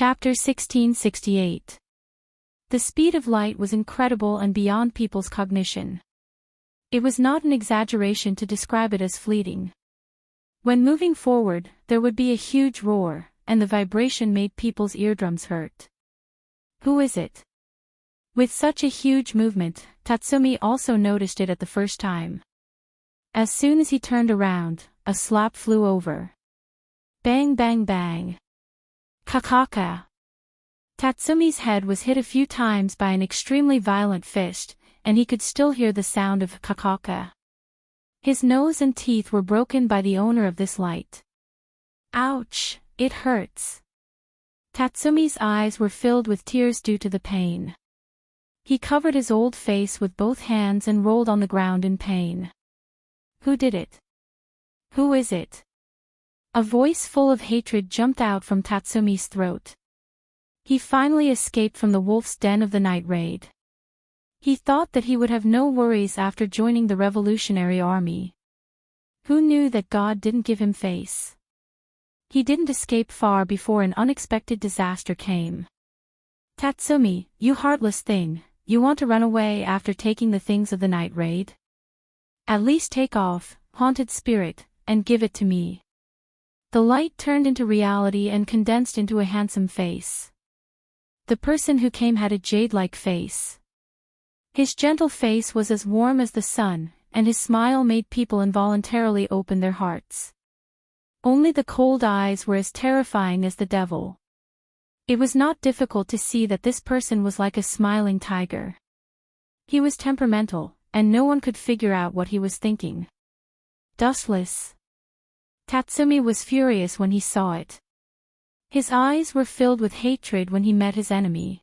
Chapter 1668. The speed of light was incredible and beyond people's cognition. It was not an exaggeration to describe it as fleeting. When moving forward, there would be a huge roar, and the vibration made people's eardrums hurt. Who is it? With such a huge movement, Tatsumi also noticed it at the first time. As soon as he turned around, a slap flew over. Bang bang bang. Kakaka. Tatsumi's head was hit a few times by an extremely violent fist, and he could still hear the sound of kakaka. His nose and teeth were broken by the owner of this light. Ouch, it hurts. Tatsumi's eyes were filled with tears due to the pain. He covered his old face with both hands and rolled on the ground in pain. Who did it? Who is it? A voice full of hatred jumped out from Tatsumi's throat. He finally escaped from the wolf's den of the night raid. He thought that he would have no worries after joining the revolutionary army. Who knew that God didn't give him face? He didn't escape far before an unexpected disaster came. Tatsumi, you heartless thing, you want to run away after taking the things of the night raid? At least take off, haunted spirit, and give it to me. The light turned into reality and condensed into a handsome face. The person who came had a jade-like face. His gentle face was as warm as the sun, and his smile made people involuntarily open their hearts. Only the cold eyes were as terrifying as the devil. It was not difficult to see that this person was like a smiling tiger. He was temperamental, and no one could figure out what he was thinking. Dustless. Tatsumi was furious when he saw it. His eyes were filled with hatred when he met his enemy.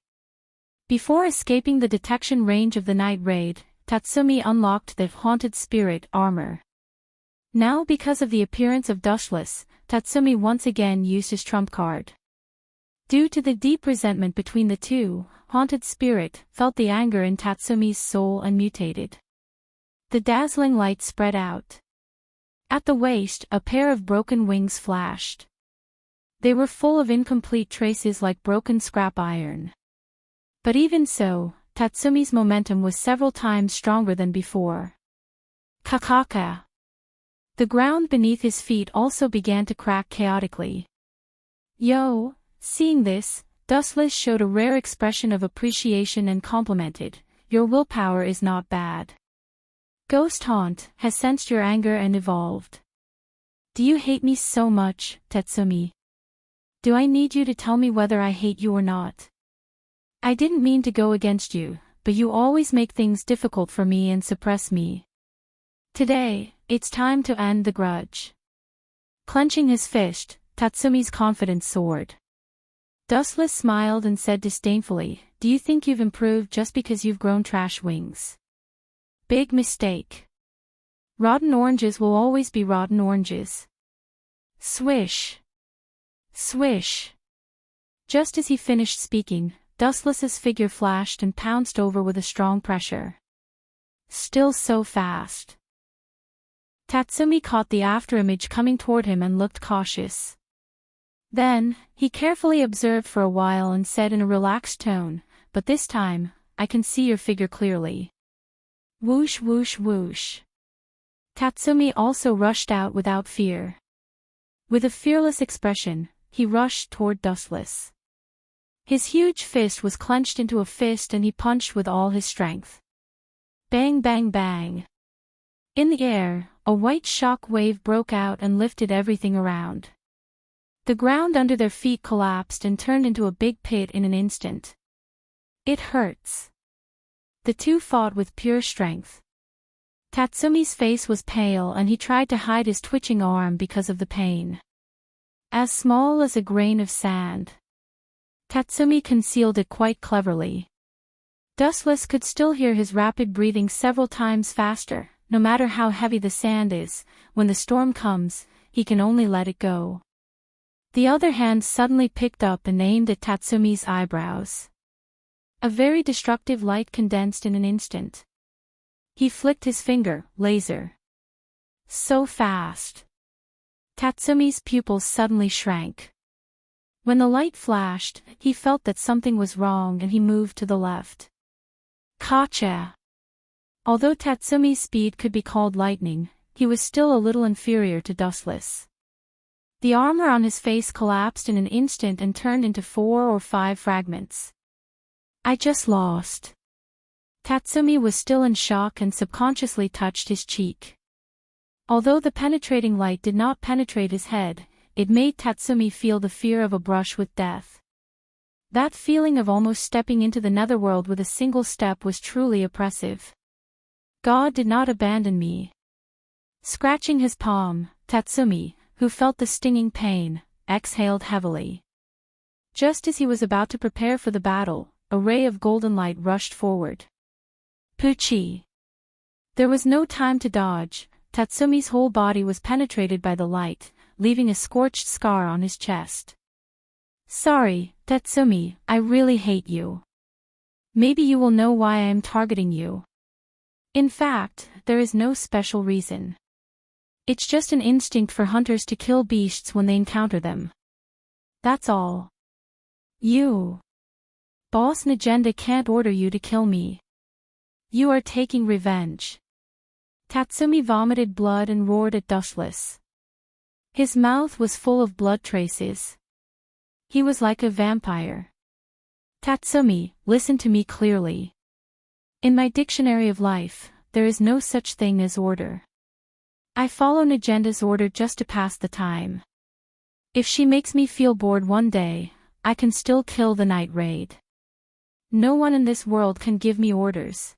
Before escaping the detection range of the night raid, Tatsumi unlocked the haunted spirit armor. Now because of the appearance of Dustless, Tatsumi once again used his trump card. Due to the deep resentment between the two, haunted spirit felt the anger in Tatsumi's soul and mutated. The dazzling light spread out. At the waist, a pair of broken wings flashed. They were full of incomplete traces like broken scrap iron. But even so, Tatsumi's momentum was several times stronger than before. Kakaka. The ground beneath his feet also began to crack chaotically. Yo! Seeing this, Dustless showed a rare expression of appreciation and complimented, "Your willpower is not bad. Ghost Haunt has sensed your anger and evolved. Do you hate me so much, Tatsumi? Do I need you to tell me whether I hate you or not? I didn't mean to go against you, but you always make things difficult for me and suppress me. Today, it's time to end the grudge." Clenching his fist, Tatsumi's confidence soared. Dustless smiled and said disdainfully, "Do you think you've improved just because you've grown trash wings? Big mistake. Rotten oranges will always be rotten oranges." Swish. Swish. Just as he finished speaking, Dustless's figure flashed and pounced over with a strong pressure. Still so fast. Tatsumi caught the afterimage coming toward him and looked cautious. Then, he carefully observed for a while and said in a relaxed tone, "But this time, I can see your figure clearly." Whoosh whoosh whoosh. Tatsumi also rushed out without fear. With a fearless expression, he rushed toward Dustless. His huge fist was clenched into a fist and he punched with all his strength. Bang bang bang. In the air, a white shock wave broke out and lifted everything around. The ground under their feet collapsed and turned into a big pit in an instant. It hurts. The two fought with pure strength. Tatsumi's face was pale and he tried to hide his twitching arm because of the pain. As small as a grain of sand. Tatsumi concealed it quite cleverly. Dustless could still hear his rapid breathing several times faster. No matter how heavy the sand is, when the storm comes, he can only let it go. The other hand suddenly picked up and aimed at Tatsumi's eyebrows. A very destructive light condensed in an instant. He flicked his finger, laser. So fast. Tatsumi's pupils suddenly shrank. When the light flashed, he felt that something was wrong and he moved to the left. Gotcha! Although Tatsumi's speed could be called lightning, he was still a little inferior to Dustless. The armor on his face collapsed in an instant and turned into 4 or 5 fragments. I just lost. Tatsumi was still in shock and subconsciously touched his cheek. Although the penetrating light did not penetrate his head, it made Tatsumi feel the fear of a brush with death. That feeling of almost stepping into the netherworld with a single step was truly oppressive. God did not abandon me. Scratching his palm, Tatsumi, who felt the stinging pain, exhaled heavily. Just as he was about to prepare for the battle, a ray of golden light rushed forward. Puchi! There was no time to dodge. Tatsumi's whole body was penetrated by the light, leaving a scorched scar on his chest. Sorry, Tatsumi, I really hate you. Maybe you will know why I am targeting you. In fact, there is no special reason. It's just an instinct for hunters to kill beasts when they encounter them. That's all. You. Boss Najenda can't order you to kill me. You are taking revenge. Tatsumi vomited blood and roared at Dustless. His mouth was full of blood traces. He was like a vampire. Tatsumi, listen to me clearly. In my dictionary of life, there is no such thing as order. I follow Najenda's order just to pass the time. If she makes me feel bored one day, I can still kill the night raid. No one in this world can give me orders.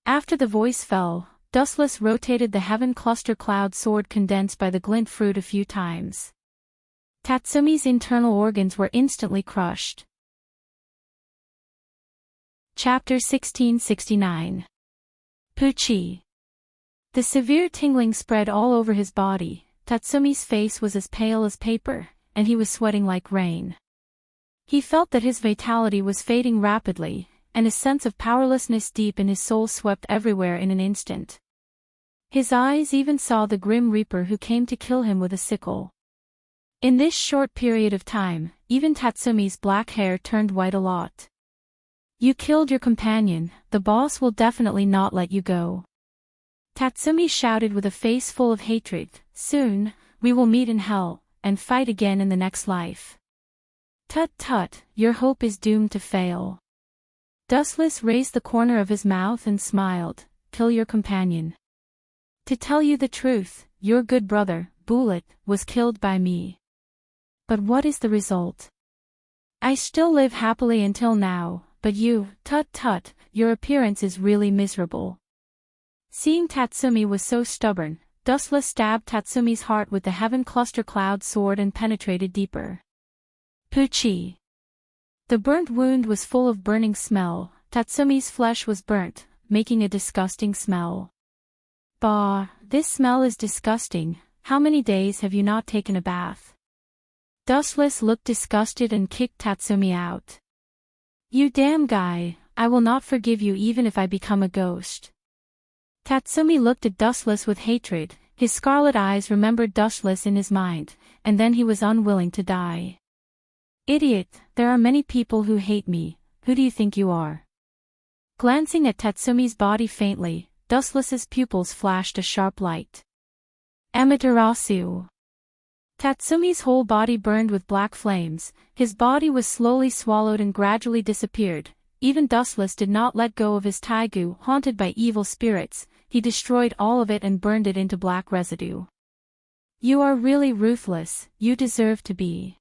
After the voice fell, Dustless rotated the heaven cluster cloud sword condensed by the glint fruit a few times. Tatsumi's internal organs were instantly crushed. Chapter 1669. Puchi. The severe tingling spread all over his body. Tatsumi's face was as pale as paper, and he was sweating like rain. He felt that his vitality was fading rapidly, and a sense of powerlessness deep in his soul swept everywhere in an instant. His eyes even saw the grim reaper who came to kill him with a sickle. In this short period of time, even Tatsumi's black hair turned white a lot. You killed your companion, the boss will definitely not let you go. Tatsumi shouted with a face full of hatred, soon, we will meet in hell, and fight again in the next life. Tut tut, your hope is doomed to fail. Dustless raised the corner of his mouth and smiled, kill your companion. To tell you the truth, your good brother, Bullet, was killed by me. But what is the result? I still live happily until now, but you, tut tut, your appearance is really miserable. Seeing Tatsumi was so stubborn, Dustless stabbed Tatsumi's heart with the heaven cluster cloud sword and penetrated deeper. Puchi. The burnt wound was full of burning smell. Tatsumi's flesh was burnt, making a disgusting smell. Bah, this smell is disgusting. How many days have you not taken a bath? Dustless looked disgusted and kicked Tatsumi out. You damn guy, I will not forgive you even if I become a ghost. Tatsumi looked at Dustless with hatred. His scarlet eyes remembered Dustless in his mind, and then he was unwilling to die. Idiot, there are many people who hate me. Who do you think you are? Glancing at Tatsumi's body faintly, Dustless's pupils flashed a sharp light. Amaterasu. Tatsumi's whole body burned with black flames. His body was slowly swallowed and gradually disappeared. Even Dustless did not let go of his taigu. Haunted by evil spirits, he destroyed all of it and burned it into black residue. You are really ruthless, you deserve to be.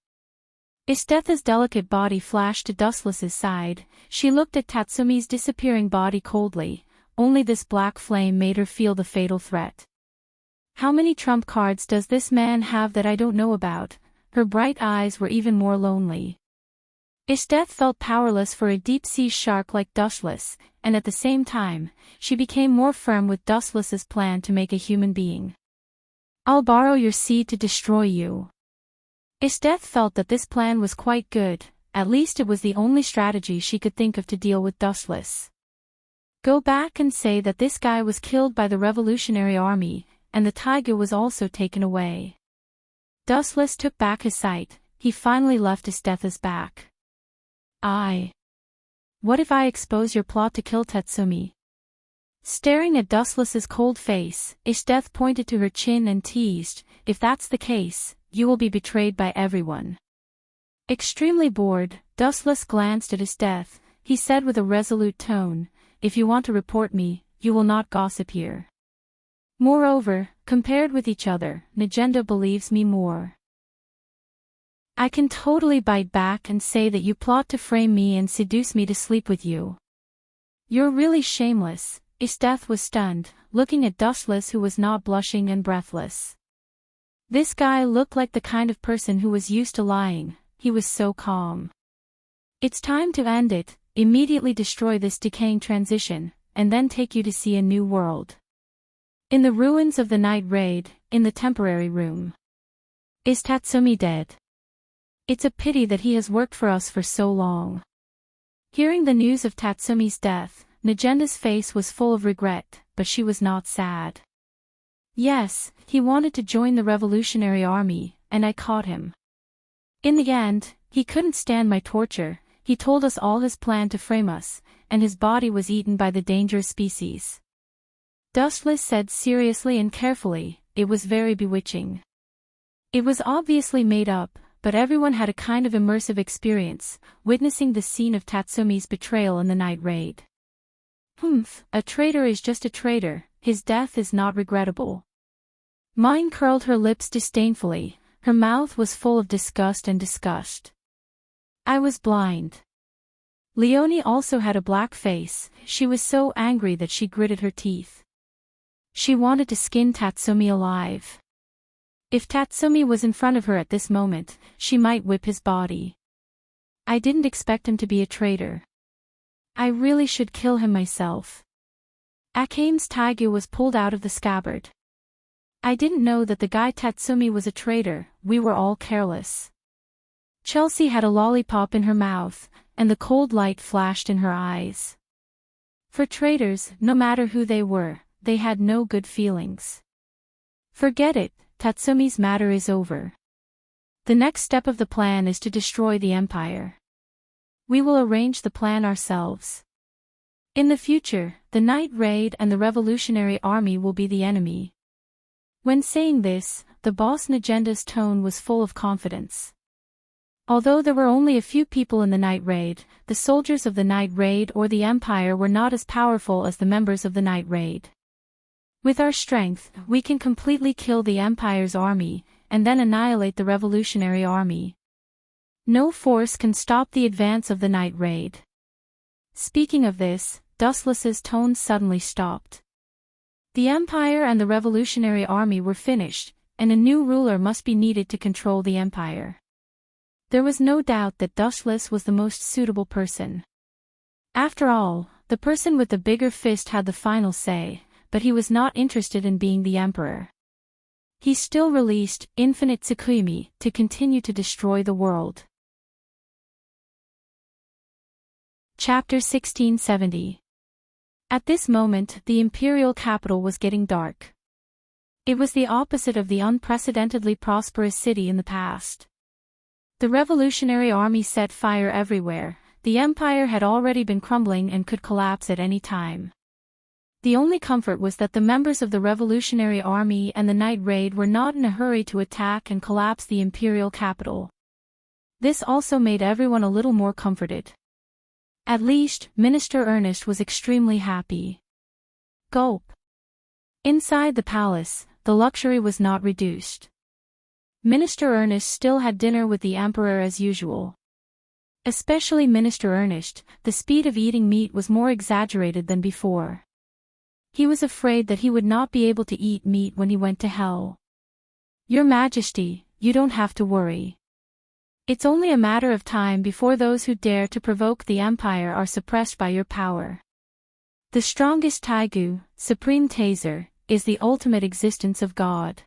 Istetha's delicate body flashed to Dustless's side. She looked at Tatsumi's disappearing body coldly. Only this black flame made her feel the fatal threat. How many trump cards does this man have that I don't know about? Her bright eyes were even more lonely. Istetha felt powerless for a deep-sea shark like Dustless, and at the same time, she became more firm with Dustless's plan to make a human being. I'll borrow your seed to destroy you. Istetha felt that this plan was quite good. At least it was the only strategy she could think of to deal with Dustless. Go back and say that this guy was killed by the Revolutionary Army, and the tiger was also taken away. Dustless took back his sight. he finally left Estetha's back. What if I expose your plot to kill Tatsumi? Staring at Dustless's cold face, Estetha pointed to her chin and teased, if that's the case, you will be betrayed by everyone. Extremely bored, Dustless glanced at Estetha. He said with a resolute tone, if you want to report me, you will not gossip here. Moreover, compared with each other, Najenda believes me more. I can totally bite back and say that you plot to frame me and seduce me to sleep with you. You're really shameless. Estetha was stunned, looking at Dustless who was not blushing and breathless. This guy looked like the kind of person who was used to lying, he was so calm. It's time to end it, immediately destroy this decaying transition, and then take you to see a new world. In the ruins of the night raid, in the temporary room. Is Tatsumi dead? It's a pity that he has worked for us for so long. Hearing the news of Tatsumi's death, Najenda's face was full of regret, but she was not sad. Yes, he wanted to join the Revolutionary Army, and I caught him. In the end, he couldn't stand my torture, he told us all his plan to frame us, and his body was eaten by the dangerous species. Dustless said seriously and carefully, it was very bewitching. It was obviously made up, but everyone had a kind of immersive experience, witnessing the scene of Tatsumi's betrayal in the night raid. A traitor is just a traitor, his death is not regrettable. Mine curled her lips disdainfully, her mouth was full of disgust and disgust. I was blind. Leonie also had a black face, she was so angry that she gritted her teeth. She wanted to skin Tatsumi alive. If Tatsumi was in front of her at this moment, she might whip his body. I didn't expect him to be a traitor. I really should kill him myself. Akame's taegu was pulled out of the scabbard. I didn't know that the guy Tatsumi was a traitor, we were all careless. Chelsea had a lollipop in her mouth, and the cold light flashed in her eyes. For traitors, no matter who they were, they had no good feelings. Forget it, Tatsumi's matter is over. The next step of the plan is to destroy the Empire. We will arrange the plan ourselves. In the future, the Night Raid and the Revolutionary Army will be the enemy. When saying this, the boss Najenda's tone was full of confidence. Although there were only a few people in the Night Raid, the soldiers of the Night Raid or the Empire were not as powerful as the members of the Night Raid. With our strength, we can completely kill the Empire's army, and then annihilate the Revolutionary Army. No force can stop the advance of the Night Raid. Speaking of this, Dustless's tone suddenly stopped. The Empire and the Revolutionary Army were finished, and a new ruler must be needed to control the Empire. There was no doubt that Dustless was the most suitable person. After all, the person with the bigger fist had the final say, but he was not interested in being the emperor. He still released Infinite Tsukuyomi to continue to destroy the world. Chapter 1670. At this moment, the imperial capital was getting dark. It was the opposite of the unprecedentedly prosperous city in the past. The Revolutionary Army set fire everywhere, the empire had already been crumbling and could collapse at any time. The only comfort was that the members of the Revolutionary Army and the Night Raid were not in a hurry to attack and collapse the imperial capital. This also made everyone a little more comforted. At least, Minister Ernest was extremely happy. Gulp. Inside the palace, the luxury was not reduced. Minister Ernest still had dinner with the emperor as usual. Especially Minister Ernest, the speed of eating meat was more exaggerated than before. He was afraid that he would not be able to eat meat when he went to hell. Your Majesty, you don't have to worry. It's only a matter of time before those who dare to provoke the Empire are suppressed by your power. The strongest Taegu, Supreme Taser, is the ultimate existence of God.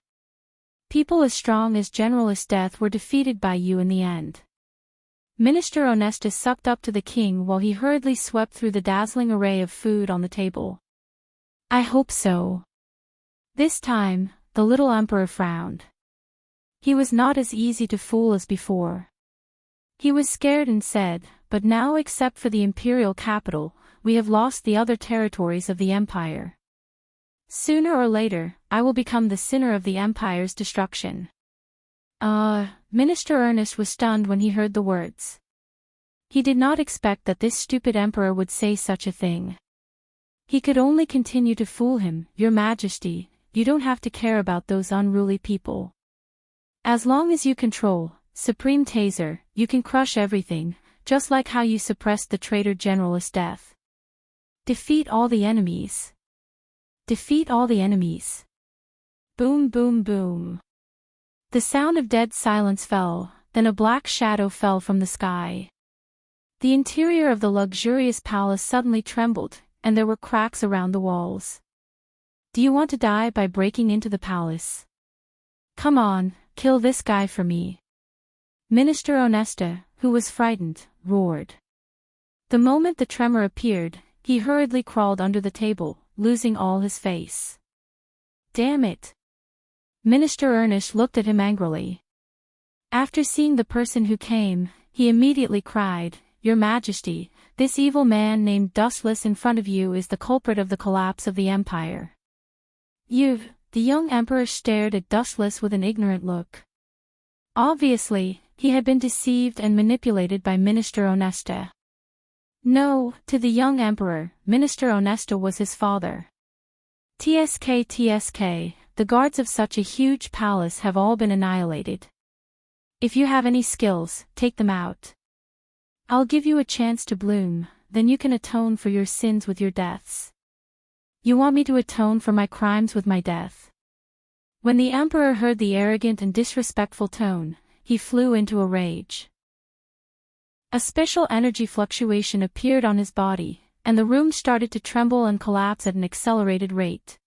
People as strong as General Estetha were defeated by you in the end. Minister Onestus sucked up to the king while he hurriedly swept through the dazzling array of food on the table. I hope so. This time, the little emperor frowned. He was not as easy to fool as before. He was scared and said, "But now, except for the imperial capital, we have lost the other territories of the empire. Sooner or later, I will become the sinner of the empire's destruction." Minister Ernest was stunned when he heard the words. He did not expect that this stupid emperor would say such a thing. He could only continue to fool him. "Your Majesty, you don't have to care about those unruly people. As long as you control, Supreme Taser, you can crush everything, just like how you suppressed the traitor General Esteth. Defeat all the enemies. Defeat all the enemies." Boom, boom, boom. The sound of dead silence fell, then a black shadow fell from the sky. The interior of the luxurious palace suddenly trembled, and there were cracks around the walls. "Do you want to die by breaking into the palace? Come on, kill this guy for me." Minister Onesta, who was frightened, roared. The moment the tremor appeared, he hurriedly crawled under the table, losing all his face. "Damn it!" Minister Ernest looked at him angrily. After seeing the person who came, he immediately cried, "Your Majesty, this evil man named Dustless in front of you is the culprit of the collapse of the empire." "You..." The young emperor stared at Dustless with an ignorant look. Obviously, he had been deceived and manipulated by Minister Onesta. No, to the young emperor, Minister Onesta was his father. TSK, the guards of such a huge palace have all been annihilated. If you have any skills, take them out. I'll give you a chance to bloom, then you can atone for your sins with your deaths. You want me to atone for my crimes with my death?" When the emperor heard the arrogant and disrespectful tone, he flew into a rage. A special energy fluctuation appeared on his body, and the room started to tremble and collapse at an accelerated rate.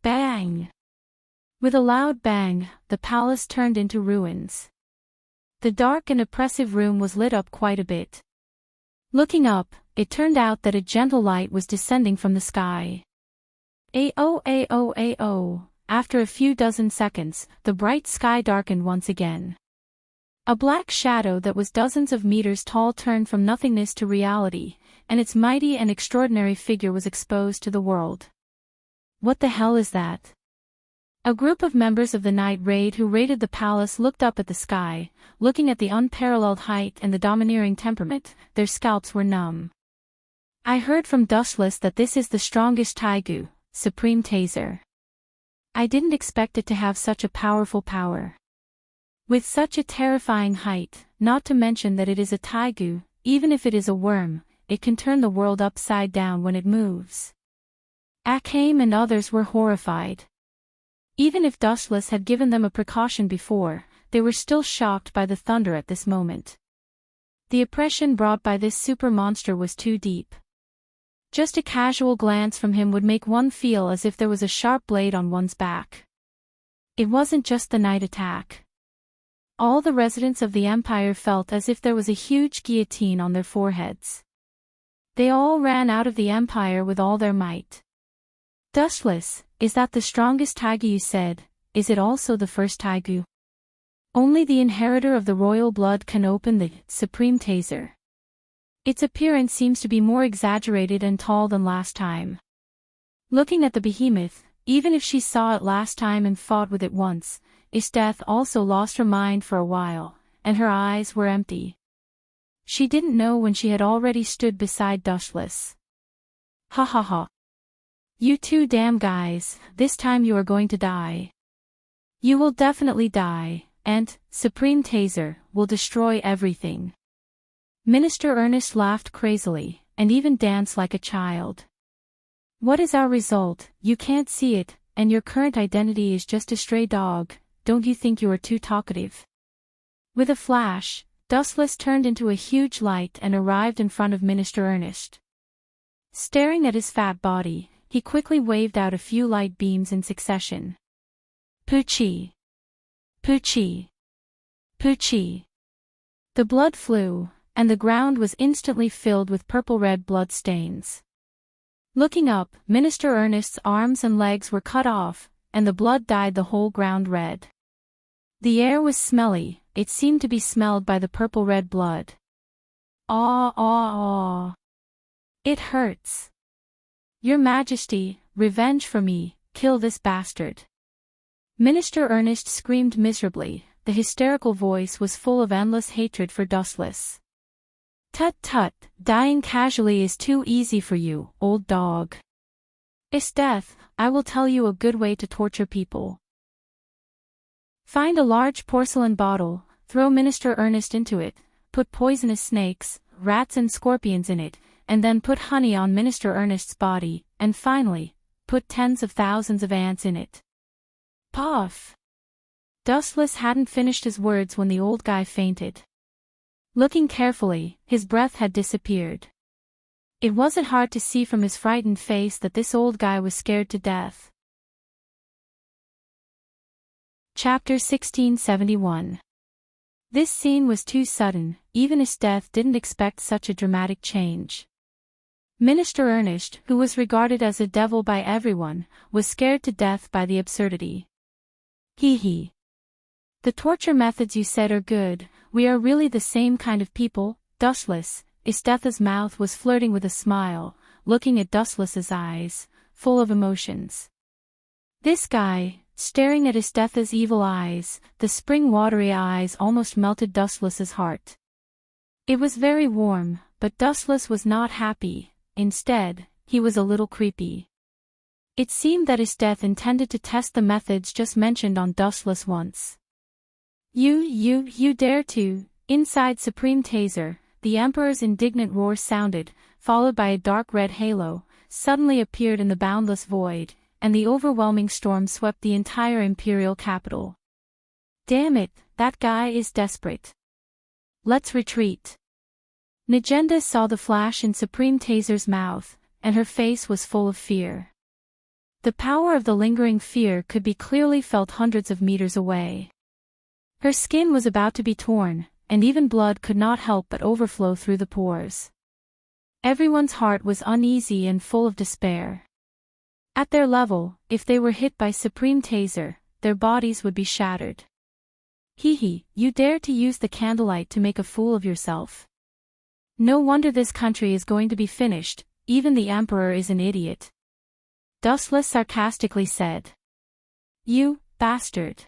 Bang! With a loud bang, the palace turned into ruins. The dark and oppressive room was lit up quite a bit. Looking up, it turned out that a gentle light was descending from the sky. Ayo. After a few dozen seconds, the bright sky darkened once again. A black shadow that was dozens of meters tall turned from nothingness to reality, and its mighty and extraordinary figure was exposed to the world. What the hell is that? A group of members of the night raid who raided the palace looked up at the sky, looking at the unparalleled height and the domineering temperament. Their scalps were numb. "I heard from Dustless that this is the strongest Taigu, Supreme Taser. I didn't expect it to have such a powerful power. With such a terrifying height, not to mention that it is a Taigu, even if it is a worm, it can turn the world upside down when it moves." Akame and others were horrified. Even if Dustless had given them a precaution before, they were still shocked by the thunder at this moment. The oppression brought by this super monster was too deep. Just a casual glance from him would make one feel as if there was a sharp blade on one's back. It wasn't just the night attack. All the residents of the empire felt as if there was a huge guillotine on their foreheads. They all ran out of the empire with all their might. "Dustless, is that the strongest Taigu you said? Is it also the first Taigu? Only the inheritor of the royal blood can open the Supreme Taser. Its appearance seems to be more exaggerated and tall than last time." Looking at the behemoth, even if she saw it last time and fought with it once, Esteth also lost her mind for a while, and her eyes were empty. She didn't know when she had already stood beside Dustless. "Ha ha ha. You two damn guys, this time you are going to die. You will definitely die, and, Supreme Taser, will destroy everything." Minister Ernest laughed crazily, and even danced like a child. "What is our result? You can't see it, and your current identity is just a stray dog. Don't you think you are too talkative?" With a flash, Dustless turned into a huge light and arrived in front of Minister Ernest. Staring at his fat body, he quickly waved out a few light beams in succession. Poochie! Poochie! Poochie! The blood flew, and the ground was instantly filled with purple-red blood stains. Looking up, Minister Ernest's arms and legs were cut off, and the blood dyed the whole ground red. The air was smelly, it seemed to be smelled by the purple-red blood. Aw, aw, aw. It hurts. Your Majesty, revenge for me, kill this bastard. Minister Ernest screamed miserably, the hysterical voice was full of endless hatred for Dustless. Tut tut, dying casually is too easy for you, old dog. Death, I will tell you a good way to torture people. Find a large porcelain bottle, throw Minister Ernest into it, put poisonous snakes, rats and scorpions in it, and then put honey on Minister Ernest's body, and finally, put tens of thousands of ants in it. Puff! Dustless hadn't finished his words when the old guy fainted. Looking carefully, his breath had disappeared. It wasn't hard to see from his frightened face that this old guy was scared to death. Chapter 1671. This scene was too sudden, even his death didn't expect such a dramatic change. Minister Ernest, who was regarded as a devil by everyone, was scared to death by the absurdity. Hee hee. The torture methods you said are good, we are really the same kind of people, Dustless. Estetha's mouth was flirting with a smile, looking at Dustless's eyes, full of emotions. This guy, staring at Estetha's evil eyes, the spring-watery eyes almost melted Dustless's heart. It was very warm, but Dustless was not happy, instead, he was a little creepy. It seemed that Estetha intended to test the methods just mentioned on Dustless once. You dare to, inside Supreme Taser, the Emperor's indignant roar sounded, followed by a dark red halo, suddenly appeared in the boundless void, and the overwhelming storm swept the entire Imperial capital. Damn it, that guy is desperate. Let's retreat. Najenda saw the flash in Supreme Taser's mouth, and her face was full of fear. The power of the lingering fear could be clearly felt hundreds of meters away. Her skin was about to be torn, and even blood could not help but overflow through the pores. Everyone's heart was uneasy and full of despair. At their level, if they were hit by Supreme Taser, their bodies would be shattered. Hee hee, you dare to use the candlelight to make a fool of yourself. No wonder this country is going to be finished, even the Emperor is an idiot. Dustless sarcastically said. You, bastard.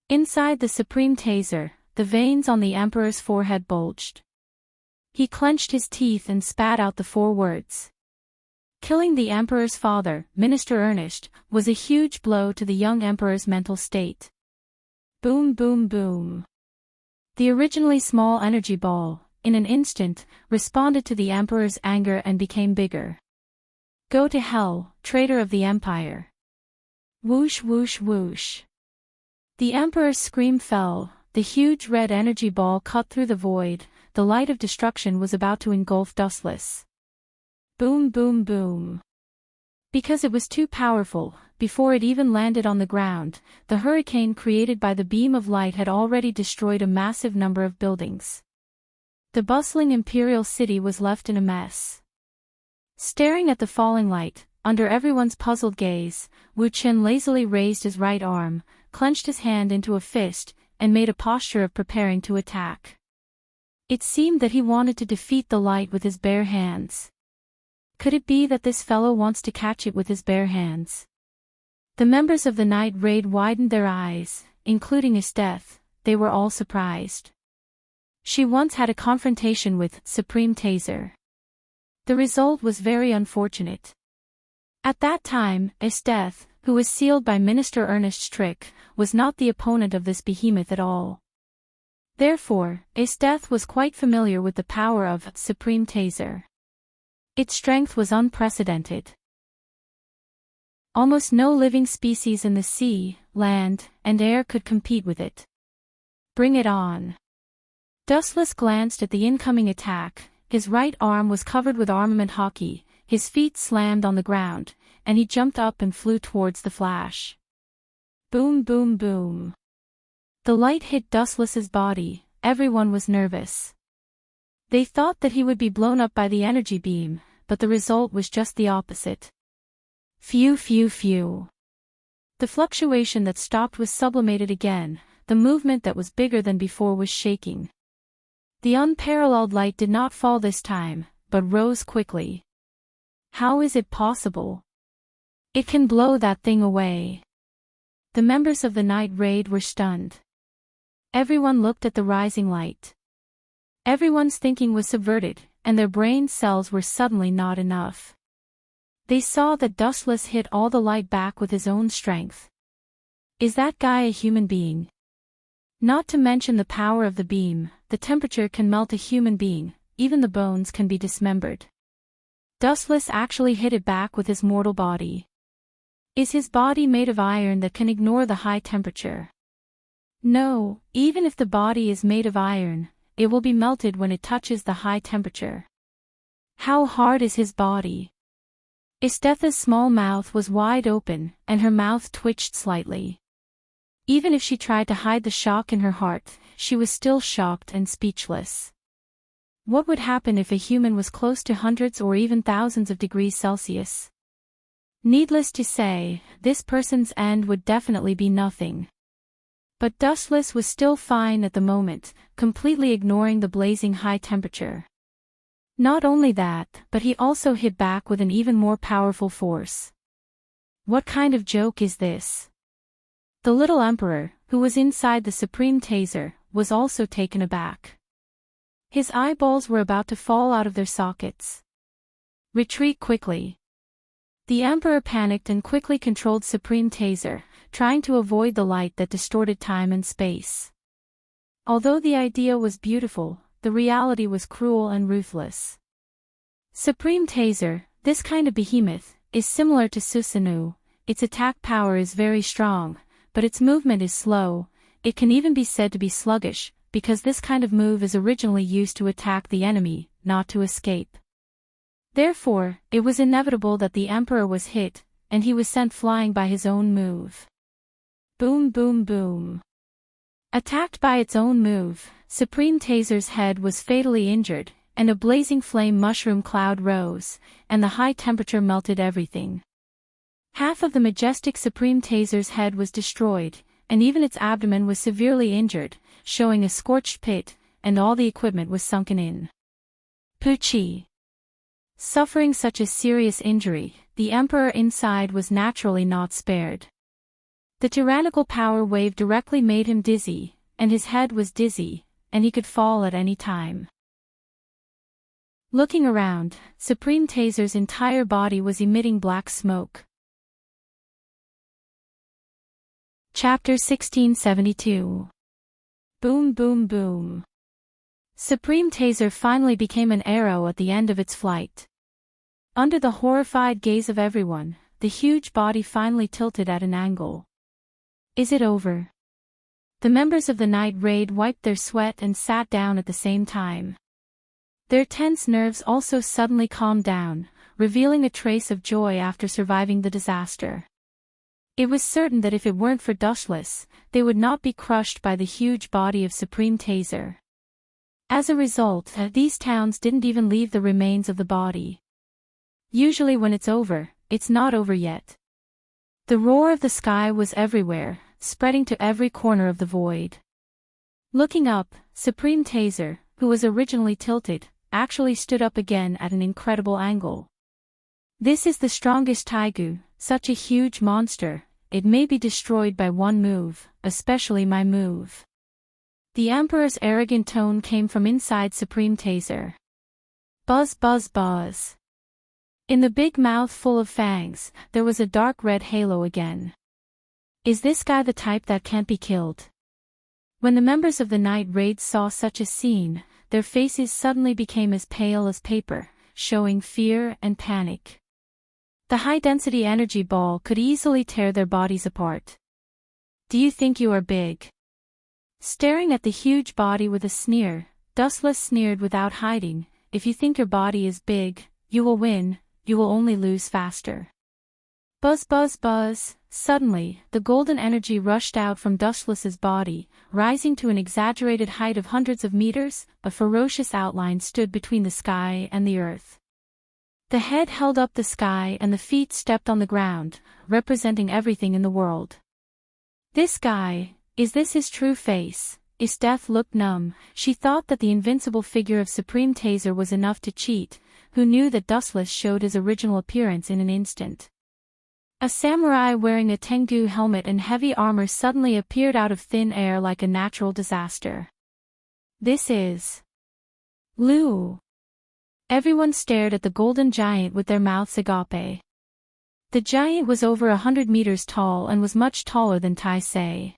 Inside the Supreme Taser, the veins on the Emperor's forehead bulged. He clenched his teeth and spat out the 4 words. Killing the Emperor's father, Minister Ernest, was a huge blow to the young Emperor's mental state. Boom boom boom. The originally small energy ball, in an instant, responded to the Emperor's anger and became bigger. Go to hell, traitor of the Empire. Whoosh whoosh whoosh. The Emperor's scream fell, the huge red energy ball cut through the void, the light of destruction was about to engulf Dustless. Boom boom boom. Because it was too powerful, before it even landed on the ground, the hurricane created by the beam of light had already destroyed a massive number of buildings. The bustling imperial city was left in a mess. Staring at the falling light, under everyone's puzzled gaze, Wu Qin lazily raised his right arm, clenched his hand into a fist, and made a posture of preparing to attack. It seemed that he wanted to defeat the light with his bare hands. Could it be that this fellow wants to catch it with his bare hands? The members of the Night Raid widened their eyes, including Estetha, they were all surprised. She once had a confrontation with Supreme Taser. The result was very unfortunate. At that time, Estetha, who was sealed by Minister Ernest's trick, was not the opponent of this behemoth at all. Therefore, Estetha was quite familiar with the power of Supreme Taser. Its strength was unprecedented. Almost no living species in the sea, land, and air could compete with it. Bring it on. Dustless glanced at the incoming attack, his right arm was covered with armament hockey, his feet slammed on the ground, and he jumped up and flew towards the flash. Boom boom boom. The light hit Dustless's body, everyone was nervous. They thought that he would be blown up by the energy beam, but the result was just the opposite. Phew phew phew. The fluctuation that stopped was sublimated again, the movement that was bigger than before was shaking. The unparalleled light did not fall this time, but rose quickly. How is it possible? It can blow that thing away. The members of the night raid were stunned. Everyone looked at the rising light. Everyone's thinking was subverted, and their brain cells were suddenly not enough. They saw that Dustless hit all the light back with his own strength. Is that guy a human being? Not to mention the power of the beam, the temperature can melt a human being, even the bones can be dismembered. Dustless actually hit it back with his mortal body. Is his body made of iron that can ignore the high temperature? No, even if the body is made of iron, it will be melted when it touches the high temperature. How hard is his body? Estetha's small mouth was wide open, and her mouth twitched slightly. Even if she tried to hide the shock in her heart, she was still shocked and speechless. What would happen if a human was close to hundreds or even thousands of degrees Celsius? Needless to say, this person's end would definitely be nothing. But Dustless was still fine at the moment, completely ignoring the blazing high temperature. Not only that, but he also hit back with an even more powerful force. What kind of joke is this? The little emperor, who was inside the supreme taser, was also taken aback. His eyeballs were about to fall out of their sockets. Retreat quickly. The emperor panicked and quickly controlled supreme taser, trying to avoid the light that distorted time and space. Although the idea was beautiful, the reality was cruel and ruthless. Supreme taser, this kind of behemoth, is similar to Susanoo. Its attack power is very strong, but its movement is slow. It can even be said to be sluggish, because this kind of move is originally used to attack the enemy, not to escape. Therefore, it was inevitable that the Emperor was hit, and he was sent flying by his own move. Boom boom boom. Attacked by its own move, Supreme Taser's head was fatally injured, and a blazing flame mushroom cloud rose, and the high temperature melted everything. Half of the majestic Supreme Taser's head was destroyed, and even its abdomen was severely injured, showing a scorched pit, and all the equipment was sunken in. Poochie. Suffering such a serious injury, the Emperor inside was naturally not spared. The tyrannical power wave directly made him dizzy, and his head was dizzy, and he could fall at any time. Looking around, Supreme Taser's entire body was emitting black smoke. Chapter 1672. Boom boom boom. Supreme Taser finally became an arrow at the end of its flight. Under the horrified gaze of everyone, the huge body finally tilted at an angle. Is it over? The members of the night raid wiped their sweat and sat down at the same time. Their tense nerves also suddenly calmed down, revealing a trace of joy after surviving the disaster. It was certain that if it weren't for Dustless, they would not be crushed by the huge body of Supreme Taser. As a result, these towns didn't even leave the remains of the body. Usually when it's over, it's not over yet. The roar of the sky was everywhere, spreading to every corner of the void. Looking up, Supreme Taser, who was originally tilted, actually stood up again at an incredible angle. This is the strongest Taigu, such a huge monster. It may be destroyed by one move, especially my move. The Emperor's arrogant tone came from inside Supreme Taser. Buzz buzz buzz. In the big mouth full of fangs, there was a dark red halo again. Is this guy the type that can't be killed? When the members of the night raid saw such a scene, their faces suddenly became as pale as paper, showing fear and panic. The high-density energy ball could easily tear their bodies apart. Do you think you are big? Staring at the huge body with a sneer, Dustless sneered without hiding. If you think your body is big, you will win, you will only lose faster. Buzz buzz buzz. Suddenly, the golden energy rushed out from Dustless's body, rising to an exaggerated height of hundreds of meters. A ferocious outline stood between the sky and the earth. The head held up the sky and the feet stepped on the ground, representing everything in the world. This guy, Is this his true face? His death looked numb. She thought that the invincible figure of Supreme Taser was enough to cheat. Who knew that Dustless showed his original appearance in an instant? A samurai wearing a Tengu helmet and heavy armor suddenly appeared out of thin air like a natural disaster. This is Lu. Everyone stared at the golden giant with their mouths agape. The giant was over 100 meters tall and was much taller than Taisei.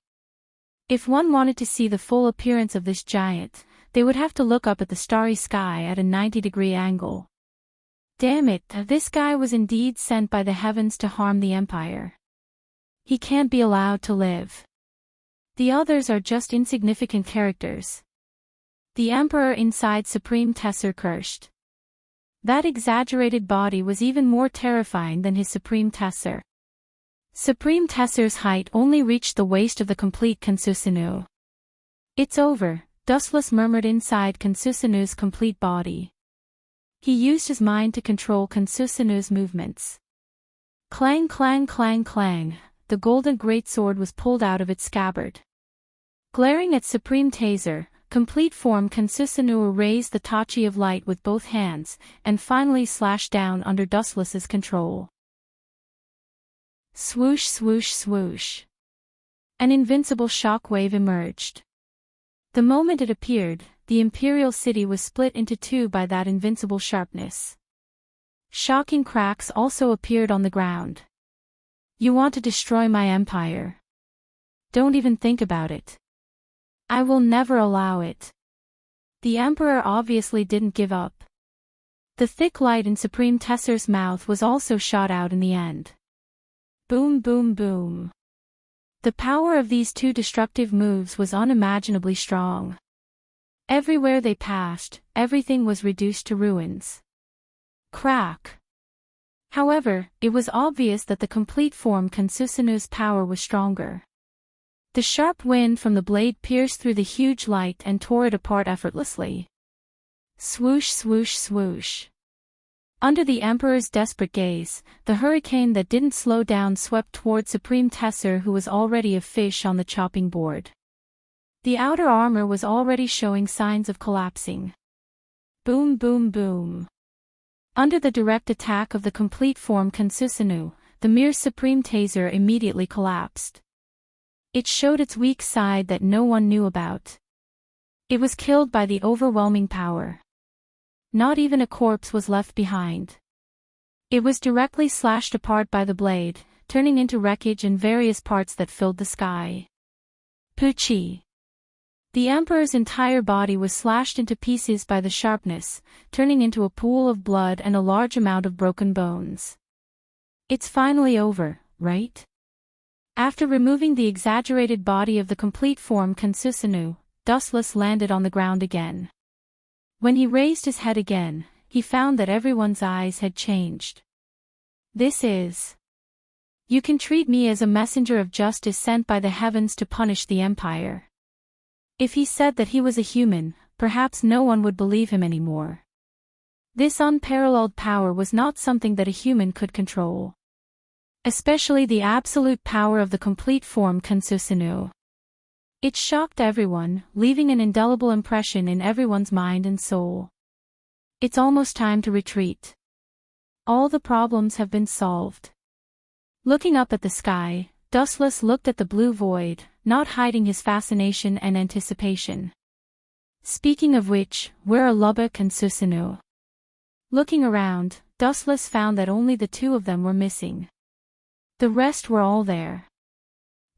If one wanted to see the full appearance of this giant, they would have to look up at the starry sky at a 90-degree angle. Damn it, this guy was indeed sent by the heavens to harm the Empire. He can't be allowed to live. The others are just insignificant characters. The Emperor inside Supreme Taser cursed. That exaggerated body was even more terrifying than his Supreme Taser. Supreme Taser's height only reached the waist of the complete Kansusunu. It's over, Dustless murmured inside Kansusunu's complete body. He used his mind to control Kansusunu's movements. Clang clang clang clang, the golden greatsword was pulled out of its scabbard. Glaring at Supreme Taser, complete form Kansusunu raised the Tachi of light with both hands, and finally slashed down under Dustless's control. Swoosh swoosh swoosh. An invincible shockwave emerged. The moment it appeared, the imperial city was split into two by that invincible sharpness. Shocking cracks also appeared on the ground. You want to destroy my empire? Don't even think about it. I will never allow it. The Emperor obviously didn't give up. The thick light in Supreme Taser's mouth was also shot out in the end. Boom boom boom. The power of these two destructive moves was unimaginably strong. Everywhere they passed, everything was reduced to ruins. Crack. However, it was obvious that the complete form Kansusunu's power was stronger. The sharp wind from the blade pierced through the huge light and tore it apart effortlessly. Swoosh swoosh swoosh. Under the Emperor's desperate gaze, the hurricane that didn't slow down swept toward Supreme Taser, who was already a fish on the chopping board. The outer armor was already showing signs of collapsing. Boom boom boom. Under the direct attack of the complete form Kansusunu, the mere Supreme Taser immediately collapsed. It showed its weak side that no one knew about. It was killed by the overwhelming power. Not even a corpse was left behind. It was directly slashed apart by the blade, turning into wreckage and various parts that filled the sky. Pucci. The Emperor's entire body was slashed into pieces by the sharpness, turning into a pool of blood and a large amount of broken bones. It's finally over, right? After removing the exaggerated body of the complete form Kansusunu, Dustless landed on the ground again. When he raised his head again, he found that everyone's eyes had changed. This is. You can treat me as a messenger of justice sent by the heavens to punish the Empire. If he said that he was a human, perhaps no one would believe him anymore. This unparalleled power was not something that a human could control. Especially the absolute power of the complete form Kansusunu. It shocked everyone, leaving an indelible impression in everyone's mind and soul. It's almost time to retreat. All the problems have been solved. Looking up at the sky, Dustless looked at the blue void, not hiding his fascination and anticipation. Speaking of which, where are Lubbock and Susunu? Looking around, Dustless found that only the two of them were missing. The rest were all there.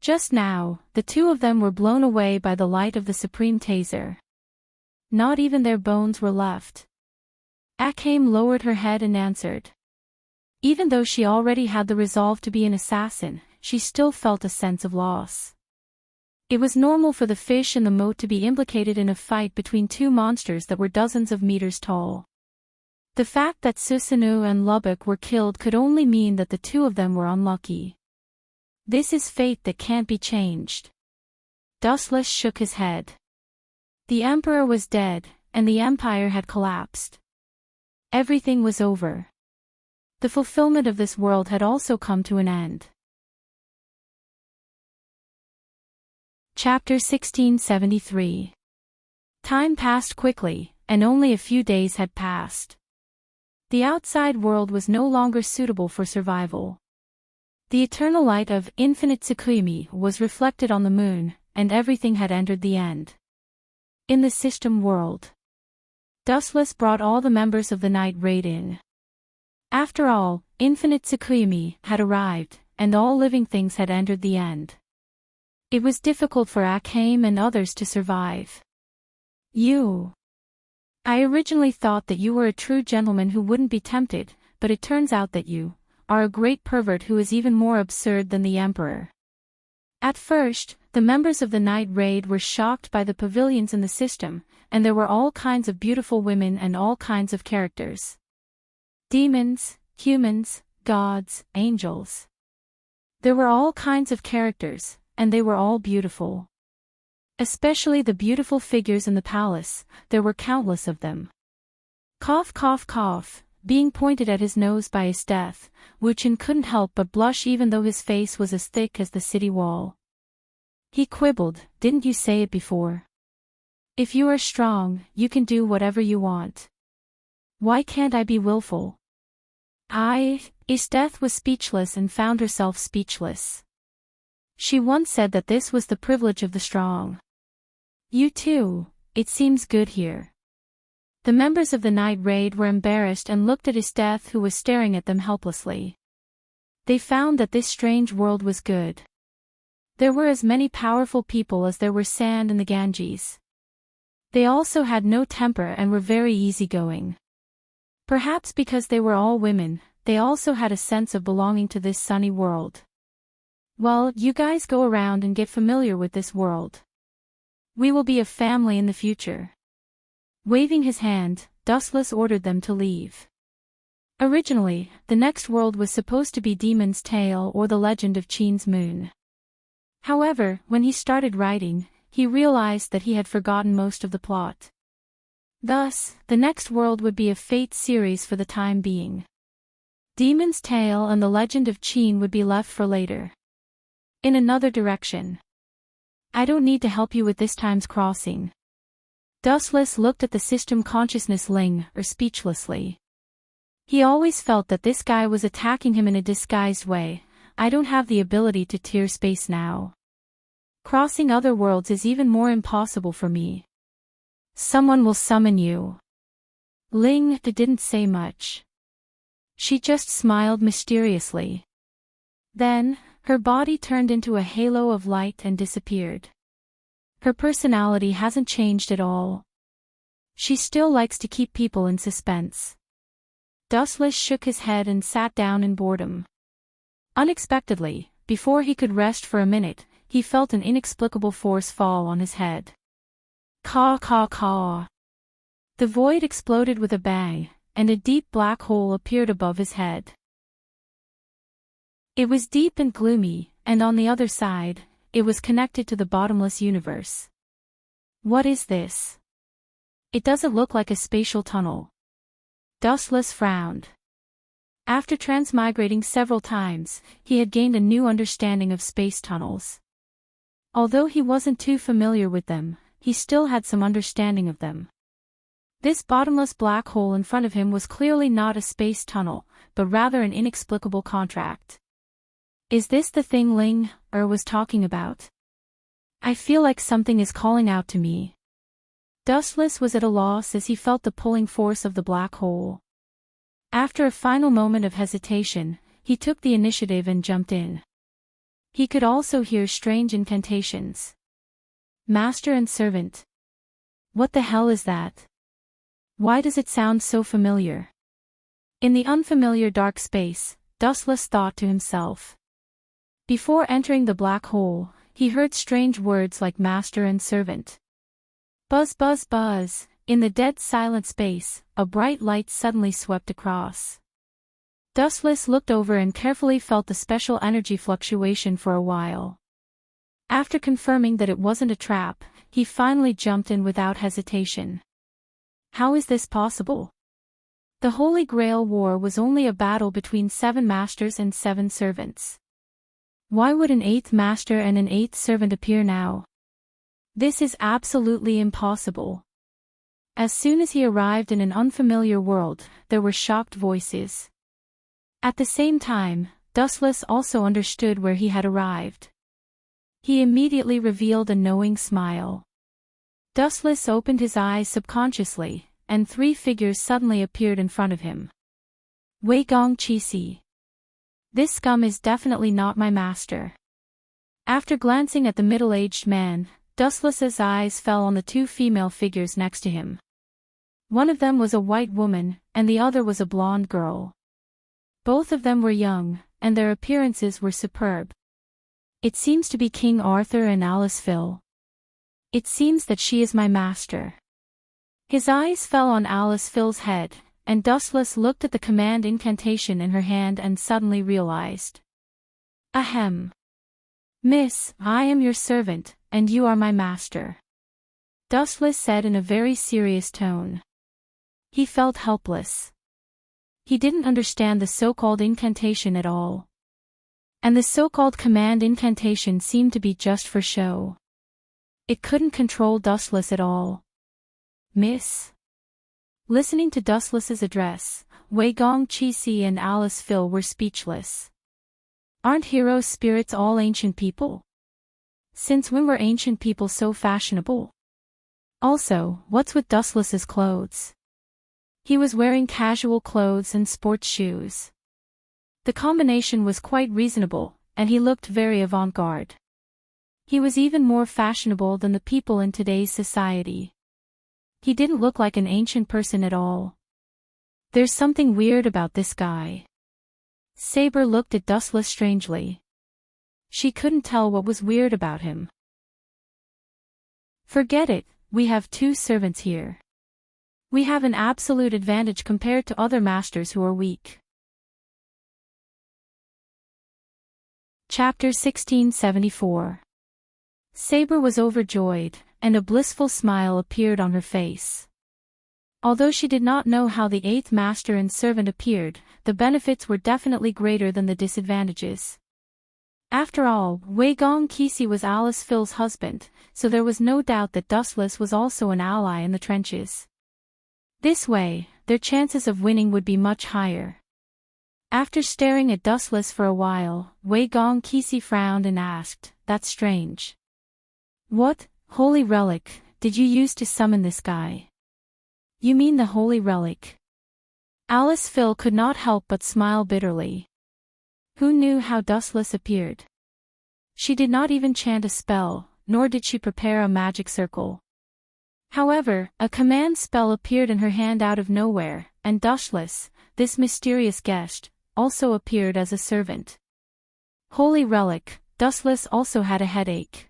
Just now, the two of them were blown away by the light of the Supreme Taser. Not even their bones were left. Akame lowered her head and answered. Even though she already had the resolve to be an assassin, she still felt a sense of loss. It was normal for the fish in the moat to be implicated in a fight between two monsters that were dozens of meters tall. The fact that Susunu and Lubbock were killed could only mean that the two of them were unlucky. This is fate that can't be changed. Dustless shook his head. The Emperor was dead, and the Empire had collapsed. Everything was over. The fulfillment of this world had also come to an end. Chapter 1673. Time passed quickly, and only a few days had passed. The outside world was no longer suitable for survival. The eternal light of infinite Tsukuyumi was reflected on the moon, and everything had entered the end. In the system world, Dustless brought all the members of the night raid in. After all, infinite Tsukuyumi had arrived, and all living things had entered the end. It was difficult for Akame and others to survive. I originally thought that you were a true gentleman who wouldn't be tempted, but it turns out that you are a great pervert who is even more absurd than the Emperor. At first, the members of the night raid were shocked by the pavilions in the system, and there were all kinds of beautiful women and all kinds of characters. Demons, humans, gods, angels. There were all kinds of characters, and they were all beautiful. Especially the beautiful figures in the palace, there were countless of them. Cough cough cough, being pointed at his nose by his death, Wuchen couldn't help but blush even though his face was as thick as the city wall. He quibbled, "Didn't you say it before? If you are strong, you can do whatever you want. Why can't I be willful?" His death was speechless and found herself speechless. She once said that this was the privilege of the strong. You too, it seems good here. The members of the night raid were embarrassed and looked at his death, who was staring at them helplessly. They found that this strange world was good. There were as many powerful people as there were sand in the Ganges. They also had no temper and were very easygoing. Perhaps because they were all women, they also had a sense of belonging to this sunny world. Well, you guys go around and get familiar with this world. We will be a family in the future. Waving his hand, Dustless ordered them to leave. Originally, the next world was supposed to be Demon's Tale or the Legend of Qin's Moon. However, when he started writing, he realized that he had forgotten most of the plot. Thus, the next world would be a Fate series for the time being. Demon's Tale and the Legend of Qin would be left for later. In another direction. I don't need to help you with this time's crossing. Dustless looked at the system consciousness Ling, speechlessly. He always felt that this guy was attacking him in a disguised way. I don't have the ability to tear space now. Crossing other worlds is even more impossible for me. Someone will summon you. Ling didn't say much. She just smiled mysteriously. Then, her body turned into a halo of light and disappeared. Her personality hasn't changed at all. She still likes to keep people in suspense. Dustless shook his head and sat down in boredom. Unexpectedly, before he could rest for a minute, he felt an inexplicable force fall on his head. Caw caw caw. The void exploded with a bang, and a deep black hole appeared above his head. It was deep and gloomy, and on the other side, it was connected to the bottomless universe. What is this? It doesn't look like a spatial tunnel. Dustless frowned. After transmigrating several times, he had gained a new understanding of space tunnels. Although he wasn't too familiar with them, he still had some understanding of them. This bottomless black hole in front of him was clearly not a space tunnel, but rather an inexplicable contract. Is this the thing Ling was talking about? I feel like something is calling out to me. Dustless was at a loss as he felt the pulling force of the black hole. After a final moment of hesitation, he took the initiative and jumped in. He could also hear strange incantations. Master and servant. What the hell is that? Why does it sound so familiar? In the unfamiliar dark space, Dustless thought to himself. Before entering the black hole, he heard strange words like master and servant. Buzz buzz buzz, in the dead silent space, a bright light suddenly swept across. Dustless looked over and carefully felt the special energy fluctuation for a while. After confirming that it wasn't a trap, he finally jumped in without hesitation. How is this possible? The Holy Grail War was only a battle between 7 masters and 7 servants. Why would an 8th master and an 8th servant appear now? This is absolutely impossible. As soon as he arrived in an unfamiliar world, there were shocked voices. At the same time, Dustless also understood where he had arrived. He immediately revealed a knowing smile. Dustless opened his eyes subconsciously, and 3 figures suddenly appeared in front of him. Wei Gong Qixi. This scum is definitely not my master. After glancing at the middle-aged man, Dustless's eyes fell on the 2 female figures next to him. One of them was a white woman, and the other was a blonde girl. Both of them were young, and their appearances were superb. It seems to be King Arthur and Alice Phil. It seems that she is my master. His eyes fell on Alice Phil's head, and Dustless looked at the command incantation in her hand and suddenly realized. Ahem. Miss, I am your servant, and you are my master. Dustless said in a very serious tone. He felt helpless. He didn't understand the so-called incantation at all. And the so-called command incantation seemed to be just for show. It couldn't control Dustless at all. Miss? Listening to Dustless's address, Wei Gong Qixi and Alice Phil were speechless. Aren't hero spirits all ancient people? Since when were ancient people so fashionable? Also, what's with Dustless's clothes? He was wearing casual clothes and sports shoes. The combination was quite reasonable, and he looked very avant-garde. He was even more fashionable than the people in today's society. He didn't look like an ancient person at all. There's something weird about this guy. Saber looked at Dustless strangely. She couldn't tell what was weird about him. Forget it, we have 2 servants here. We have an absolute advantage compared to other masters who are weak. Chapter 1674. Saber was overjoyed, and a blissful smile appeared on her face. Although she did not know how the 8th master and servant appeared, the benefits were definitely greater than the disadvantages. After all, Wei Gong Qixi was Alice Phil's husband, so there was no doubt that Dustless was also an ally in the trenches. This way, their chances of winning would be much higher. After staring at Dustless for a while, Wei Gong Qixi frowned and asked, "That's strange. What, holy relic, did you use to summon this guy?" "You mean the holy relic?" Alice Phil could not help but smile bitterly. Who knew how Dustless appeared? She did not even chant a spell, nor did she prepare a magic circle. However, a command spell appeared in her hand out of nowhere, and Dustless, this mysterious guest, also appeared as a servant. Holy relic, Dustless also had a headache.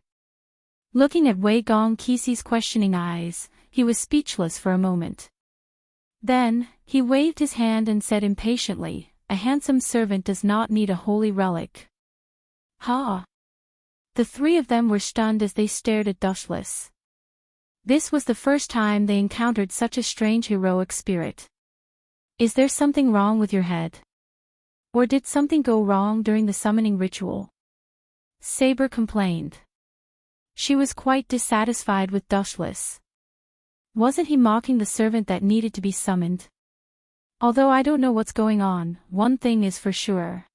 Looking at Wei Gong Qixi's questioning eyes, he was speechless for a moment. Then, he waved his hand and said impatiently, "A handsome servant does not need a holy relic." Ha! The 3 of them were stunned as they stared at Dustless. This was the first time they encountered such a strange heroic spirit. "Is there something wrong with your head? Or did something go wrong during the summoning ritual?" Saber complained. She was quite dissatisfied with Dustless. Wasn't he mocking the servant that needed to be summoned? Although I don't know what's going on, one thing is for sure.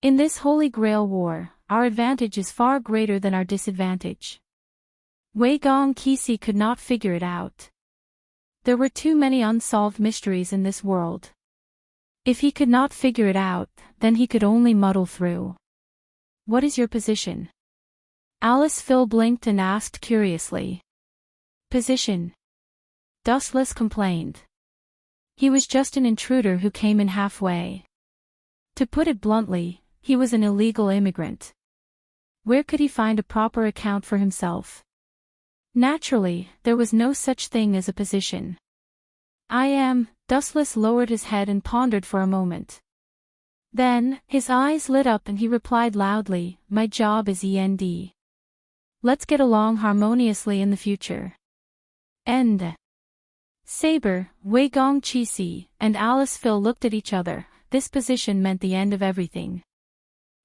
In this Holy Grail war, our advantage is far greater than our disadvantage. Wei Gong Qixi could not figure it out. There were too many unsolved mysteries in this world. If he could not figure it out, then he could only muddle through. "What is your position?" Alice Phil blinked and asked curiously. "Position?" Dustless complained. He was just an intruder who came in halfway. To put it bluntly, he was an illegal immigrant. Where could he find a proper account for himself? Naturally, there was no such thing as a position. Dustless lowered his head and pondered for a moment. Then, his eyes lit up and he replied loudly, "My job is END. Let's get along harmoniously in the future." End. Saber, Wei Gong Qixi, and Alice Phil looked at each other. This position meant the end of everything.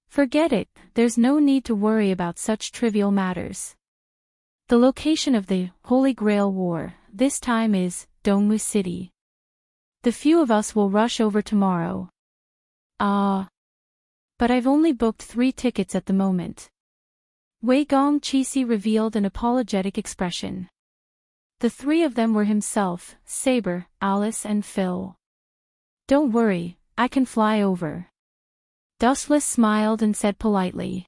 Forget it, there's no need to worry about such trivial matters. The location of the Holy Grail War, this time is Dongmu City. The few of us will rush over tomorrow. Ah. But I've only booked 3 tickets at the moment. Wei Gong Qixi revealed an apologetic expression. The 3 of them were himself, Saber, Alice and Phil. Don't worry, I can fly over. Dustless smiled and said politely.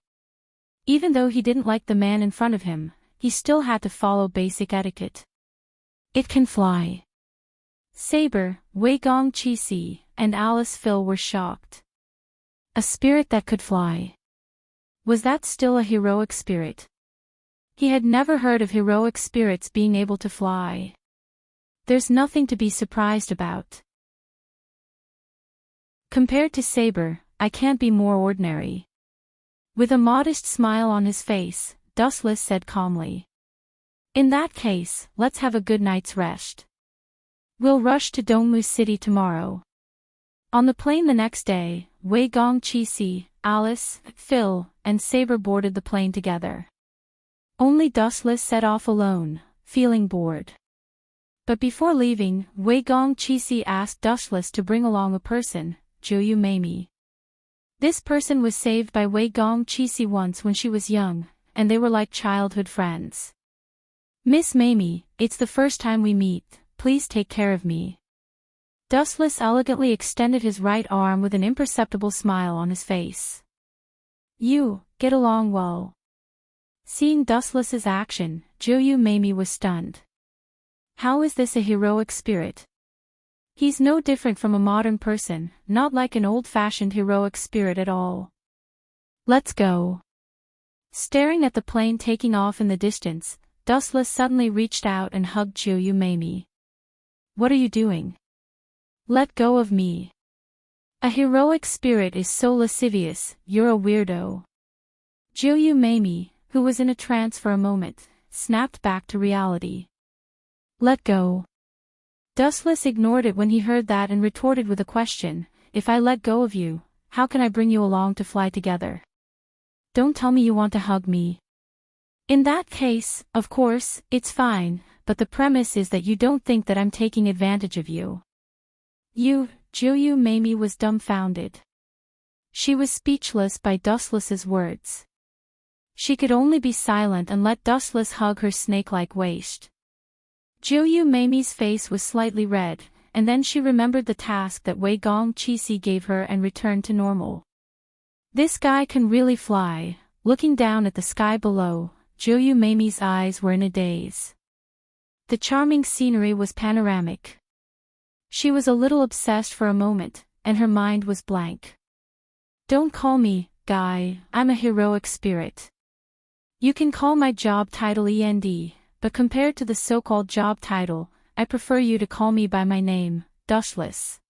Even though he didn't like the man in front of him, he still had to follow basic etiquette. It can fly. Saber, Wei Gong Qixi, and Alice Phil were shocked. A spirit that could fly. Was that still a heroic spirit? He had never heard of heroic spirits being able to fly. There's nothing to be surprised about. Compared to Saber, I can't be more ordinary. With a modest smile on his face, Dustless said calmly. In that case, let's have a good night's rest. We'll rush to Dongmu City tomorrow. On the plane the next day, Wei Gong Qixi, Alice, Phil, and Saber boarded the plane together. Only Dustless set off alone, feeling bored. But before leaving, Wei Gong Qixi asked Dustless to bring along a person, Juyu Mamie. This person was saved by Wei Gong Qixi once when she was young, and they were like childhood friends. Miss Mamie, it's the first time we meet, please take care of me. Dustless elegantly extended his right arm with an imperceptible smile on his face. You, get along well. Seeing Dustless's action, Juyu Mamie was stunned. How is this a heroic spirit? He's no different from a modern person, not like an old-fashioned heroic spirit at all. Let's go. Staring at the plane taking off in the distance, Dustless suddenly reached out and hugged Juyu Mamie. What are you doing? Let go of me. A heroic spirit is so lascivious, you're a weirdo. Juyu Mamie, who was in a trance for a moment, snapped back to reality. Let go. Dustless ignored it when he heard that and retorted with a question, if I let go of you, how can I bring you along to fly together? Don't tell me you want to hug me. In that case, of course, it's fine, but the premise is that you don't think that I'm taking advantage of you. Juyu Mamie was dumbfounded. She was speechless by Dustless's words. She could only be silent and let Dustless hug her snake-like waist. Juyu Mamie's face was slightly red, and then she remembered the task that Wei Gong Qixi gave her and returned to normal. This guy can really fly. Looking down at the sky below, Juyu Mamie's eyes were in a daze. The charming scenery was panoramic. She was a little obsessed for a moment, and her mind was blank. Don't call me, guy, I'm a heroic spirit. You can call my job title END, but compared to the so-called job title, I prefer you to call me by my name, Dustless.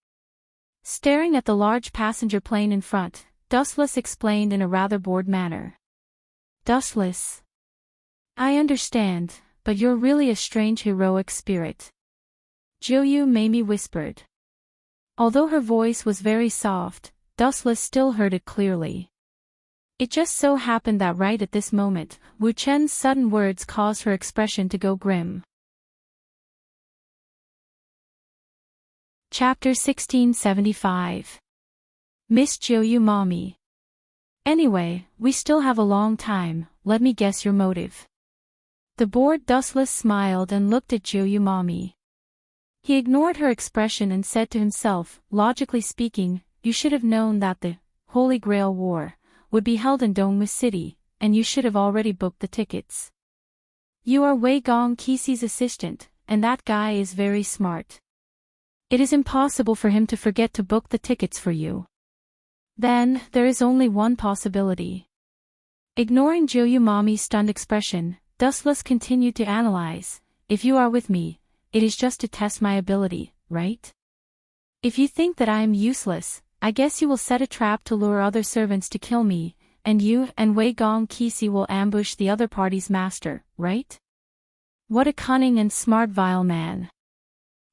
Staring at the large passenger plane in front, Dustless explained in a rather bored manner. Dustless. I understand, but you're really a strange heroic spirit. Juyu Mamie whispered. Although her voice was very soft, Dustless still heard it clearly. It just so happened that right at this moment, Wu Chen's sudden words caused her expression to go grim. Chapter 1675. Miss Juyu Mommy. Anyway, we still have a long time, let me guess your motive. The bored Dustless smiled and looked at Juyu Mommy. He ignored her expression and said to himself, logically speaking, you should have known that the Holy Grail War would be held in Dongmu City, and you should have already booked the tickets. You are Wei Gong Qixi's assistant, and that guy is very smart. It is impossible for him to forget to book the tickets for you. Then, there is only one possibility. Ignoring Juyu Mommy's stunned expression, Dustless continued to analyze, if you are with me, it is just to test my ability, right? If you think that I am useless, I guess you will set a trap to lure other servants to kill me, and you and Wei Gong Qixi will ambush the other party's master, right? What a cunning and smart vile man.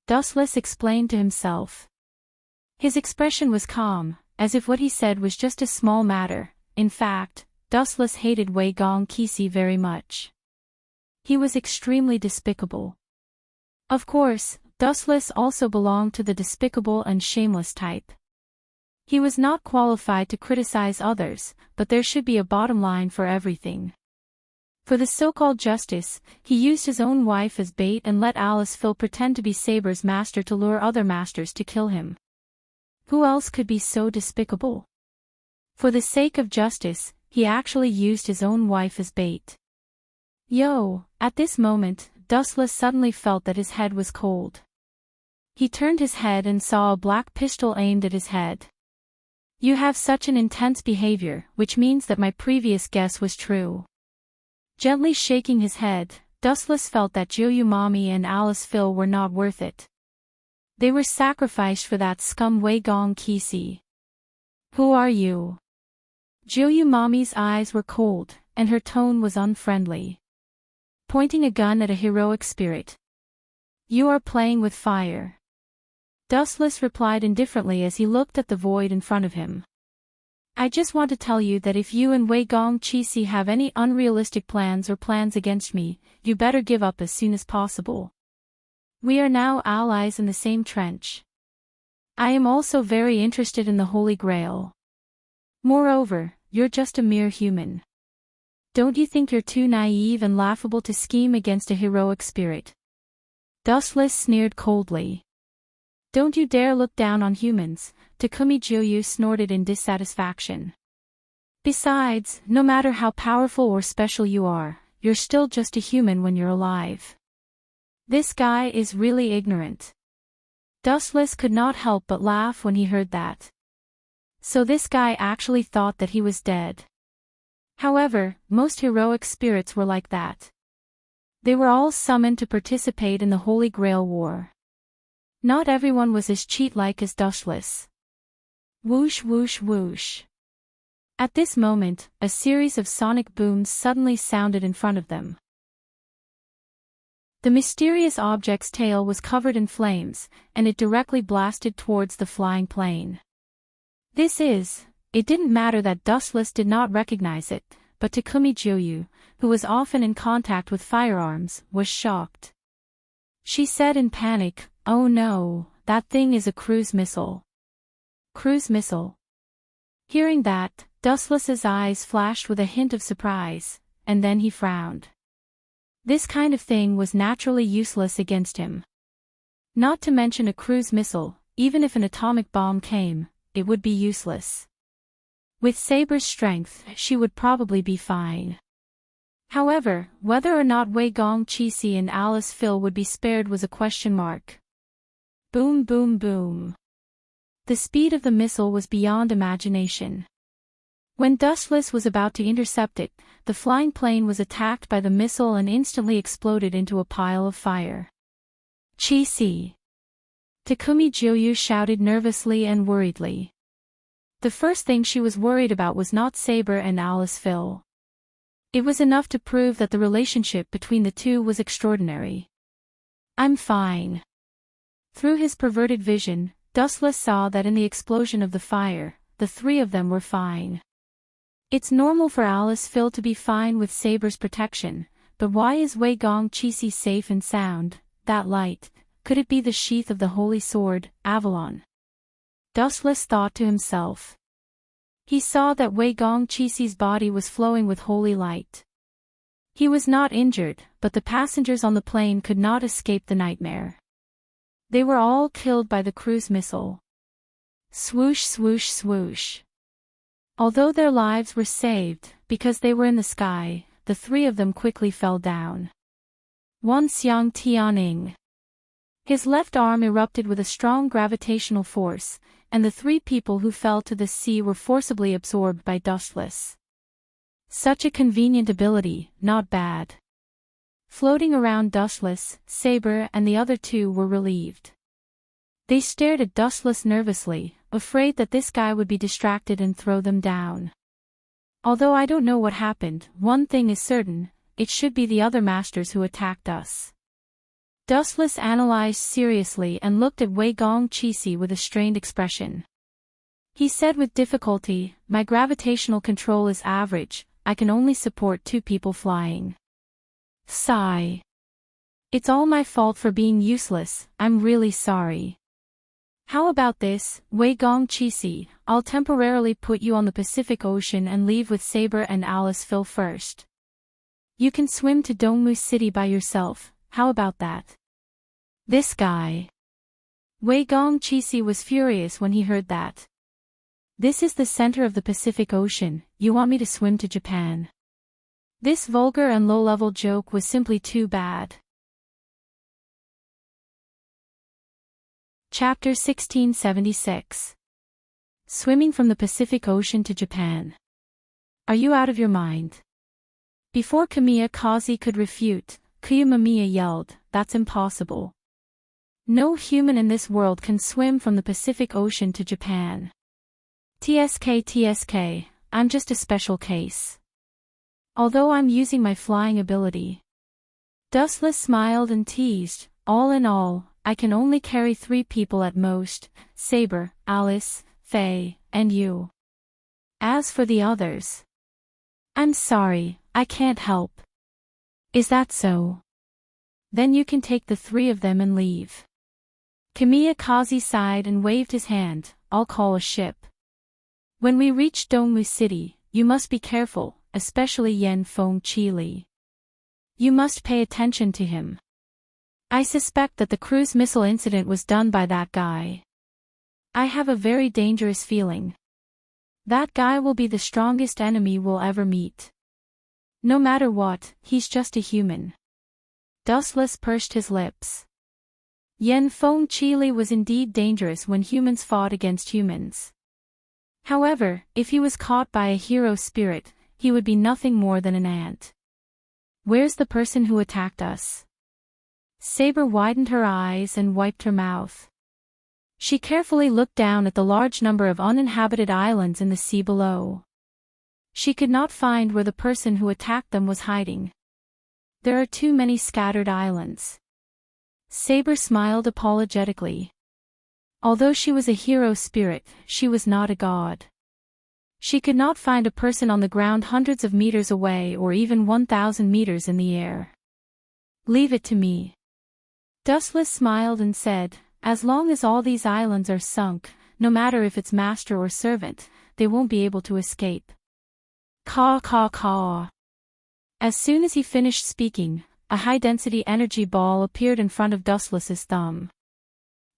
Dustless explained to himself. His expression was calm, as if what he said was just a small matter. In fact, Dustless hated Wei Gong Qixi very much. He was extremely despicable. Of course, Dustless also belonged to the despicable and shameless type. He was not qualified to criticize others, but there should be a bottom line for everything. For the so-called justice, he used his own wife as bait and let Aliceville pretend to be Saber's master to lure other masters to kill him. Who else could be so despicable? For the sake of justice, he actually used his own wife as bait. At this moment, Dustless suddenly felt that his head was cold. He turned his head and saw a black pistol aimed at his head. You have such an intense behavior, which means that my previous guess was true. Gently shaking his head, Dustless felt that Mommy and Aliceville were not worth it. They were sacrificed for that scum Wei Gong Qixi. Who are you? Mommy's eyes were cold, and her tone was unfriendly. Pointing a gun at a heroic spirit. You are playing with fire. Dustless replied indifferently as he looked at the void in front of him. I just want to tell you that if you and Wei Gong Qixi have any unrealistic plans against me, you better give up as soon as possible. We are now allies in the same trench. I am also very interested in the Holy Grail. Moreover, you're just a mere human. Don't you think you're too naive and laughable to scheme against a heroic spirit? Dustless sneered coldly. Don't you dare look down on humans, Takumi Joyu snorted in dissatisfaction. Besides, no matter how powerful or special you are, you're still just a human when you're alive. This guy is really ignorant. Dustless could not help but laugh when he heard that. So this guy actually thought that he was dead. However, most heroic spirits were like that. They were all summoned to participate in the Holy Grail War. Not everyone was as cheat-like as Dustless. Whoosh whoosh whoosh. At this moment, a series of sonic booms suddenly sounded in front of them. The mysterious object's tail was covered in flames, and it directly blasted towards the flying plane. It didn't matter that Dustless did not recognize it, but Takumi Joyu, who was often in contact with firearms, was shocked. She said in panic, "Oh no, that thing is a cruise missile." Cruise missile. Hearing that, Dustless's eyes flashed with a hint of surprise, and then he frowned. This kind of thing was naturally useless against him. Not to mention a cruise missile, even if an atomic bomb came, it would be useless. With Saber's strength, she would probably be fine. However, whether or not Wei Gong Qixi and Aliceville would be spared was a question mark. Boom boom boom. The speed of the missile was beyond imagination. When Dustless was about to intercept it, the flying plane was attacked by the missile and instantly exploded into a pile of fire. Qixi! Takumi Joyu shouted nervously and worriedly. The first thing she was worried about was not Saber and Aliceville. It was enough to prove that the relationship between the two was extraordinary. I'm fine. Through his perverted vision, Dustless saw that in the explosion of the fire, the three of them were fine. It's normal for Aliceville to be fine with Saber's protection, but why is Wei Gong Qixi safe and sound? That light, could it be the sheath of the holy sword, Avalon? Dustless thought to himself. He saw that Wei Gong Qixi's body was flowing with holy light. He was not injured, but the passengers on the plane could not escape the nightmare. They were all killed by the cruise missile. Swoosh swoosh swoosh. Although their lives were saved, because they were in the sky, the three of them quickly fell down. Wan Xiang Tianing. His left arm erupted with a strong gravitational force, and the three people who fell to the sea were forcibly absorbed by Dustless. Such a convenient ability, not bad. Floating around Dustless, Saber and the other two were relieved. They stared at Dustless nervously, afraid that this guy would be distracted and throw them down. Although I don't know what happened, one thing is certain, it should be the other masters who attacked us. Dustless analyzed seriously and looked at Wei Gong Qixi with a strained expression. He said with difficulty, "My gravitational control is average, I can only support 2 people flying." Sigh. It's all my fault for being useless, I'm really sorry. How about this, Wei Gong Chi-si, I'll temporarily put you on the Pacific Ocean and leave with Saber and Alice Phil first. You can swim to Dongmu City by yourself, how about that? This guy. Wei Gong Chi-si was furious when he heard that. This is the center of the Pacific Ocean, you want me to swim to Japan? This vulgar and low-level joke was simply too bad. Chapter 1676. Swimming from the Pacific Ocean to Japan. Are you out of your mind? Before Kamiya Kazi could refute, Kuyumamiya yelled, that's impossible. No human in this world can swim from the Pacific Ocean to Japan. TSK, I'm just a special case. Although I'm using my flying ability. Dustless smiled and teased, all in all, I can only carry 3 people at most, Saber, Alice, Faye, and you. As for the others. I'm sorry, I can't help. Is that so? Then you can take the 3 of them and leave. Kamiya Kazi sighed and waved his hand, I'll call a ship. When we reach Dongmu City, you must be careful, especially Yen Feng Qili. You must pay attention to him. I suspect that the cruise missile incident was done by that guy. I have a very dangerous feeling. That guy will be the strongest enemy we'll ever meet. No matter what, he's just a human. Dustless pursed his lips. Yen Feng Qili was indeed dangerous when humans fought against humans. However, if he was caught by a hero spirit, he would be nothing more than an ant. Where's the person who attacked us? Saber widened her eyes and wiped her mouth. She carefully looked down at the large number of uninhabited islands in the sea below. She could not find where the person who attacked them was hiding. There are too many scattered islands. Saber smiled apologetically. Although she was a hero spirit, she was not a god. She could not find a person on the ground hundreds of meters away or even 1,000 meters in the air. Leave it to me. Dustless smiled and said, as long as all these islands are sunk, no matter if it's master or servant, they won't be able to escape. Caw caw caw. As soon as he finished speaking, a high-density energy ball appeared in front of Dustless's thumb.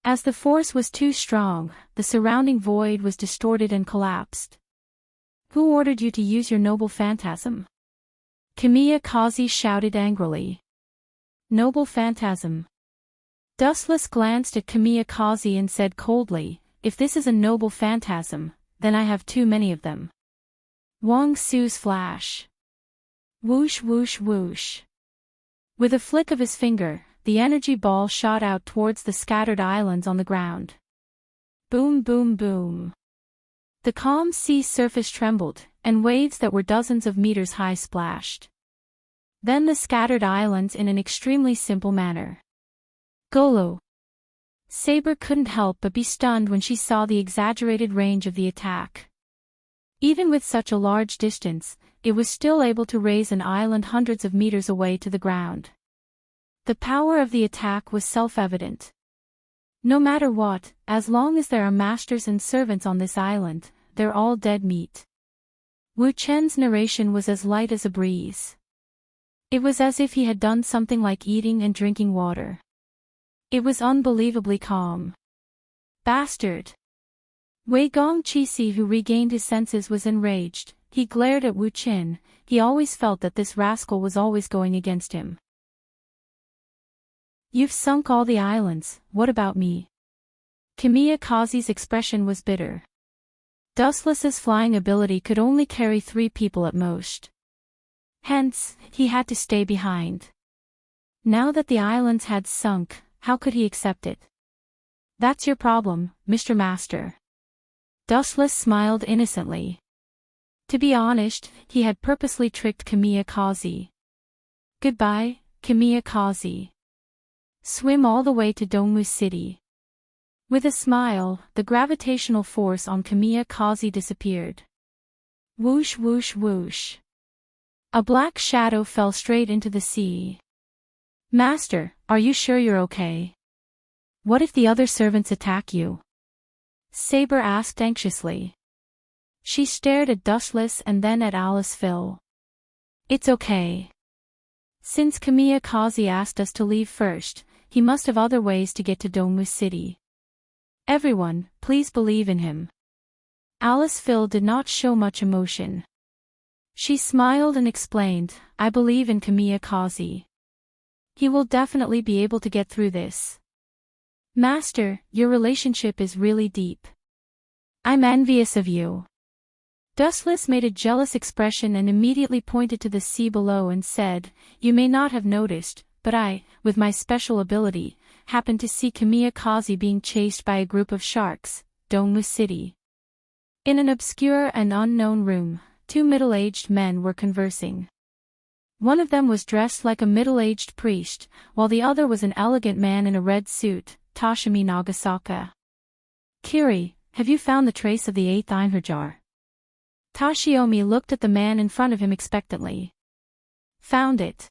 As the force was too strong, the surrounding void was distorted and collapsed. Who ordered you to use your noble phantasm? Kamiya Kazi shouted angrily. Noble phantasm. Dustless glanced at Kamiya Kazi and said coldly, if this is a noble phantasm, then I have too many of them. Wang Su's flash. Whoosh whoosh whoosh. With a flick of his finger, the energy ball shot out towards the scattered islands on the ground. Boom boom boom. The calm sea surface trembled, and waves that were dozens of meters high splashed. Then the scattered islands in an extremely simple manner. Golo. Saber couldn't help but be stunned when she saw the exaggerated range of the attack. Even with such a large distance, it was still able to raise an island hundreds of meters away to the ground. The power of the attack was self-evident. No matter what, as long as there are masters and servants on this island, they're all dead meat. Wu Chen's narration was as light as a breeze. It was as if he had done something like eating and drinking water. It was unbelievably calm. Bastard! Wei Gong Chi-si, who regained his senses, was enraged. He glared at Wu Chen. He always felt that this rascal was always going against him. You've sunk all the islands, what about me? Kamiya Kazi's expression was bitter. Dustless's flying ability could only carry 3 people at most. Hence, he had to stay behind. Now that the islands had sunk, how could he accept it? That's your problem, Mr. Master. Dustless smiled innocently. To be honest, he had purposely tricked Kamiya Kazi. Goodbye, Kamiya Kazi. Swim all the way to Dongmu City. With a smile, the gravitational force on Kamiya Kazi disappeared. Whoosh whoosh whoosh. A black shadow fell straight into the sea. Master, are you sure you're okay? What if the other servants attack you? Saber asked anxiously. She stared at Dustless and then at Alice Phil. It's okay. Since Kamiya Kazi asked us to leave first, he must have other ways to get to Dongmu City. Everyone, please believe in him. Alice Phil did not show much emotion. She smiled and explained, I believe in Kamiya Kazi. He will definitely be able to get through this. Master, your relationship is really deep. I'm envious of you. Dustless made a jealous expression and immediately pointed to the sea below and said, You may not have noticed, but I, with my special ability, happened to see Kamiya Kazi being chased by a group of sharks, Dongmu City. In an obscure and unknown room, two middle-aged men were conversing. One of them was dressed like a middle-aged priest, while the other was an elegant man in a red suit, Toshimi Nagasaka. Kiri, have you found the trace of the 8th Einherjar? Toshiomi looked at the man in front of him expectantly. Found it.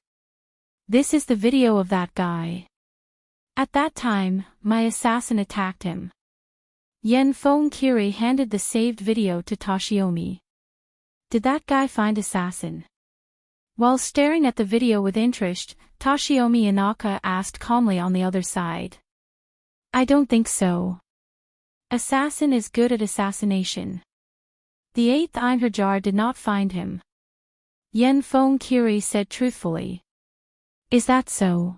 This is the video of that guy. At that time, my assassin attacked him. Yen Fong Kiri handed the saved video to Toshiomi. Did that guy find assassin? While staring at the video with interest, Toshiomi Inaka asked calmly on the other side. I don't think so. Assassin is good at assassination. The 8th Einherjar did not find him. Yen Fong Kiri said truthfully. Is that so?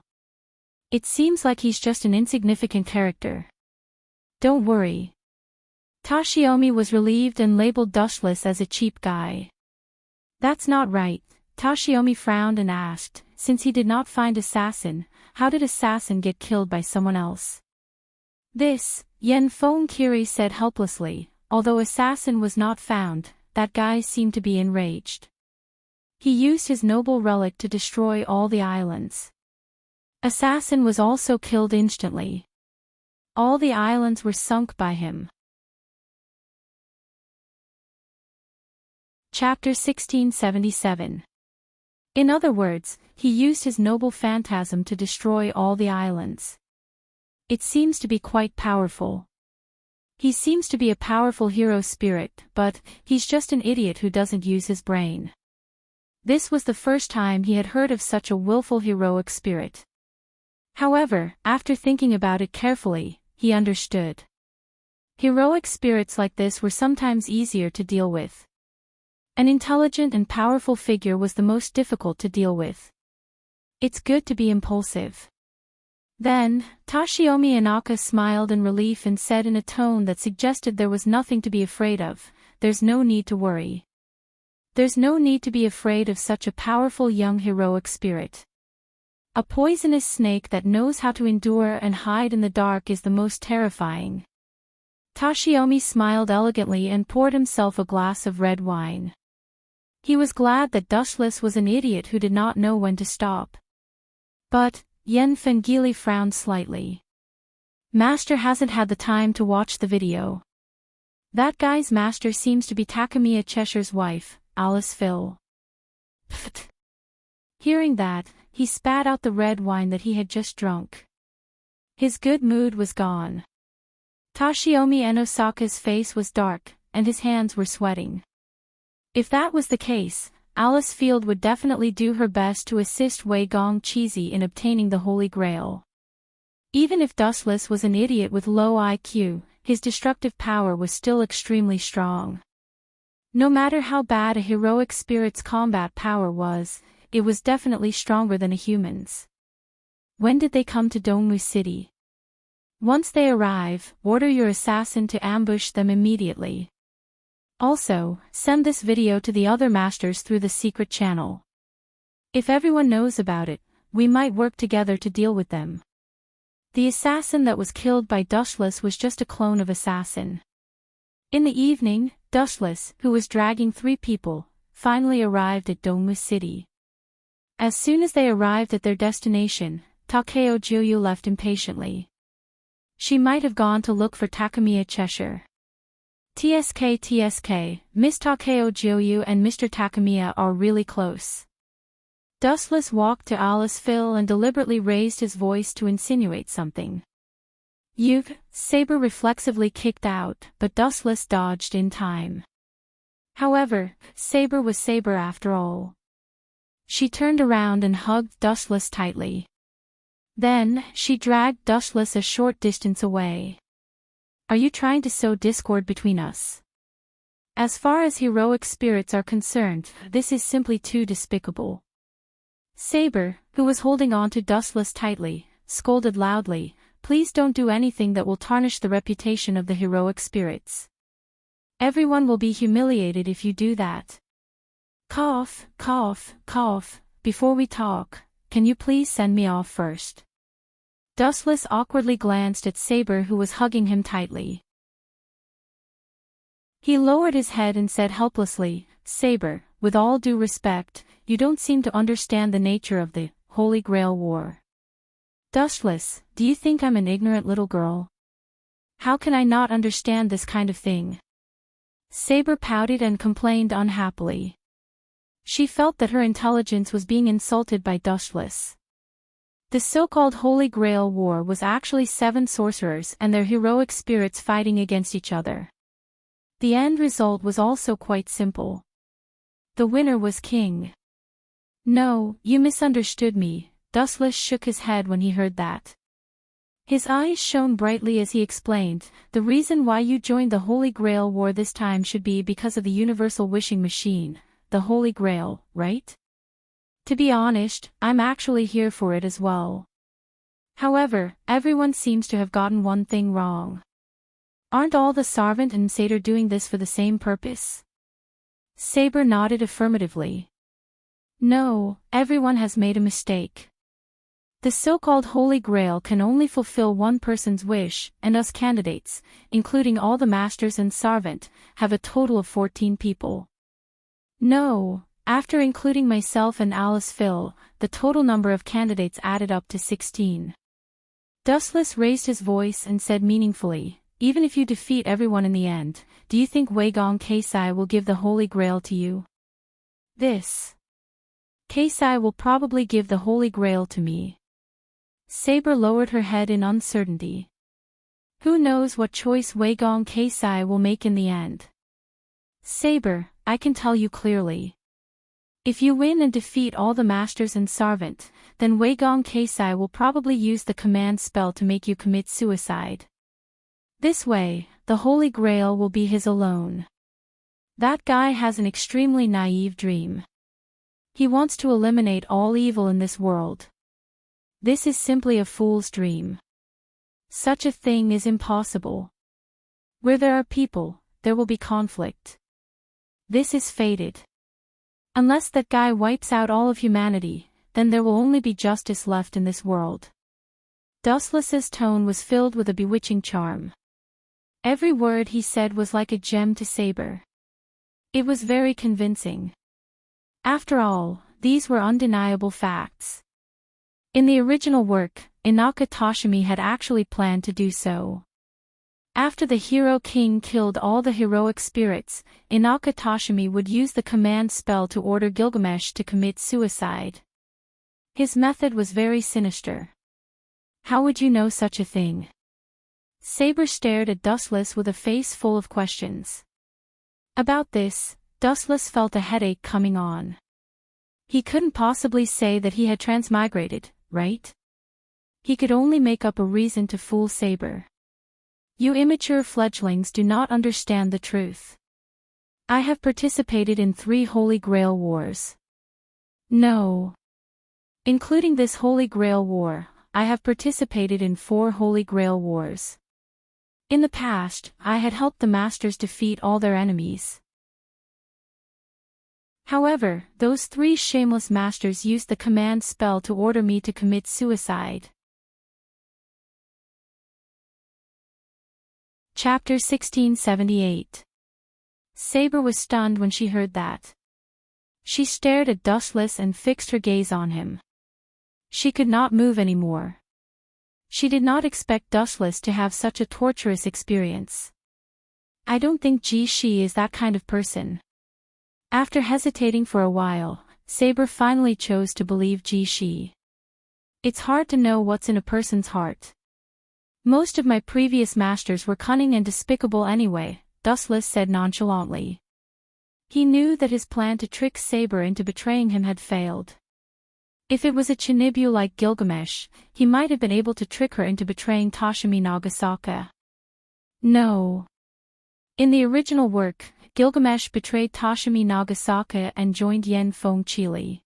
It seems like he's just an insignificant character. Don't worry. Toshiomi was relieved and labeled Dustless as a cheap guy. That's not right, Toshiomi frowned and asked, since he did not find assassin, how did assassin get killed by someone else? This, Yen Fong Kiri said helplessly, although assassin was not found, that guy seemed to be enraged. He used his noble relic to destroy all the islands. Assassin was also killed instantly. All the islands were sunk by him. Chapter 1677. In other words, he used his noble phantasm to destroy all the islands. It seems to be quite powerful. He seems to be a powerful hero spirit, but he's just an idiot who doesn't use his brain. This was the first time he had heard of such a willful heroic spirit. However, after thinking about it carefully, he understood. Heroic spirits like this were sometimes easier to deal with. An intelligent and powerful figure was the most difficult to deal with. It's good to be impulsive. Then, Toshiomi Inaka smiled in relief and said in a tone that suggested there was nothing to be afraid of, there's no need to worry. There's no need to be afraid of such a powerful young heroic spirit. A poisonous snake that knows how to endure and hide in the dark is the most terrifying. Toshiomi smiled elegantly and poured himself a glass of red wine. He was glad that Dustless was an idiot who did not know when to stop. But, Yen Fengili frowned slightly. Master hasn't had the time to watch the video. That guy's master seems to be Takamiya Cheshire's wife, Alice Phil. Pfft. Hearing that, he spat out the red wine that he had just drunk. His good mood was gone. Toshiomi Enosaka's face was dark, and his hands were sweating. If that was the case, Alice Field would definitely do her best to assist Wei Gong Cheesy in obtaining the Holy Grail. Even if Dustless was an idiot with low IQ, his destructive power was still extremely strong. No matter how bad a heroic spirit's combat power was, it was definitely stronger than a human's. When did they come to Dongmu City? Once they arrive, order your assassin to ambush them immediately. Also, send this video to the other masters through the secret channel. If everyone knows about it, we might work together to deal with them. The assassin that was killed by Dustless was just a clone of assassin. In the evening, Dustless, who was dragging 3 people, finally arrived at Dongmu City. As soon as they arrived at their destination, Takeo Juyu left impatiently. She might have gone to look for Takamiya Cheshire. TSK, Miss Takeo Juyu and Mr. Takamiya are really close. Dustless walked to Aliceville and deliberately raised his voice to insinuate something. "You've," Saber reflexively kicked out, but Dustless dodged in time. However, Saber was Saber after all. She turned around and hugged Dustless tightly. Then, she dragged Dustless a short distance away. "Are you trying to sow discord between us? As far as heroic spirits are concerned, this is simply too despicable." Saber, who was holding on to Dustless tightly, scolded loudly, "Please don't do anything that will tarnish the reputation of the heroic spirits. Everyone will be humiliated if you do that. Cough, cough, cough, before we talk, can you please send me off first?" Dustless awkwardly glanced at Saber, who was hugging him tightly. He lowered his head and said helplessly, "Saber, with all due respect, you don't seem to understand the nature of the Holy Grail War." "Dustless, do you think I'm an ignorant little girl? How can I not understand this kind of thing?" Saber pouted and complained unhappily. She felt that her intelligence was being insulted by Dustless. The so-called Holy Grail War was actually 7 sorcerers and their heroic spirits fighting against each other. The end result was also quite simple. The winner was King. "No, you misunderstood me." Dustless shook his head when he heard that. His eyes shone brightly as he explained, "The reason why you joined the Holy Grail War this time should be because of the universal wishing machine, the Holy Grail, right? To be honest, I'm actually here for it as well. However, everyone seems to have gotten one thing wrong. Aren't all the Sarvant and Satyr doing this for the same purpose?" Saber nodded affirmatively. "No, everyone has made a mistake. The so-called Holy Grail can only fulfill one person's wish, and us candidates, including all the Masters and Sarvant, have a total of 14 people. No, after including myself and Aliceville, the total number of candidates added up to 16. Dustless raised his voice and said meaningfully, "Even if you defeat everyone in the end, do you think Waigong Keisai will give the Holy Grail to you?" "This Keisai will probably give the Holy Grail to me." Saber lowered her head in uncertainty. "Who knows what choice Waigong Keisai will make in the end? Saber, I can tell you clearly. If you win and defeat all the Masters and Sarvant, then Waigong Keisai will probably use the command spell to make you commit suicide. This way, the Holy Grail will be his alone. That guy has an extremely naive dream. He wants to eliminate all evil in this world. This is simply a fool's dream. Such a thing is impossible. Where there are people, there will be conflict. This is fated. Unless that guy wipes out all of humanity, then there will only be justice left in this world." Dustless's tone was filled with a bewitching charm. Every word he said was like a gem to Saber. It was very convincing. After all, these were undeniable facts. In the original work, Inaka Toshimi had actually planned to do so. After the Hero King killed all the heroic spirits, Inaka Toshimi would use the command spell to order Gilgamesh to commit suicide. His method was very sinister. "How would you know such a thing?" Saber stared at Dustless with a face full of questions. About this, Dustless felt a headache coming on. He couldn't possibly say that he had transmigrated, right? He could only make up a reason to fool Saber. "You immature fledglings do not understand the truth. I have participated in 3 Holy Grail Wars. No. Including this Holy Grail War, I have participated in 4 Holy Grail Wars. In the past, I had helped the Masters defeat all their enemies. However, those 3 shameless Masters used the command spell to order me to commit suicide." Chapter 1678. Saber was stunned when she heard that. She stared at Dustless and fixed her gaze on him. She could not move anymore. She did not expect Dustless to have such a torturous experience. "I don't think Ji Shi is that kind of person." After hesitating for a while, Saber finally chose to believe Ji-shi. It's hard to know what's in a person's heart. Most of my previous masters were cunning and despicable anyway, Dustless said nonchalantly. He knew that his plan to trick Saber into betraying him had failed. If it was a Chinibyu like Gilgamesh, he might have been able to trick her into betraying Tashimi Nagasaka. No. In the original work, Gilgamesh betrayed Tashimi Nagasaka and joined Yen Feng Chili.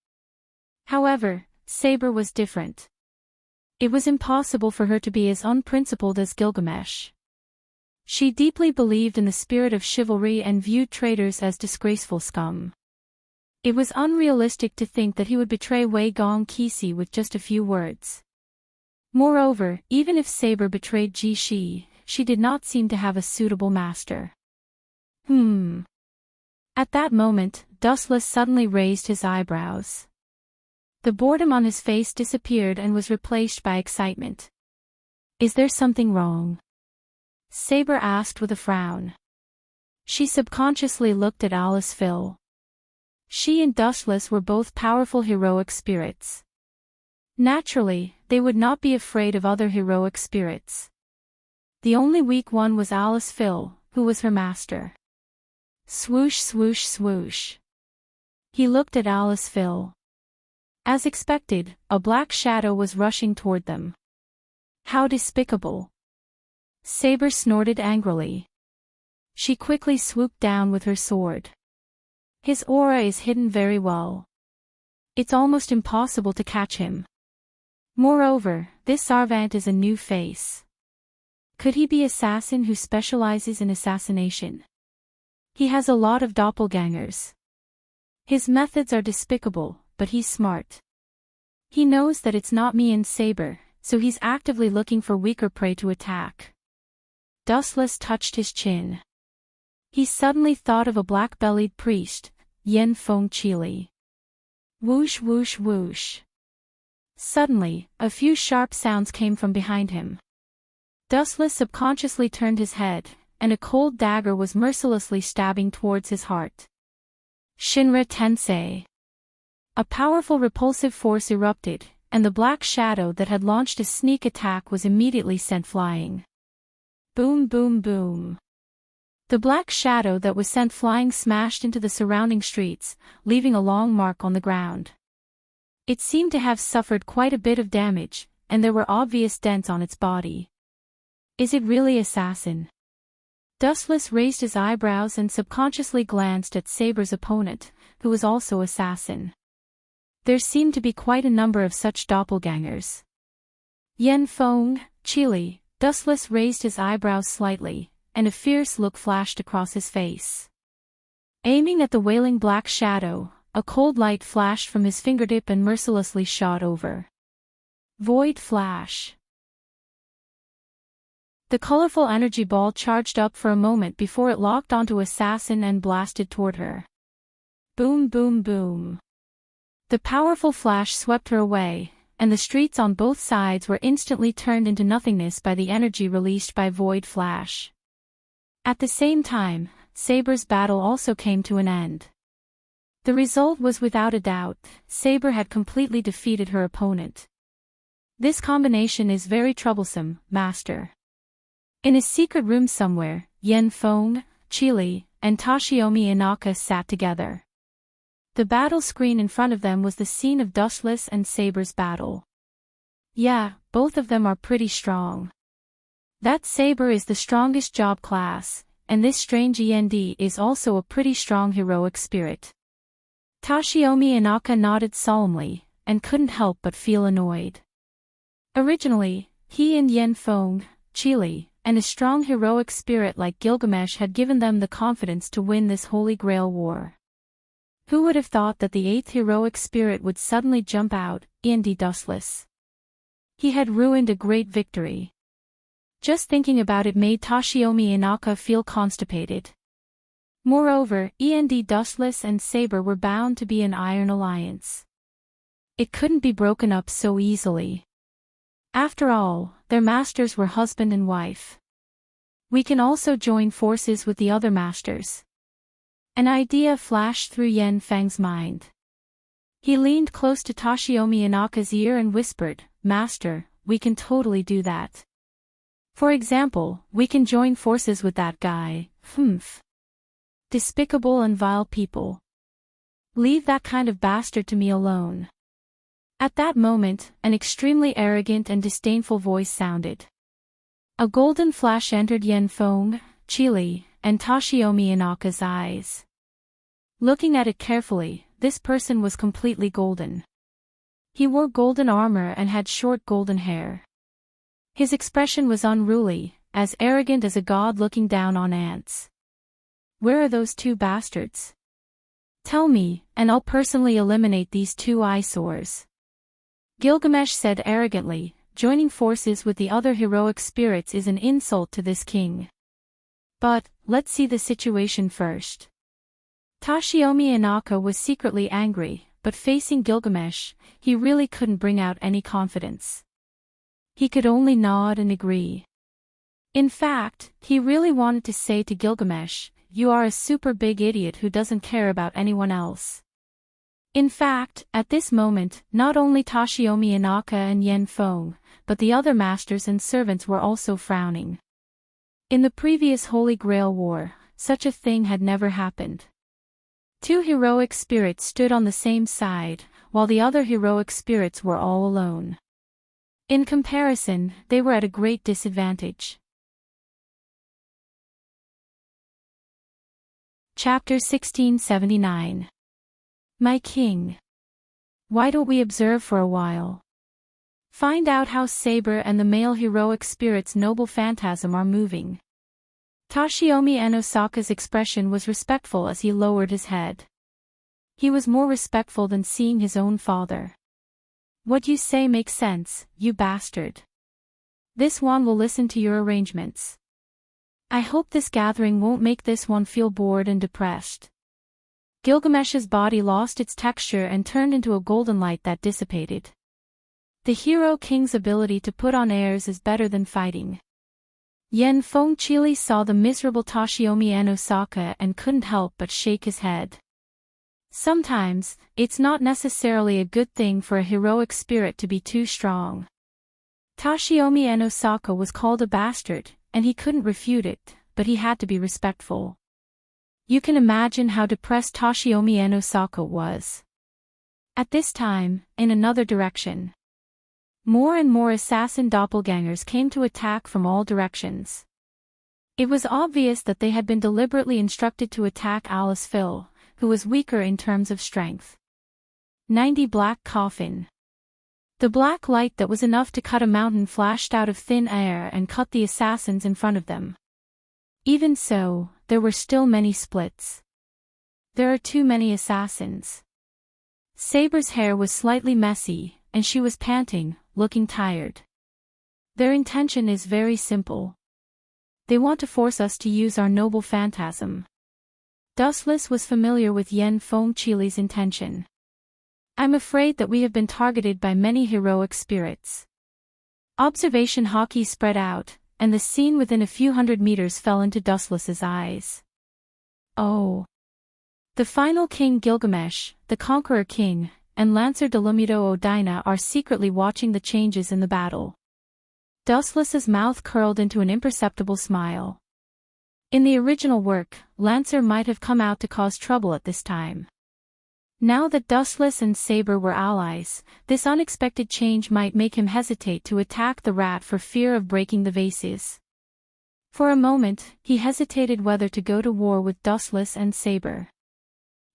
However, Saber was different. It was impossible for her to be as unprincipled as Gilgamesh. She deeply believed in the spirit of chivalry and viewed traitors as disgraceful scum. It was unrealistic to think that he would betray Wei Gong Kisi with just a few words. Moreover, even if Saber betrayed Ji-shi, she did not seem to have a suitable master. At that moment, Dustless suddenly raised his eyebrows. The boredom on his face disappeared and was replaced by excitement. Is there something wrong? Saber asked with a frown. She subconsciously looked at Alice Phil. She and Dustless were both powerful heroic spirits. Naturally, they would not be afraid of other heroic spirits. The only weak one was Alice Phil, who was her master. Swoosh swoosh swoosh. He looked at Alice Phil. As expected, a black shadow was rushing toward them. How despicable. Saber snorted angrily. She quickly swooped down with her sword. His aura is hidden very well. It's almost impossible to catch him. Moreover, this Sarvant is a new face. Could he be assassin who specializes in assassination? He has a lot of doppelgangers. His methods are despicable, but he's smart. He knows that it's not me and Saber, so he's actively looking for weaker prey to attack. Dustless touched his chin. He suddenly thought of a black-bellied priest, Yen Feng Chili. Whoosh whoosh whoosh. Suddenly, a few sharp sounds came from behind him. Dustless subconsciously turned his head, and a cold dagger was mercilessly stabbing towards his heart. Shinra Tensei. A powerful repulsive force erupted, and the black shadow that had launched a sneak attack was immediately sent flying. Boom boom boom. The black shadow that was sent flying smashed into the surrounding streets, leaving a long mark on the ground. It seemed to have suffered quite a bit of damage, and there were obvious dents on its body. Is it really assassin? Dustless raised his eyebrows and subconsciously glanced at Saber's opponent, who was also assassin. There seemed to be quite a number of such doppelgangers. Yen Feng Chili. Dustless raised his eyebrows slightly, and a fierce look flashed across his face. Aiming at the wailing black shadow, a cold light flashed from his fingertip and mercilessly shot over. Void Flash. The colorful energy ball charged up for a moment before it locked onto Assassin and blasted toward her. Boom boom boom. The powerful flash swept her away, and the streets on both sides were instantly turned into nothingness by the energy released by Void Flash. At the same time, Saber's battle also came to an end. The result was without a doubt, Saber had completely defeated her opponent. This combination is very troublesome, Master. In a secret room somewhere, Yen Feng, Chili, and Toshiomi Inaka sat together. The battle screen in front of them was the scene of Dustless and Saber's battle. Yeah, both of them are pretty strong. That Saber is the strongest job class, and this strange END is also a pretty strong heroic spirit. Toshiomi Inaka nodded solemnly, and couldn't help but feel annoyed. Originally, he and Yen Feng, Chili, and a strong heroic spirit like Gilgamesh had given them the confidence to win this Holy Grail war. Who would have thought that the 8th heroic spirit would suddenly jump out, END Dustless? He had ruined a great victory. Just thinking about it made Toshiomi Inaka feel constipated. Moreover, END Dustless and Saber were bound to be an iron alliance. It couldn't be broken up so easily. After all, their masters were husband and wife. We can also join forces with the other masters. An idea flashed through Yen Feng's mind. He leaned close to Tashiomi Inaka's ear and whispered, "Master, we can totally do that. For example, we can join forces with that guy, Despicable and vile people. Leave that kind of bastard to me alone." At that moment, an extremely arrogant and disdainful voice sounded. A golden flash entered Yanfeng, Chile, and Tashiomi Inaka's eyes. Looking at it carefully, this person was completely golden. He wore golden armor and had short golden hair. His expression was unruly, as arrogant as a god looking down on ants. "Where are those two bastards? Tell me, and I'll personally eliminate these two eyesores." Gilgamesh said arrogantly, "Joining forces with the other heroic spirits is an insult to this king. But, let's see the situation first." Tashiomi Inaka was secretly angry, but facing Gilgamesh, he really couldn't bring out any confidence. He could only nod and agree. In fact, he really wanted to say to Gilgamesh, "You are a super big idiot who doesn't care about anyone else." In fact, at this moment, not only Tashiomi Inaka and Yanfeng, but the other masters and servants were also frowning. In the previous Holy Grail War, such a thing had never happened. Two heroic spirits stood on the same side, while the other heroic spirits were all alone. In comparison, they were at a great disadvantage. Chapter 1679. My king. Why don't we observe for a while? Find out how Saber and the male heroic spirit's noble phantasm are moving. Tashiomi Enosaka's expression was respectful as he lowered his head. He was more respectful than seeing his own father. "What you say makes sense, you bastard. This one will listen to your arrangements. I hope this gathering won't make this one feel bored and depressed." Gilgamesh's body lost its texture and turned into a golden light that dissipated. The hero king's ability to put on airs is better than fighting. Yanfeng Chile saw the miserable Tashiomi Enosaka and couldn't help but shake his head. Sometimes, it's not necessarily a good thing for a heroic spirit to be too strong. Tashiomi Enosaka was called a bastard, and he couldn't refute it, but he had to be respectful. You can imagine how depressed Tashiomi Enosaka was. At this time, in another direction, more and more assassin doppelgangers came to attack from all directions. It was obvious that they had been deliberately instructed to attack Alice Phil, who was weaker in terms of strength. 90 Black Coffin. The black light that was enough to cut a mountain flashed out of thin air and cut the assassins in front of them. Even so, there were still many splits. There are too many assassins. Saber's hair was slightly messy, and she was panting, looking tired. Their intention is very simple. They want to force us to use our noble phantasm. Dustless was familiar with Yanfeng Chile's intention. "I'm afraid that we have been targeted by many heroic spirits." Observation hockey spread out, and the scene within a few hundred meters fell into Dustless's eyes. Oh. The final king Gilgamesh, the conqueror king, and Lancer Delumido Odina are secretly watching the changes in the battle. Dustless's mouth curled into an imperceptible smile. In the original work, Lancer might have come out to cause trouble at this time. Now that Dustless and Saber were allies, this unexpected change might make him hesitate to attack the rat for fear of breaking the vases. For a moment, he hesitated whether to go to war with Dustless and Saber.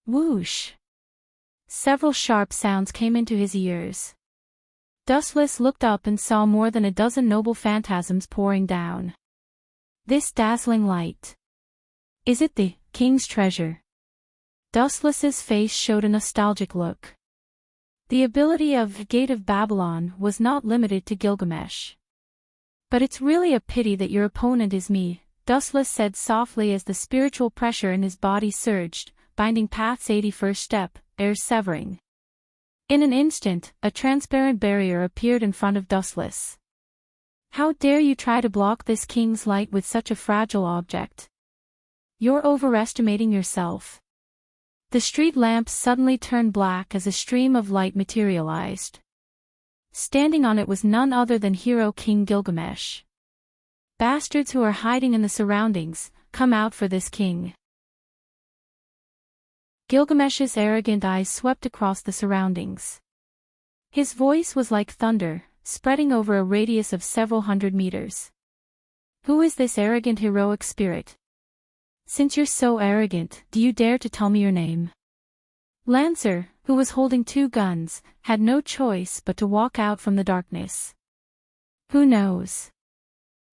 Whoosh! Several sharp sounds came into his ears. Dustless looked up and saw more than a dozen noble phantasms pouring down. This dazzling light. Is it the king's treasure? Dustless's face showed a nostalgic look. The ability of Gate of Babylon was not limited to Gilgamesh. But it's really a pity that your opponent is me, Dustless said softly as the spiritual pressure in his body surged, binding Path's 81st step, air severing. In an instant, a transparent barrier appeared in front of Dustless. How dare you try to block this king's light with such a fragile object? You're overestimating yourself. The street lamps suddenly turned black as a stream of light materialized. Standing on it was none other than Hero King Gilgamesh. Bastards who are hiding in the surroundings, come out for this king. Gilgamesh's arrogant eyes swept across the surroundings. His voice was like thunder, spreading over a radius of several hundred meters. Who is this arrogant heroic spirit? Since you're so arrogant, do you dare to tell me your name? Lancer, who was holding 2 guns, had no choice but to walk out from the darkness. Who knows?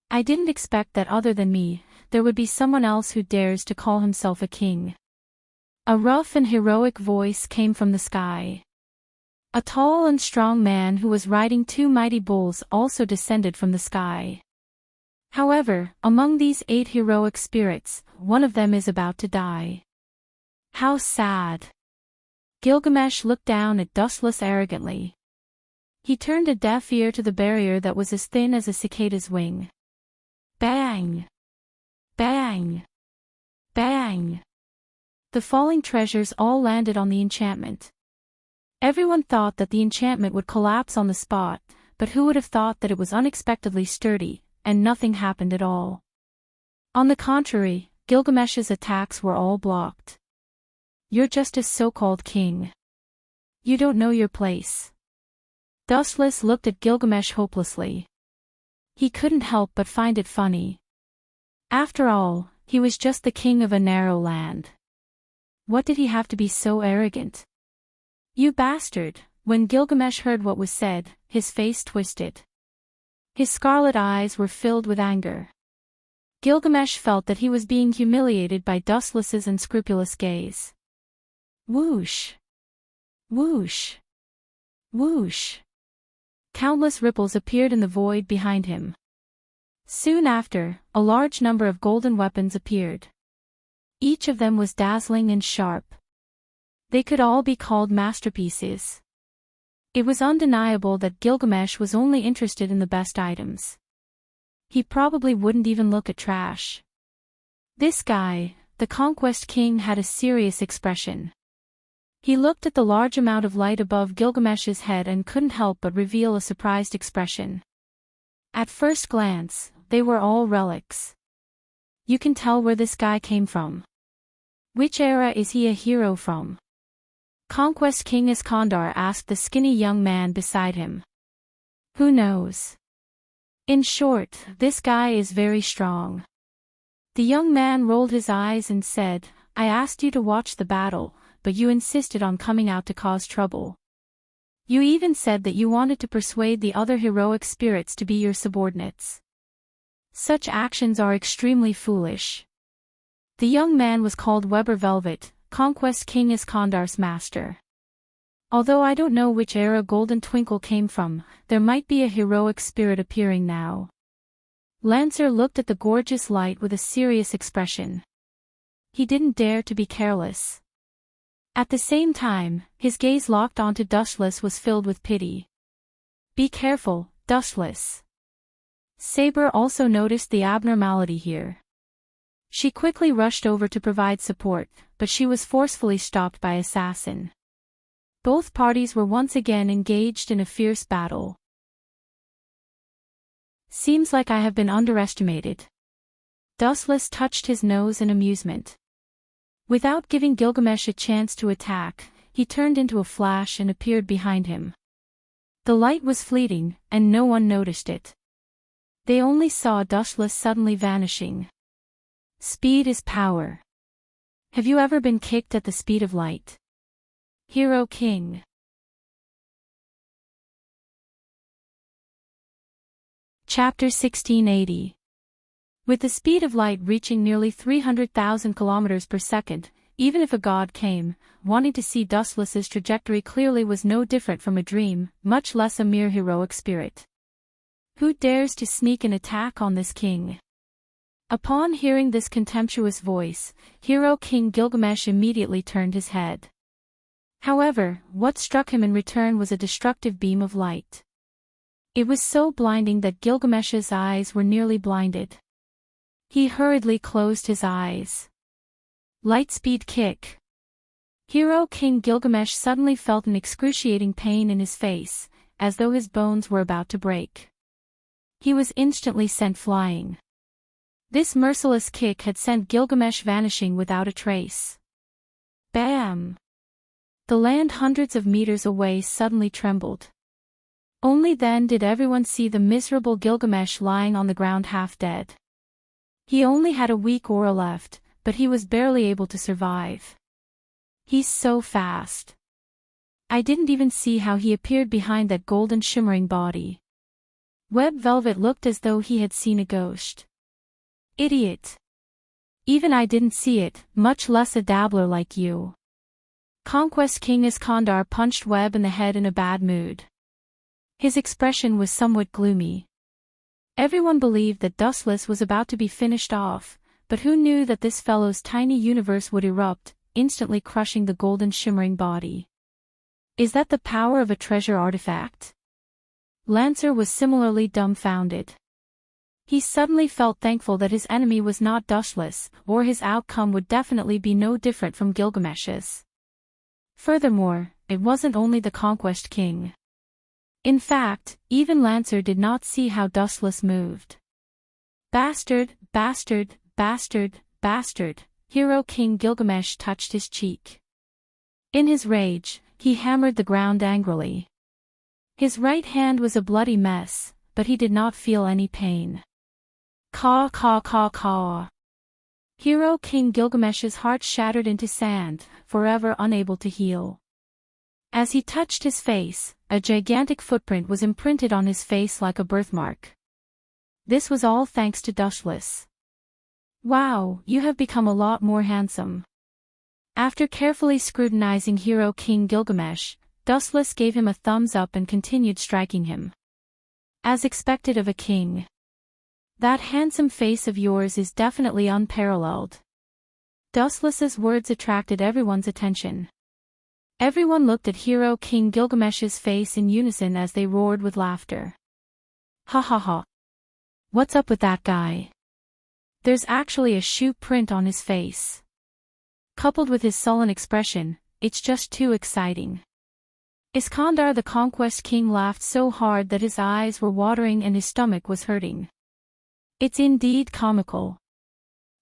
I didn't expect that other than me, there would be someone else who dares to call himself a king. A rough and heroic voice came from the sky. A tall and strong man who was riding 2 mighty bulls also descended from the sky. However, among these 8 heroic spirits, one of them is about to die. How sad. Gilgamesh looked down at Dustless arrogantly. He turned a deaf ear to the barrier that was as thin as a cicada's wing. Bang! Bang! Bang! The falling treasures all landed on the enchantment. Everyone thought that the enchantment would collapse on the spot, but who would have thought that it was unexpectedly sturdy, and nothing happened at all. On the contrary, Gilgamesh's attacks were all blocked. You're just a so-called king. You don't know your place. Dustless looked at Gilgamesh hopelessly. He couldn't help but find it funny. After all, he was just the king of a narrow land. What did he have to be so arrogant? You bastard! When Gilgamesh heard what was said, his face twisted. His scarlet eyes were filled with anger. Gilgamesh felt that he was being humiliated by Dustless's unscrupulous gaze. Whoosh! Whoosh! Whoosh! Countless ripples appeared in the void behind him. Soon after, a large number of golden weapons appeared. Each of them was dazzling and sharp. They could all be called masterpieces. It was undeniable that Gilgamesh was only interested in the best items. He probably wouldn't even look at trash. This guy, the Conquest King, had a serious expression. He looked at the large amount of light above Gilgamesh's head and couldn't help but reveal a surprised expression. At first glance, they were all relics. You can tell where this guy came from. Which era is he a hero from? Conquest King Iskandar asked the skinny young man beside him. Who knows? In short, this guy is very strong. The young man rolled his eyes and said, I asked you to watch the battle, but you insisted on coming out to cause trouble. You even said that you wanted to persuade the other heroic spirits to be your subordinates. Such actions are extremely foolish. The young man was called Weber Velvet, Conquest King Iskandar's master. Although I don't know which era Golden Twinkle came from, there might be a heroic spirit appearing now. Lancer looked at the gorgeous light with a serious expression. He didn't dare to be careless. At the same time, his gaze locked onto Dustless was filled with pity. Be careful, Dustless. Saber also noticed the abnormality here. She quickly rushed over to provide support, but she was forcefully stopped by Assassin. Both parties were once again engaged in a fierce battle. Seems like I have been underestimated. Dustless touched his nose in amusement. Without giving Gilgamesh a chance to attack, he turned into a flash and appeared behind him. The light was fleeting, and no one noticed it. They only saw Dustless suddenly vanishing. Speed is power. Have you ever been kicked at the speed of light? Hero King. Chapter 1680. With the speed of light reaching nearly 300,000 kilometers per second, even if a god came, wanting to see Dustless's trajectory clearly was no different from a dream, much less a mere heroic spirit. Who dares to sneak an attack on this king? Upon hearing this contemptuous voice, Hero King Gilgamesh immediately turned his head. However, what struck him in return was a destructive beam of light. It was so blinding that Gilgamesh's eyes were nearly blinded. He hurriedly closed his eyes. Lightspeed kick. Hero King Gilgamesh suddenly felt an excruciating pain in his face, as though his bones were about to break. He was instantly sent flying. This merciless kick had sent Gilgamesh vanishing without a trace. Bam! The land hundreds of meters away suddenly trembled. Only then did everyone see the miserable Gilgamesh lying on the ground half dead. He only had a weak aura left, but he was barely able to survive. He's so fast. I didn't even see how he appeared behind that golden shimmering body. Web Velvet looked as though he had seen a ghost. Idiot. Even I didn't see it, much less a dabbler like you. Conquest King Iskandar punched Web in the head in a bad mood. His expression was somewhat gloomy. Everyone believed that Dustless was about to be finished off, but who knew that this fellow's tiny universe would erupt, instantly crushing the golden shimmering body. Is that the power of a treasure artifact? Lancer was similarly dumbfounded. He suddenly felt thankful that his enemy was not Dustless, or his outcome would definitely be no different from Gilgamesh's. Furthermore, it wasn't only the Conquest King. In fact, even Lancer did not see how Dustless moved. Bastard, bastard, bastard, bastard, Hero King Gilgamesh touched his cheek. In his rage, he hammered the ground angrily. His right hand was a bloody mess, but he did not feel any pain. Caw caw caw caw. Hero King Gilgamesh's heart shattered into sand, forever unable to heal. As he touched his face, a gigantic footprint was imprinted on his face like a birthmark. This was all thanks to Dustless. Wow, you have become a lot more handsome. After carefully scrutinizing Hero King Gilgamesh, Dustless gave him a thumbs up and continued striking him. As expected of a king. That handsome face of yours is definitely unparalleled. Dustless's words attracted everyone's attention. Everyone looked at Hero King Gilgamesh's face in unison as they roared with laughter. Ha ha ha. What's up with that guy? There's actually a shoe print on his face. Coupled with his sullen expression, it's just too exciting. Iskandar the Conquest King laughed so hard that his eyes were watering and his stomach was hurting. It's indeed comical.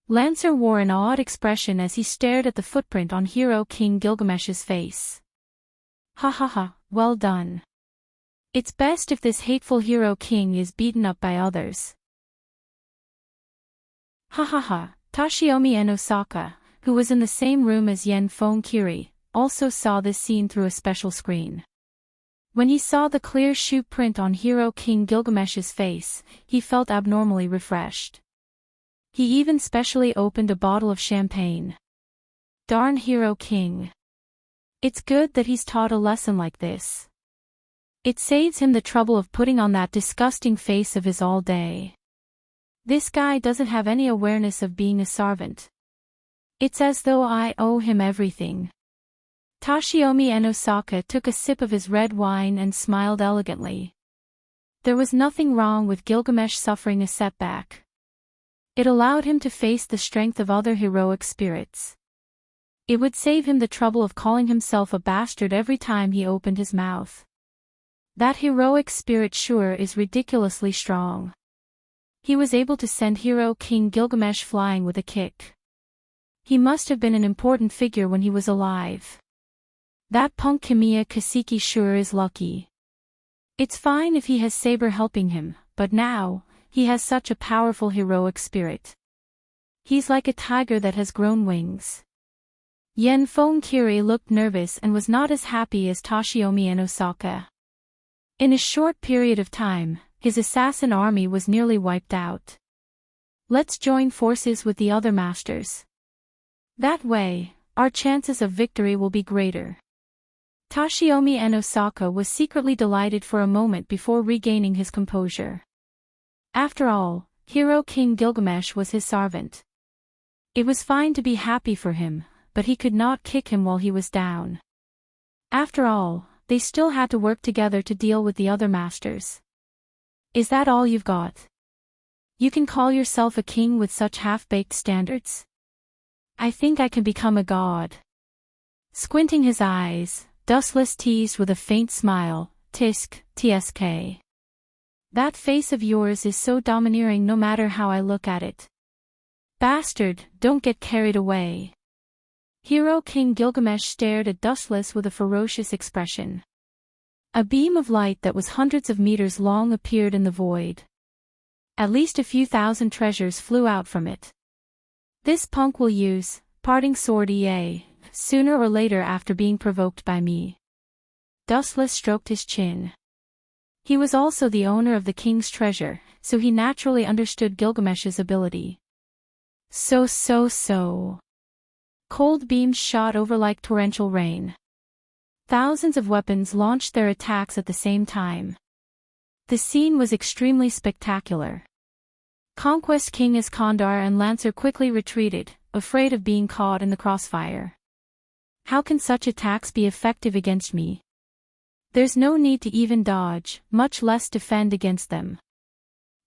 Lancer wore an odd expression as he stared at the footprint on Hero King Gilgamesh's face. Ha ha ha, well done. It's best if this hateful Hero King is beaten up by others. Ha ha ha, Tashiomi and Osaka, who was in the same room as Yen Fong Kiri, also saw this scene through a special screen. When he saw the clear shoe print on Hero King Gilgamesh's face, he felt abnormally refreshed. He even specially opened a bottle of champagne. Darn Hero King. It's good that he's taught a lesson like this. It saves him the trouble of putting on that disgusting face of his all day. This guy doesn't have any awareness of being a servant. It's as though I owe him everything. Tashiomi and Osaka took a sip of his red wine and smiled elegantly. There was nothing wrong with Gilgamesh suffering a setback. It allowed him to face the strength of other heroic spirits. It would save him the trouble of calling himself a bastard every time he opened his mouth. That heroic spirit sure is ridiculously strong. He was able to send Hero King Gilgamesh flying with a kick. He must have been an important figure when he was alive. That punk Kamiya Kaseki sure is lucky. It's fine if he has Saber helping him, but now, he has such a powerful heroic spirit. He's like a tiger that has grown wings. Yen Fong Kiri looked nervous and was not as happy as Tashiomi and Osaka. In a short period of time, his assassin army was nearly wiped out. Let's join forces with the other masters. That way, our chances of victory will be greater. Tashiomi and Osaka was secretly delighted for a moment before regaining his composure. After all, Hero King Gilgamesh was his servant. It was fine to be happy for him, but he could not kick him while he was down. After all, they still had to work together to deal with the other masters. Is that all you've got? You can call yourself a king with such half-baked standards? I think I can become a god. Squinting his eyes, Dustless teased with a faint smile, tsk. That face of yours is so domineering no matter how I look at it. Bastard, don't get carried away. Hero King Gilgamesh stared at Dustless with a ferocious expression. A beam of light that was hundreds of meters long appeared in the void. At least a few thousand treasures flew out from it. This punk will use parting sword sooner or later after being provoked by me. Dustless stroked his chin. He was also the owner of the king's treasure, so he naturally understood Gilgamesh's ability. So. Cold beams shot over like torrential rain. Thousands of weapons launched their attacks at the same time. The scene was extremely spectacular. Conquest King Iskandar and Lancer quickly retreated, afraid of being caught in the crossfire. How can such attacks be effective against me? There's no need to even dodge, much less defend against them.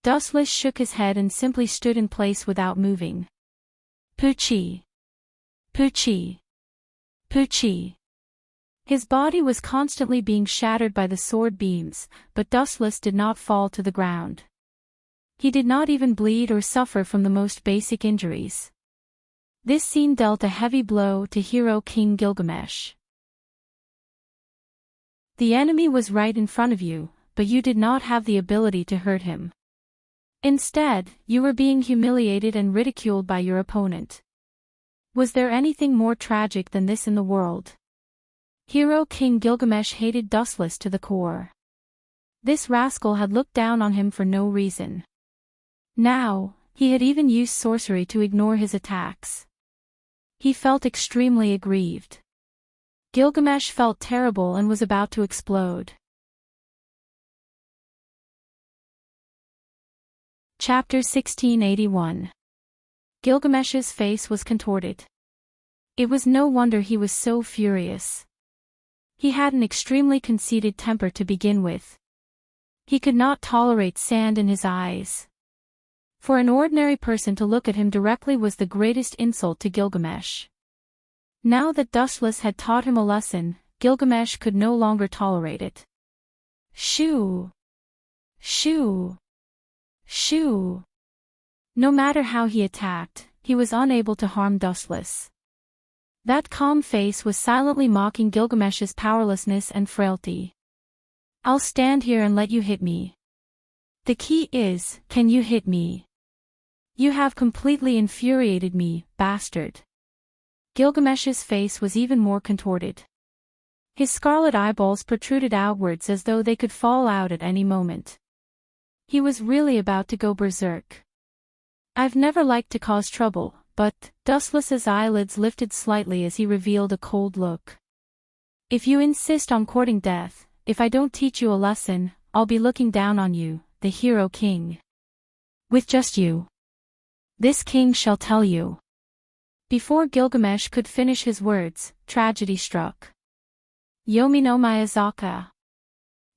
Dustless shook his head and simply stood in place without moving. Poochie. His body was constantly being shattered by the sword beams, but Dustless did not fall to the ground. He did not even bleed or suffer from the most basic injuries. This scene dealt a heavy blow to Hero King Gilgamesh. The enemy was right in front of you, but you did not have the ability to hurt him. Instead, you were being humiliated and ridiculed by your opponent. Was there anything more tragic than this in the world? Hero King Gilgamesh hated Dustless to the core. This rascal had looked down on him for no reason. Now, he had even used sorcery to ignore his attacks. He felt extremely aggrieved. Gilgamesh felt terrible and was about to explode. Chapter 1681. Gilgamesh's face was contorted. It was no wonder he was so furious. He had an extremely conceited temper to begin with. He could not tolerate sand in his eyes. For an ordinary person to look at him directly was the greatest insult to Gilgamesh. Now that Dustless had taught him a lesson, Gilgamesh could no longer tolerate it. Shoo! No matter how he attacked, he was unable to harm Dustless. That calm face was silently mocking Gilgamesh's powerlessness and frailty. I'll stand here and let you hit me. The key is, can you hit me? You have completely infuriated me, bastard. Gilgamesh's face was even more contorted. His scarlet eyeballs protruded outwards as though they could fall out at any moment. He was really about to go berserk. I've never liked to cause trouble, but, Dustless's eyelids lifted slightly as he revealed a cold look. If you insist on courting death, if I don't teach you a lesson, I'll be looking down on you, the Hero King. With just you. This king shall tell you. Before Gilgamesh could finish his words, tragedy struck. Yomi no Miyazaka.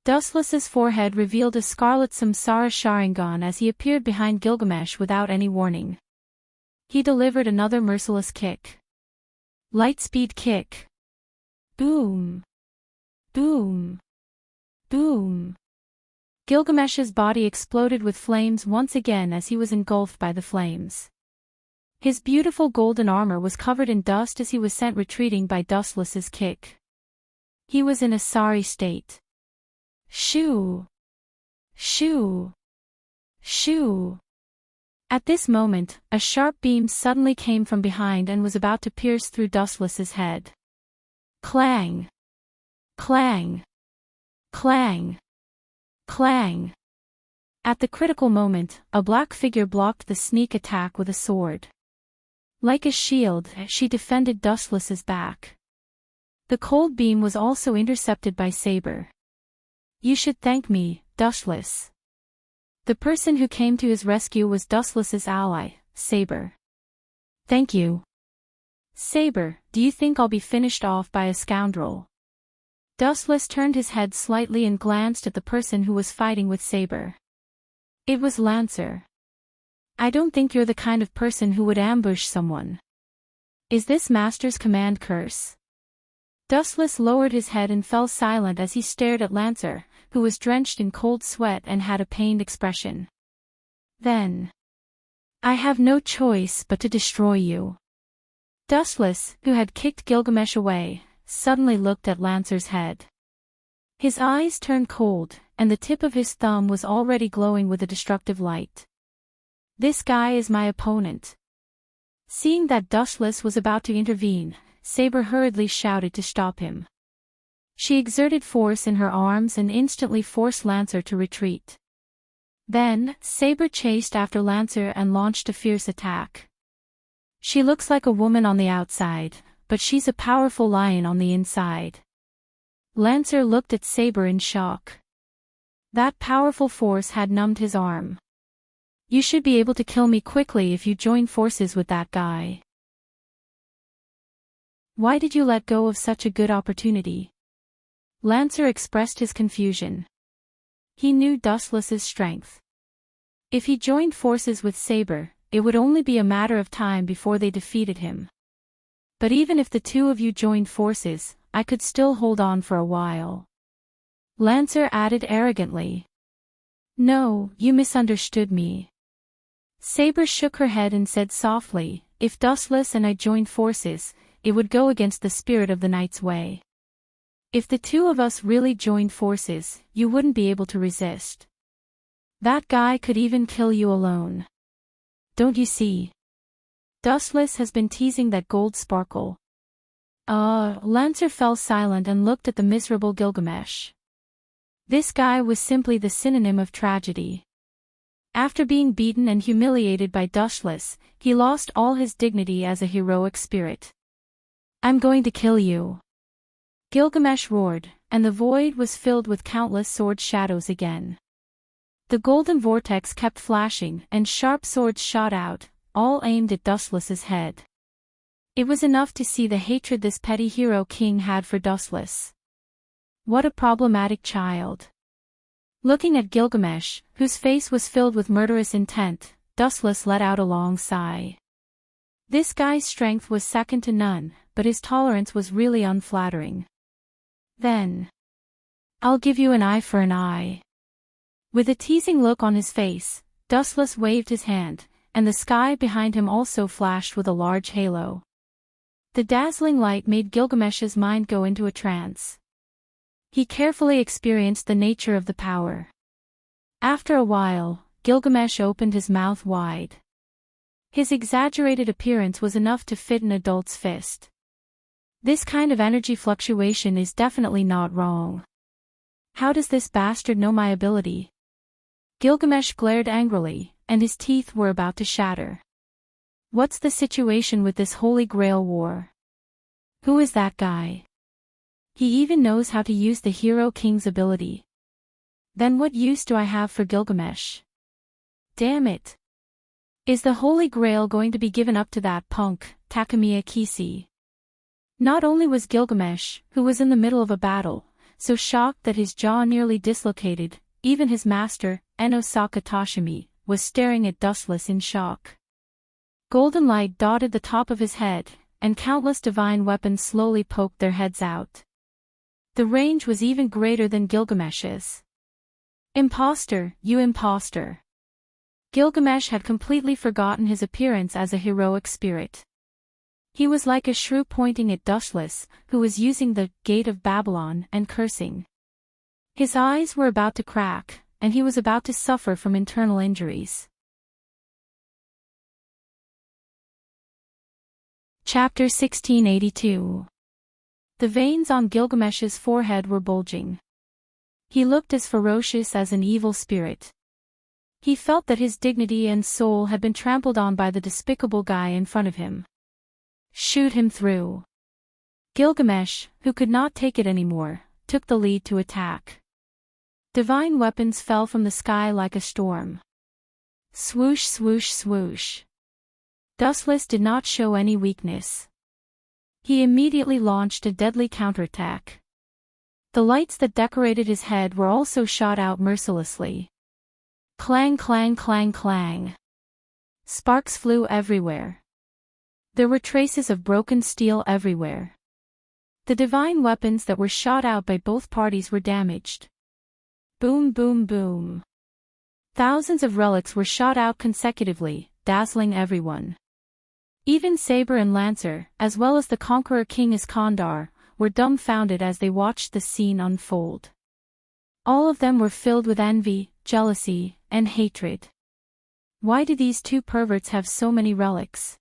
Dustless's forehead revealed a scarlet Samsara Sharingan as he appeared behind Gilgamesh without any warning. He delivered another merciless kick. Lightspeed kick. Boom. Gilgamesh's body exploded with flames once again as he was engulfed by the flames. His beautiful golden armor was covered in dust as he was sent retreating by Dustless's kick. He was in a sorry state. Shoo! At this moment, a sharp beam suddenly came from behind and was about to pierce through Dustless's head. Clang! At the critical moment, a black figure blocked the sneak attack with a sword. Like a shield, she defended Dustless's back. The cold beam was also intercepted by Saber. You should thank me, Dustless. The person who came to his rescue was Dustless's ally, Saber. Thank you. Saber, do you think I'll be finished off by a scoundrel? Dustless turned his head slightly and glanced at the person who was fighting with Saber. It was Lancer. I don't think you're the kind of person who would ambush someone. Is this Master's command curse? Dustless lowered his head and fell silent as he stared at Lancer, who was drenched in cold sweat and had a pained expression. Then, I have no choice but to destroy you. Dustless, who had kicked Gilgamesh away, suddenly looked at Lancer's head. His eyes turned cold, and the tip of his thumb was already glowing with a destructive light. This guy is my opponent. Seeing that Dustless was about to intervene, Saber hurriedly shouted to stop him. She exerted force in her arms and instantly forced Lancer to retreat. Then, Saber chased after Lancer and launched a fierce attack. She looks like a woman on the outside, but she's a powerful lion on the inside. Lancer looked at Saber in shock. That powerful force had numbed his arm. You should be able to kill me quickly if you join forces with that guy. Why did you let go of such a good opportunity? Lancer expressed his confusion. He knew Dustless's strength. If he joined forces with Saber, it would only be a matter of time before they defeated him. But even if the two of you joined forces, I could still hold on for a while. Lancer added arrogantly. No, you misunderstood me. Saber shook her head and said softly, if Dustless and I joined forces, it would go against the spirit of the Night's Way. If the two of us really joined forces, you wouldn't be able to resist. That guy could even kill you alone. Don't you see? Dustless has been teasing that gold sparkle. Lancer fell silent and looked at the miserable Gilgamesh. This guy was simply the synonym of tragedy. After being beaten and humiliated by Dustless, he lost all his dignity as a heroic spirit. I'm going to kill you. Gilgamesh roared, and the void was filled with countless sword shadows again. The golden vortex kept flashing and sharp swords shot out, all aimed at Dustless's head. It was enough to see the hatred this petty hero king had for Dustless. What a problematic child. Looking at Gilgamesh, whose face was filled with murderous intent, Dustless let out a long sigh. This guy's strength was second to none, but his tolerance was really unflattering. Then, I'll give you an eye for an eye. With a teasing look on his face, Dustless waved his hand, and the sky behind him also flashed with a large halo. The dazzling light made Gilgamesh's mind go into a trance. He carefully experienced the nature of the power. After a while, Gilgamesh opened his mouth wide. His exaggerated appearance was enough to fit an adult's fist. This kind of energy fluctuation is definitely not wrong. How does this bastard know my ability? Gilgamesh glared angrily, and his teeth were about to shatter. What's the situation with this Holy Grail war? Who is that guy? He even knows how to use the Hero King's ability. Then what use do I have for Gilgamesh? Damn it! Is the Holy Grail going to be given up to that punk, Takemiya Kisi? Not only was Gilgamesh, who was in the middle of a battle, so shocked that his jaw nearly dislocated, even his master, Enosaka Toshimi, was staring at Dustless in shock. Golden light dotted the top of his head, and countless divine weapons slowly poked their heads out. The range was even greater than Gilgamesh's. Imposter, you imposter! Gilgamesh had completely forgotten his appearance as a heroic spirit. He was like a shrew pointing at Dustless, who was using the Gate of Babylon and cursing. His eyes were about to crack, and he was about to suffer from internal injuries. Chapter 1682. The veins on Gilgamesh's forehead were bulging. He looked as ferocious as an evil spirit. He felt that his dignity and soul had been trampled on by the despicable guy in front of him. Shoot him through. Gilgamesh, who could not take it anymore, took the lead to attack. Divine weapons fell from the sky like a storm. Swoosh, swoosh, swoosh. Dustless did not show any weakness. He immediately launched a deadly counterattack. The lights that decorated his head were also shot out mercilessly. Clang, clang, clang, clang. Sparks flew everywhere. There were traces of broken steel everywhere. The divine weapons that were shot out by both parties were damaged. Boom, boom, boom. Thousands of relics were shot out consecutively, dazzling everyone. Even Saber and Lancer, as well as the Conqueror King Iskandar, were dumbfounded as they watched the scene unfold. All of them were filled with envy, jealousy, and hatred. Why do these two perverts have so many relics?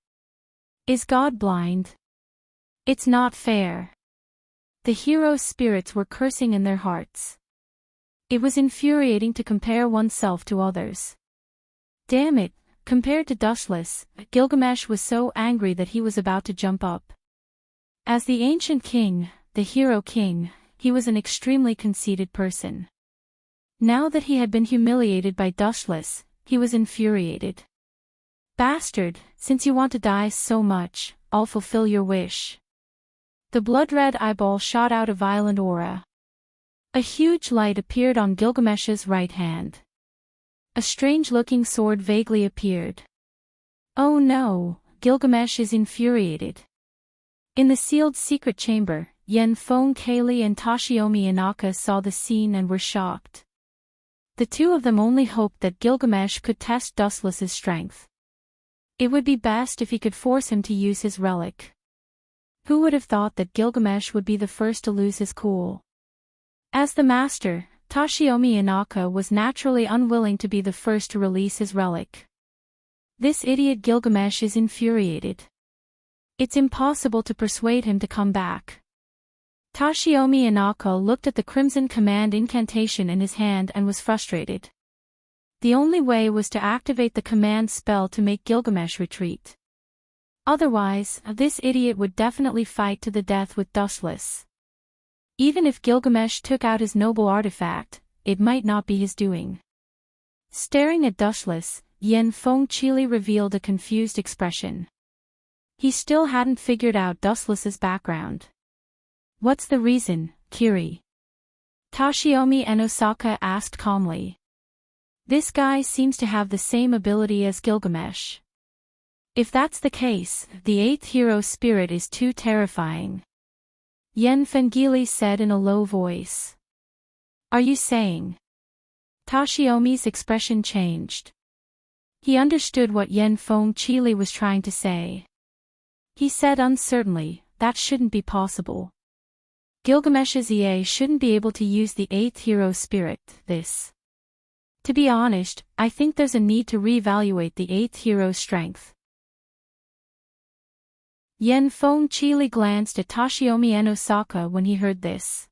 Is God blind? It's not fair. The heroes' spirits were cursing in their hearts. It was infuriating to compare oneself to others. Damn it, compared to Dushless, Gilgamesh was so angry that he was about to jump up. As the ancient king, the hero king, he was an extremely conceited person. Now that he had been humiliated by Dushless, he was infuriated. Bastard, since you want to die so much, I'll fulfill your wish. The blood-red eyeball shot out a violent aura. A huge light appeared on Gilgamesh's right hand. A strange-looking sword vaguely appeared. Oh no, Gilgamesh is infuriated. In the sealed secret chamber, Yen-Fong Kaylee and Toshiomi Inaka saw the scene and were shocked. The two of them only hoped that Gilgamesh could test Dustless's strength. It would be best if he could force him to use his relic. Who would have thought that Gilgamesh would be the first to lose his cool? As the master, Toshiomi Inaka was naturally unwilling to be the first to release his relic. This idiot Gilgamesh is infuriated. It's impossible to persuade him to come back. Toshiomi Inaka looked at the Crimson Command incantation in his hand and was frustrated. The only way was to activate the command spell to make Gilgamesh retreat. Otherwise, this idiot would definitely fight to the death with Dustless. Even if Gilgamesh took out his noble artifact, it might not be his doing. Staring at Dustless, Yen-Fong Chili revealed a confused expression. He still hadn't figured out Dustless's background. What's the reason, Kiri? Toshiomi Enosaka asked calmly. This guy seems to have the same ability as Gilgamesh. If that's the case, the eighth hero spirit is too terrifying. Yen-Fong Chili said in a low voice. Are you saying? Toshiomi's expression changed. He understood what Yen-Fong Chili was trying to say. He said uncertainly, that shouldn't be possible. Gilgamesh's EA shouldn't be able to use the eighth hero spirit, this. To be honest, I think there's a need to reevaluate the eighth hero's strength. Yen-Fong Chili glanced at Toshiomi Enosaka when he heard this.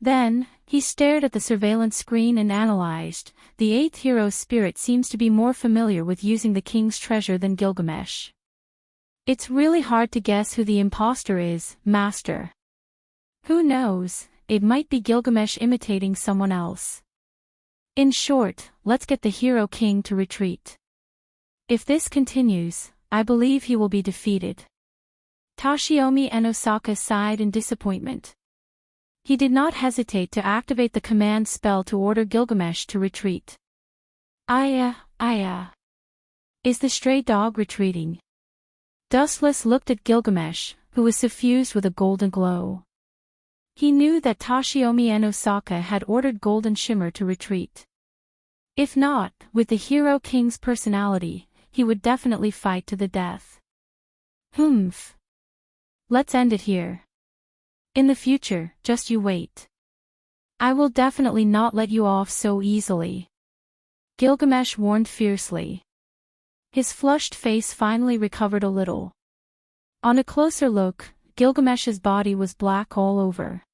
Then, he stared at the surveillance screen and analyzed. The eighth hero spirit seems to be more familiar with using the king's treasure than Gilgamesh. It's really hard to guess who the imposter is, Master. Who knows, it might be Gilgamesh imitating someone else. In short, let's get the hero king to retreat. If this continues, I believe he will be defeated. Toshiomi Enosaka sighed in disappointment. He did not hesitate to activate the command spell to order Gilgamesh to retreat. Aya. Is the stray dog retreating? Dustless looked at Gilgamesh, who was suffused with a golden glow. He knew that Toshiomi Enosaka had ordered Golden Shimmer to retreat. If not, with the hero king's personality, he would definitely fight to the death. Humph. Let's end it here. In the future, just you wait. I will definitely not let you off so easily. Gilgamesh warned fiercely. His flushed face finally recovered a little. On a closer look, Gilgamesh's body was black all over.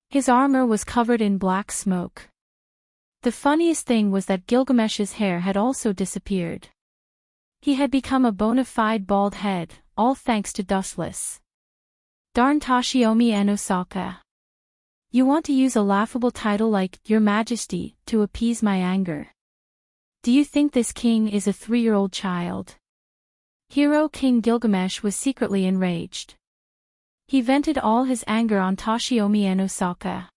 His armor was covered in black smoke. The funniest thing was that Gilgamesh's hair had also disappeared. He had become a bona fide bald head, all thanks to Dustless. Darn Toshiomi Enosaka. You want to use a laughable title like Your Majesty to appease my anger. Do you think this king is a 3-year-old child? Hero King Gilgamesh was secretly enraged. He vented all his anger on Toshiomi Enosaka.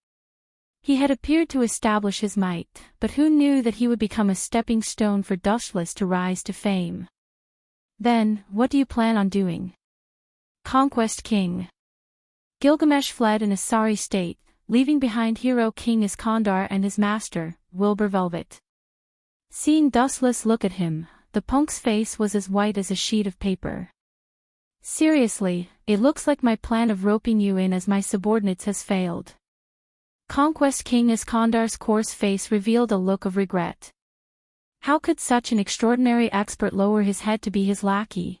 He had appeared to establish his might, but who knew that he would become a stepping stone for Dustless to rise to fame? Then, what do you plan on doing? Conquest King. Gilgamesh fled in a sorry state, leaving behind hero King Iskandar and his master, Wilbur Velvet. Seeing Dustless look at him, the punk's face was as white as a sheet of paper. Seriously, it looks like my plan of roping you in as my subordinates has failed. Conquest King Iskandar's coarse face revealed a look of regret. How could such an extraordinary expert lower his head to be his lackey?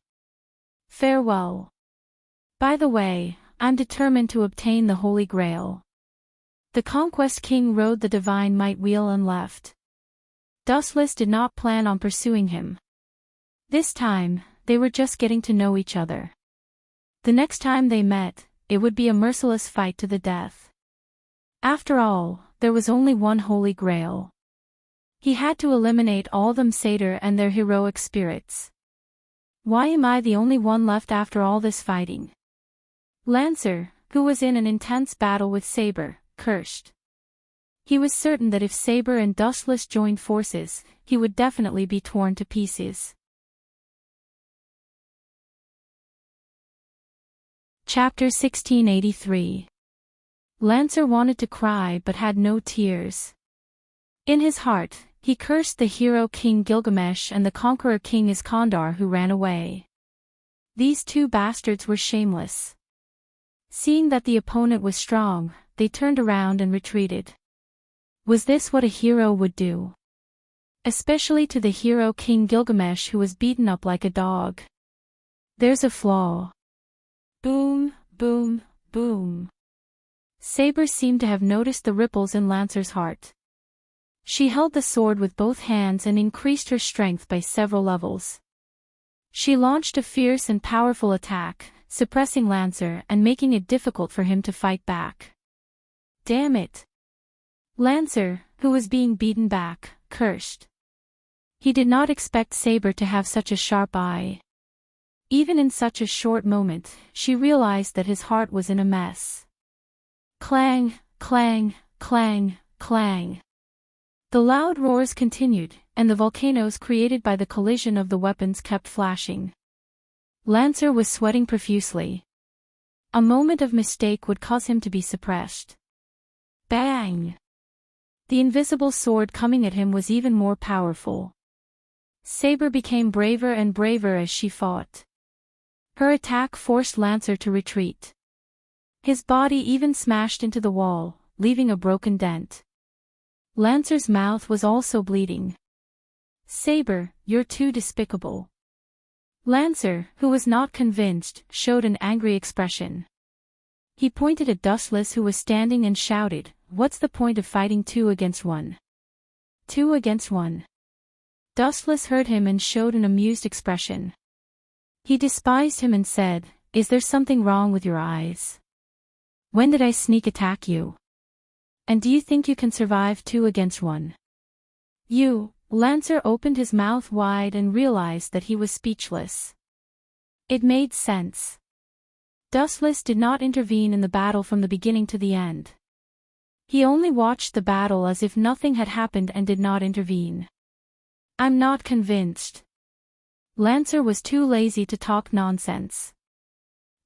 Farewell. By the way, I'm determined to obtain the Holy Grail. The Conquest King rode the divine might wheel and left. Dustless did not plan on pursuing him. This time, they were just getting to know each other. The next time they met, it would be a merciless fight to the death. After all, there was only one Holy Grail. He had to eliminate all them satyr and their heroic spirits. Why am I the only one left after all this fighting? Lancer, who was in an intense battle with Saber, cursed. He was certain that if Saber and Dustless joined forces, he would definitely be torn to pieces. Chapter 1683. Lancer wanted to cry but had no tears. In his heart, he cursed the hero King Gilgamesh and the conqueror King Iskandar who ran away. These two bastards were shameless. Seeing that the opponent was strong, they turned around and retreated. Was this what a hero would do? Especially to the hero King Gilgamesh who was beaten up like a dog. There's a flaw. Boom, boom, boom. Saber seemed to have noticed the ripples in Lancer's heart. She held the sword with both hands and increased her strength by several levels. She launched a fierce and powerful attack, suppressing Lancer and making it difficult for him to fight back. Damn it! Lancer, who was being beaten back, cursed. He did not expect Saber to have such a sharp eye. Even in such a short moment, she realized that his heart was in a mess. Clang, clang, clang, clang. The loud roars continued, and the volcanoes created by the collision of the weapons kept flashing. Lancer was sweating profusely. A moment of mistake would cause him to be suppressed. Bang! The invisible sword coming at him was even more powerful. Saber became braver and braver as she fought. Her attack forced Lancer to retreat. His body even smashed into the wall, leaving a broken dent. Lancer's mouth was also bleeding. Saber, you're too despicable. Lancer, who was not convinced, showed an angry expression. He pointed at Dustless who was standing and shouted, "What's the point of fighting 2 against 1? 2 against 1. Dustless heard him and showed an amused expression. He despised him and said, "Is there something wrong with your eyes? When did I sneak attack you? And do you think you can survive 2 against 1? You." Lancer opened his mouth wide and realized that he was speechless. It made sense. Dustless did not intervene in the battle from the beginning to the end. He only watched the battle as if nothing had happened and did not intervene. I'm not convinced. Lancer was too lazy to talk nonsense.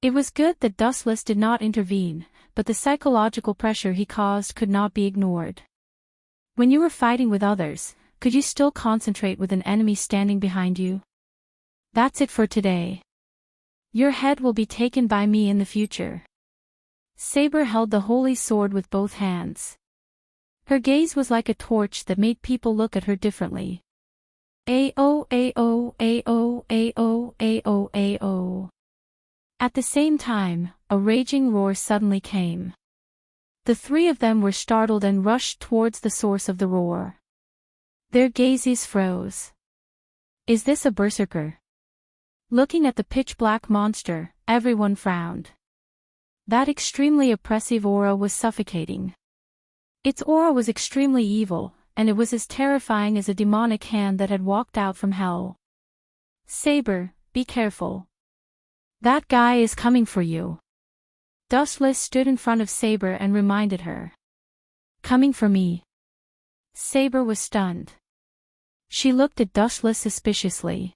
It was good that Dustless did not intervene, but the psychological pressure he caused could not be ignored. When you were fighting with others, could you still concentrate with an enemy standing behind you? That's it for today. Your head will be taken by me in the future. Saber held the holy sword with both hands. Her gaze was like a torch that made people look at her differently. Ao, ao, ao, ao, ao, ao. At the same time, a raging roar suddenly came. The 3 of them were startled and rushed towards the source of the roar. Their gazes froze. Is this a berserker? Looking at the pitch-black monster, everyone frowned. That extremely oppressive aura was suffocating. Its aura was extremely evil, and it was as terrifying as a demonic hand that had walked out from hell. Saber, be careful. That guy is coming for you. Dustless stood in front of Saber and reminded her. Coming for me. Saber was stunned. She looked at Dustless suspiciously.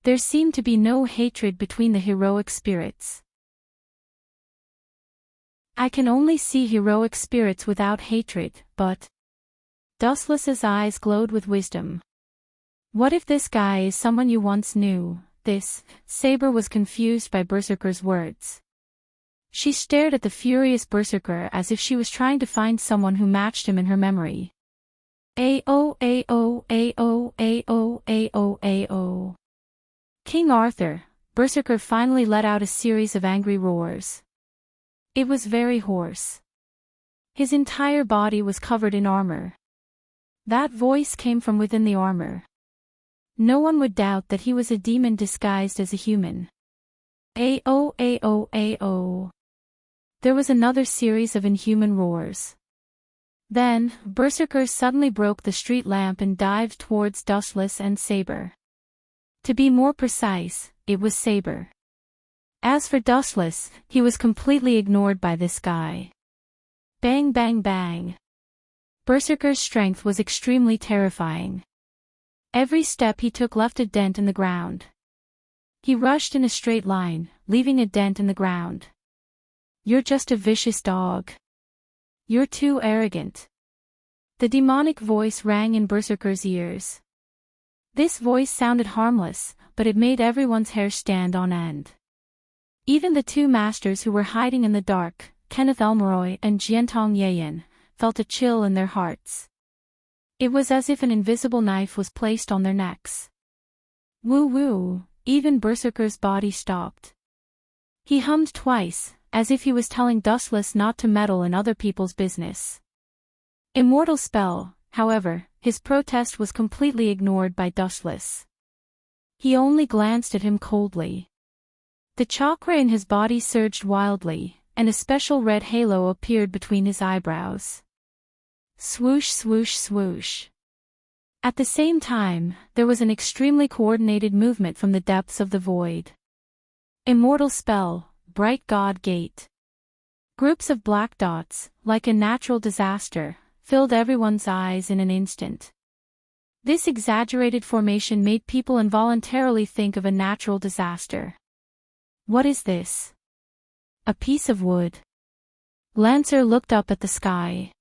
There seemed to be no hatred between the heroic spirits. I can only see heroic spirits without hatred, but... Dustless's eyes glowed with wisdom. What if this guy is someone you once knew? Saber was confused by Berserker's words. She stared at the furious Berserker as if she was trying to find someone who matched him in her memory. Ao, ao, ao, ao, ao, ao. King Arthur, Berserker finally let out a series of angry roars. It was very hoarse. His entire body was covered in armor. That voice came from within the armor. No one would doubt that he was a demon disguised as a human. Ao, ao, ao. There was another series of inhuman roars. Then, Berserker suddenly broke the street lamp and dived towards Dustless and Saber. To be more precise, it was Saber. As for Dustless, he was completely ignored by this guy. Bang bang bang. Berserker's strength was extremely terrifying. Every step he took left a dent in the ground. He rushed in a straight line, leaving a dent in the ground. You're just a vicious dog. You're too arrogant. The demonic voice rang in Berserker's ears. This voice sounded harmless, but it made everyone's hair stand on end. Even the two masters who were hiding in the dark, Kenneth Elmoroy and Jiantong Yayan, felt a chill in their hearts. It was as if an invisible knife was placed on their necks. Woo woo, even Berserker's body stopped. He hummed twice, as if he was telling Dustless not to meddle in other people's business. Immortal spell, however, his protest was completely ignored by Dustless. He only glanced at him coldly. The chakra in his body surged wildly, and a special red halo appeared between his eyebrows. Swoosh swoosh swoosh. At the same time, there was an extremely coordinated movement from the depths of the void. Immortal spell, Bright God Gate. Groups of black dots, like a natural disaster, filled everyone's eyes in an instant. This exaggerated formation made people involuntarily think of a natural disaster. What is this? A piece of wood. Lancer looked up at the sky.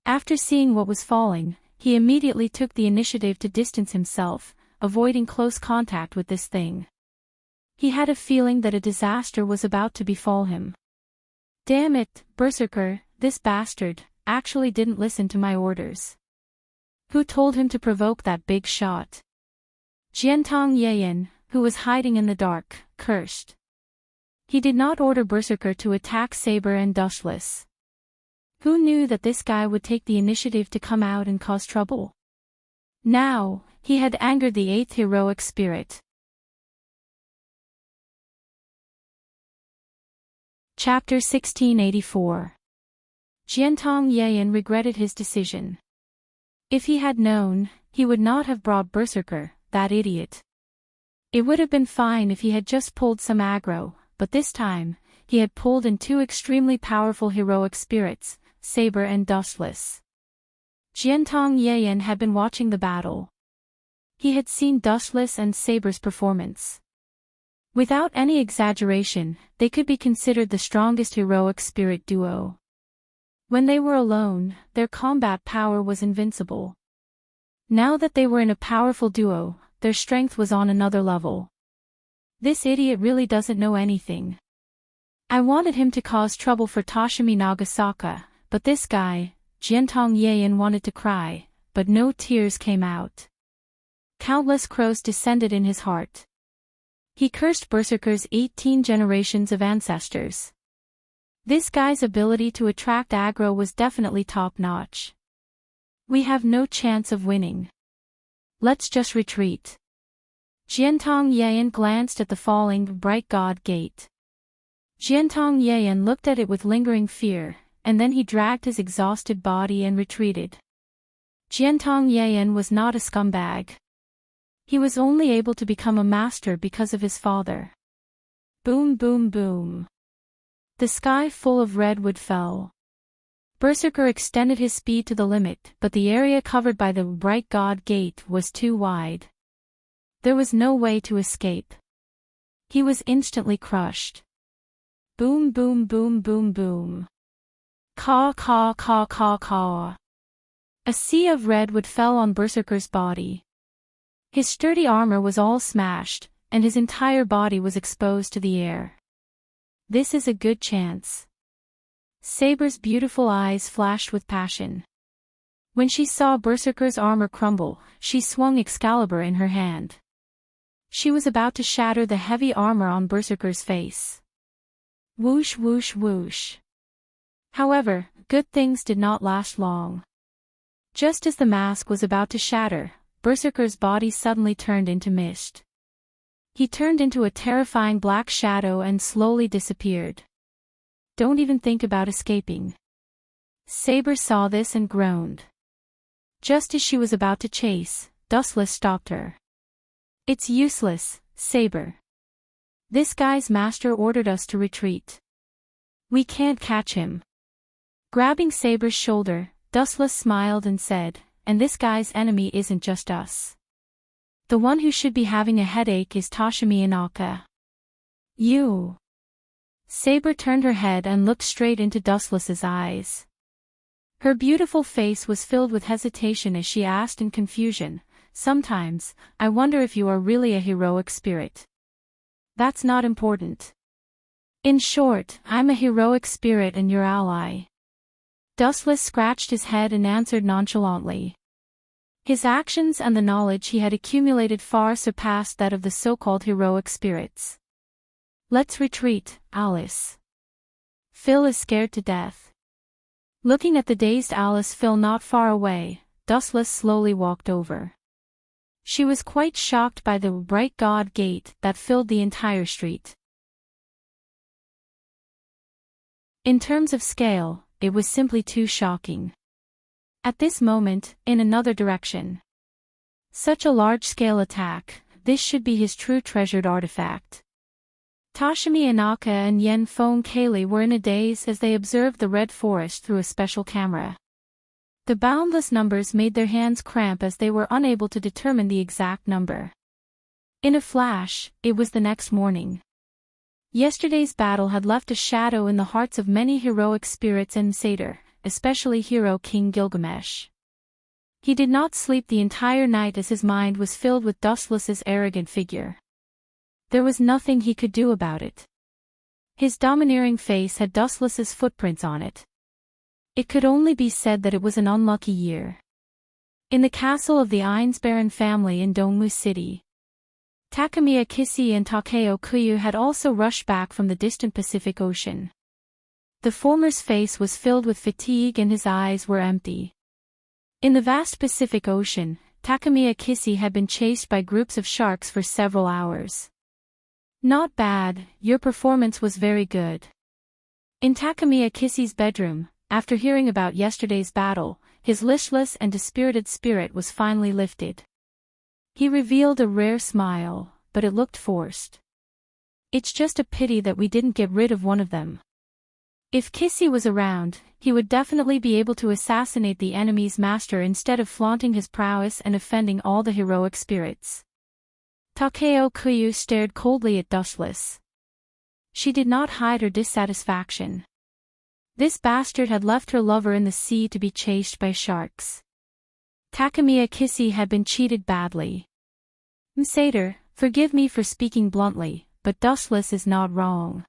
After seeing what was falling, he immediately took the initiative to distance himself, avoiding close contact with this thing. He had a feeling that a disaster was about to befall him. Damn it, Berserker, this bastard actually didn't listen to my orders. Who told him to provoke that big shot? Jiantong Yayan, who was hiding in the dark, cursed. He did not order Berserker to attack Saber and Dustless. Who knew that this guy would take the initiative to come out and cause trouble? Now, he had angered the 8th heroic spirit. Chapter 1684. Jiantong Yayan regretted his decision. If he had known, he would not have brought Berserker, that idiot. It would have been fine if he had just pulled some aggro, but this time, he had pulled in two extremely powerful heroic spirits, Saber and Dustless. Jiantong Yayan had been watching the battle. He had seen Dustless and Saber's performance. Without any exaggeration, they could be considered the strongest heroic spirit duo. When they were alone, their combat power was invincible. Now that they were in a powerful duo, their strength was on another level. This idiot really doesn't know anything. I wanted him to cause trouble for Toshimi Nagasaka, but this guy, Jiantong Yayan, wanted to cry, but no tears came out. Countless crows descended in his heart. He cursed Berserker's 18 generations of ancestors. This guy's ability to attract aggro was definitely top-notch. We have no chance of winning. Let's just retreat. Jiantong Yayan glanced at the falling Bright God Gate. Jiantong Yayan looked at it with lingering fear, and then he dragged his exhausted body and retreated. Jiantong Yayan was not a scumbag. He was only able to become a master because of his father. Boom boom boom. The sky full of redwood fell. Berserker extended his speed to the limit, but the area covered by the Bright God Gate was too wide. There was no way to escape. He was instantly crushed. Boom boom boom boom boom. Caw caw caw caw caw. A sea of redwood fell on Berserker's body. His sturdy armor was all smashed, and his entire body was exposed to the air. This is a good chance. Saber's beautiful eyes flashed with passion. When she saw Berserker's armor crumble, she swung Excalibur in her hand. She was about to shatter the heavy armor on Berserker's face. Whoosh whoosh whoosh. However, good things did not last long. Just as the mask was about to shatter, Berserker's body suddenly turned into mist. He turned into a terrifying black shadow and slowly disappeared. Don't even think about escaping. Saber saw this and groaned. Just as she was about to chase, Dustless stopped her. It's useless, Saber. This guy's master ordered us to retreat. We can't catch him. Grabbing Saber's shoulder, Dustless smiled and said, and this guy's enemy isn't just us. The one who should be having a headache is Tashimi Inaka. You. Saber turned her head and looked straight into Dustless's eyes. Her beautiful face was filled with hesitation as she asked in confusion, sometimes, I wonder if you are really a heroic spirit. That's not important. In short, I'm a heroic spirit and your ally. Dustless scratched his head and answered nonchalantly. His actions and the knowledge he had accumulated far surpassed that of the so-called heroic spirits. Let's retreat, Alice. Phil is scared to death. Looking at the dazed Alice Phil not far away, Dustless slowly walked over. She was quite shocked by the bright god gate that filled the entire street. In terms of scale, it was simply too shocking. At this moment, in another direction. Such a large-scale attack, this should be his true treasured artifact. Tashimi Inaka and Yen Fong Kaylee were in a daze as they observed the red forest through a special camera. The boundless numbers made their hands cramp as they were unable to determine the exact number. In a flash, it was the next morning. Yesterday's battle had left a shadow in the hearts of many heroic spirits and Satyr, especially hero King Gilgamesh. He did not sleep the entire night as his mind was filled with Dustless's arrogant figure. There was nothing he could do about it. His domineering face had Dustless's footprints on it. It could only be said that it was an unlucky year. In the castle of the Ainsbaron family in Dongmu City, Takamiya Kissy and Takeo Kuyu had also rushed back from the distant Pacific Ocean. The former's face was filled with fatigue and his eyes were empty. In the vast Pacific Ocean, Takamiya Kissy had been chased by groups of sharks for several hours. Not bad, your performance was very good. In Takamiya Kissy's bedroom, after hearing about yesterday's battle, his listless and dispirited spirit was finally lifted. He revealed a rare smile, but it looked forced. It's just a pity that we didn't get rid of one of them. If Kissy was around, he would definitely be able to assassinate the enemy's master instead of flaunting his prowess and offending all the heroic spirits. Takeo Kuyu stared coldly at Dustless. She did not hide her dissatisfaction. This bastard had left her lover in the sea to be chased by sharks. Takamiya Kissy had been cheated badly. Satyr, forgive me for speaking bluntly, but Dustless is not wrong.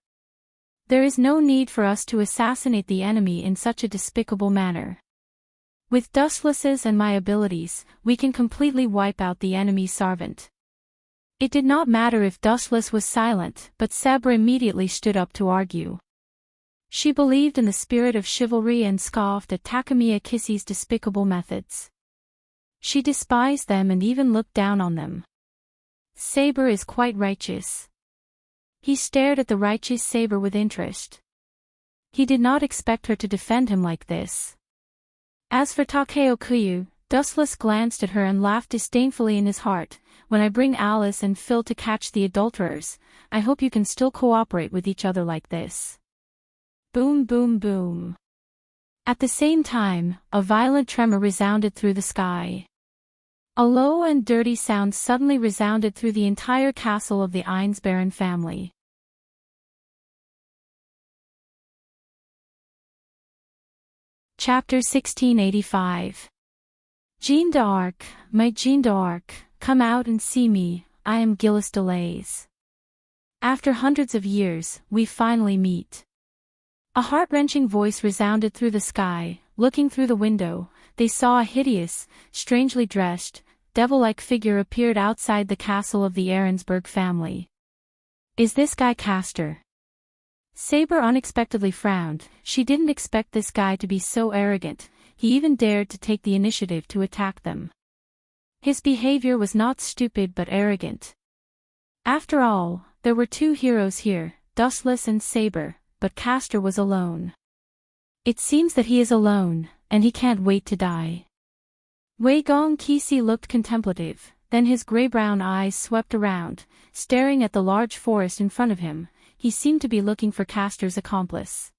There is no need for us to assassinate the enemy in such a despicable manner. With Dustless's and my abilities, we can completely wipe out the enemy servant. It did not matter if Dustless was silent, but Sabra immediately stood up to argue. She believed in the spirit of chivalry and scoffed at Takamiya Kissy's despicable methods. She despised them and even looked down on them. Saber is quite righteous. He stared at the righteous Saber with interest. He did not expect her to defend him like this. As for Takeo Kuyu, Dustless glanced at her and laughed disdainfully in his heart. When I bring Alice and Phil to catch the adulterers, I hope you can still cooperate with each other like this. Boom boom boom. At the same time, a violent tremor resounded through the sky. A low and dirty sound suddenly resounded through the entire castle of the Ainsbaron family. Chapter 1685. Jeanne d'Arc, my Jeanne d'Arc, come out and see me, I am Gilles Deleuze. After hundreds of years, we finally meet. A heart-wrenching voice resounded through the sky. Looking through the window, they saw a hideous, strangely dressed, devil-like figure appeared outside the castle of the Ahrensburg family. Is this guy Castor? Saber unexpectedly frowned. She didn't expect this guy to be so arrogant. He even dared to take the initiative to attack them. His behavior was not stupid but arrogant. After all, there were two heroes here, Dustless and Saber, but Castor was alone. It seems that he is alone, and he can't wait to die. Wei Gong Qixi looked contemplative, then his gray-brown eyes swept around, staring at the large forest in front of him. He seemed to be looking for Castor's accomplice.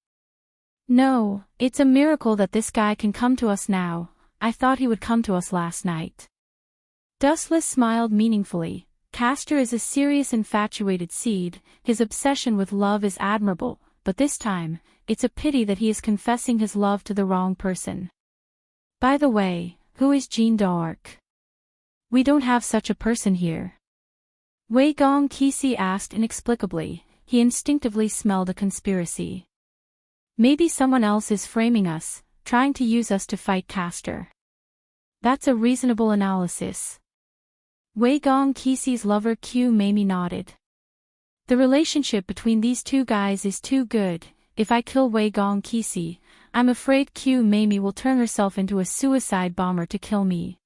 No, it's a miracle that this guy can come to us now. I thought he would come to us last night. Dustless smiled meaningfully. Castor is a serious infatuated seed, his obsession with love is admirable, but this time, it's a pity that he is confessing his love to the wrong person. By the way, who is Jeanne d'Arc? We don't have such a person here. Wei Gong Qixi asked inexplicably. He instinctively smelled a conspiracy. Maybe someone else is framing us, trying to use us to fight Castor. That's a reasonable analysis. Wei Gong Qixi's lover Q Mamie nodded. The relationship between these two guys is too good. If I kill Wei Gong Qixi, I'm afraid Q Mamie will turn herself into a suicide bomber to kill me.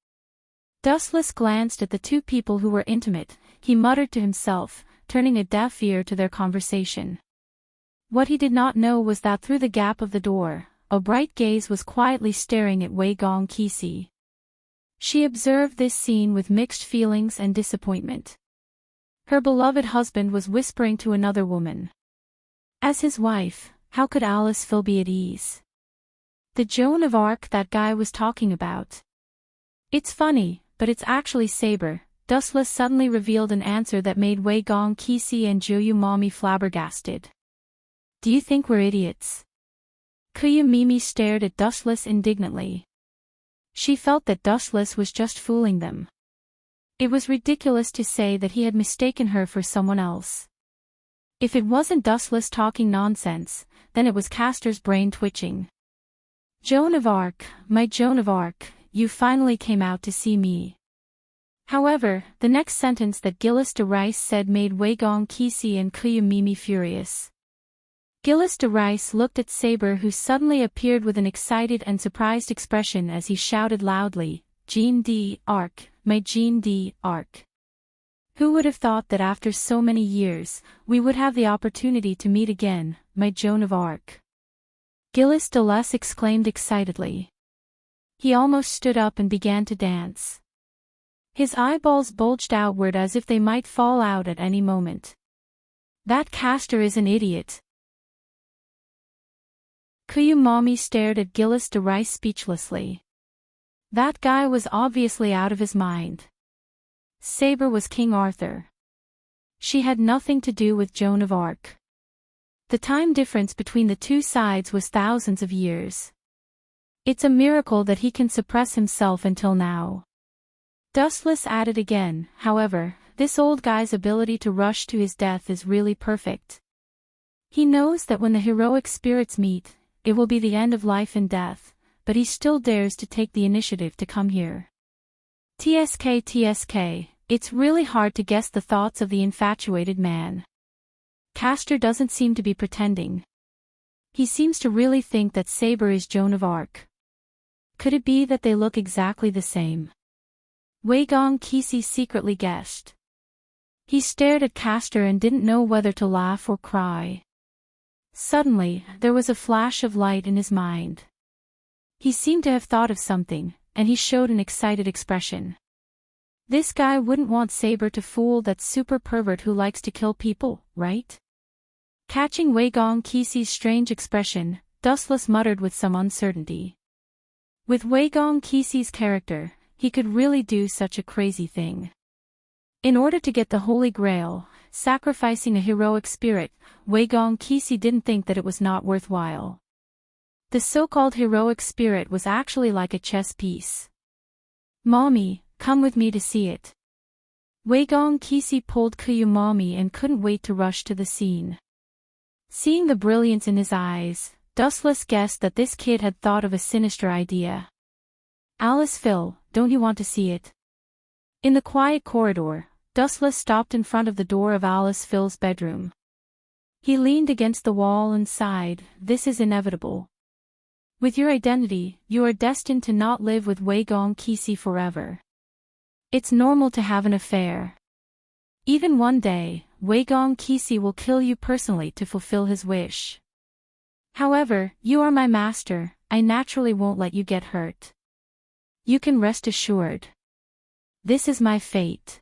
Dustless glanced at the two people who were intimate. He muttered to himself, turning a deaf ear to their conversation. What he did not know was that through the gap of the door, a bright gaze was quietly staring at Wei Gong Qixi. She observed this scene with mixed feelings and disappointment. Her beloved husband was whispering to another woman. As his wife, how could Alice Phil be at ease? The Joan of Arc that guy was talking about. It's funny, but it's actually Saber. Dustless suddenly revealed an answer that made Wei Gong Qixi and Zhou Mommy flabbergasted. Do you think we're idiots? Kuya Mimi stared at Dustless indignantly. She felt that Dustless was just fooling them. It was ridiculous to say that he had mistaken her for someone else. If it wasn't Dustless talking nonsense, then it was Castor's brain twitching. Joan of Arc, my Joan of Arc, you finally came out to see me. However, the next sentence that Gilles de Rice said made Wei Gong Qixi and Kuya Mimi furious. Gilles de Rice looked at Saber, who suddenly appeared with an excited and surprised expression as he shouted loudly, Jeanne d'Arc, my Jeanne d'Arc. Who would have thought that after so many years, we would have the opportunity to meet again, my Joan of Arc? Gilles de Rice exclaimed excitedly. He almost stood up and began to dance. His eyeballs bulged outward as if they might fall out at any moment. That Castor is an idiot. Kuya Mommy stared at Gilles de Rice speechlessly. That guy was obviously out of his mind. Saber was King Arthur. She had nothing to do with Joan of Arc. The time difference between the two sides was thousands of years. It's a miracle that he can suppress himself until now. Dustless added again, however, this old guy's ability to rush to his death is really perfect. He knows that when the heroic spirits meet, it will be the end of life and death, but he still dares to take the initiative to come here. TSK, it's really hard to guess the thoughts of the infatuated man. Castor doesn't seem to be pretending. He seems to really think that Saber is Joan of Arc. Could it be that they look exactly the same? Wei Gong Qixi secretly guessed. He stared at Castor and didn't know whether to laugh or cry. Suddenly, there was a flash of light in his mind. He seemed to have thought of something, and he showed an excited expression. This guy wouldn't want Saber to fool that super pervert who likes to kill people, right? Catching Wei Gong Qixi's strange expression, Dustless muttered with some uncertainty. With Wei Gong Qixi's character, he could really do such a crazy thing. In order to get the Holy Grail, sacrificing a heroic spirit, Wei Gong Qixi didn't think that it was not worthwhile. The so-called heroic spirit was actually like a chess piece. "Mommy, come with me to see it." Wei Gong Kisi pulled Kuyu Mommy and couldn't wait to rush to the scene. Seeing the brilliance in his eyes, Dustless guessed that this kid had thought of a sinister idea. "Alice Phil, don't you want to see it?" In the quiet corridor, Dustless stopped in front of the door of Alice Phil's bedroom. He leaned against the wall and sighed, "This is inevitable. With your identity, you are destined to not live with Wei Gong Kisi forever. It's normal to have an affair. Even one day, Wei Gong Kisi will kill you personally to fulfill his wish. However, you are my master, I naturally won't let you get hurt. You can rest assured. This is my fate.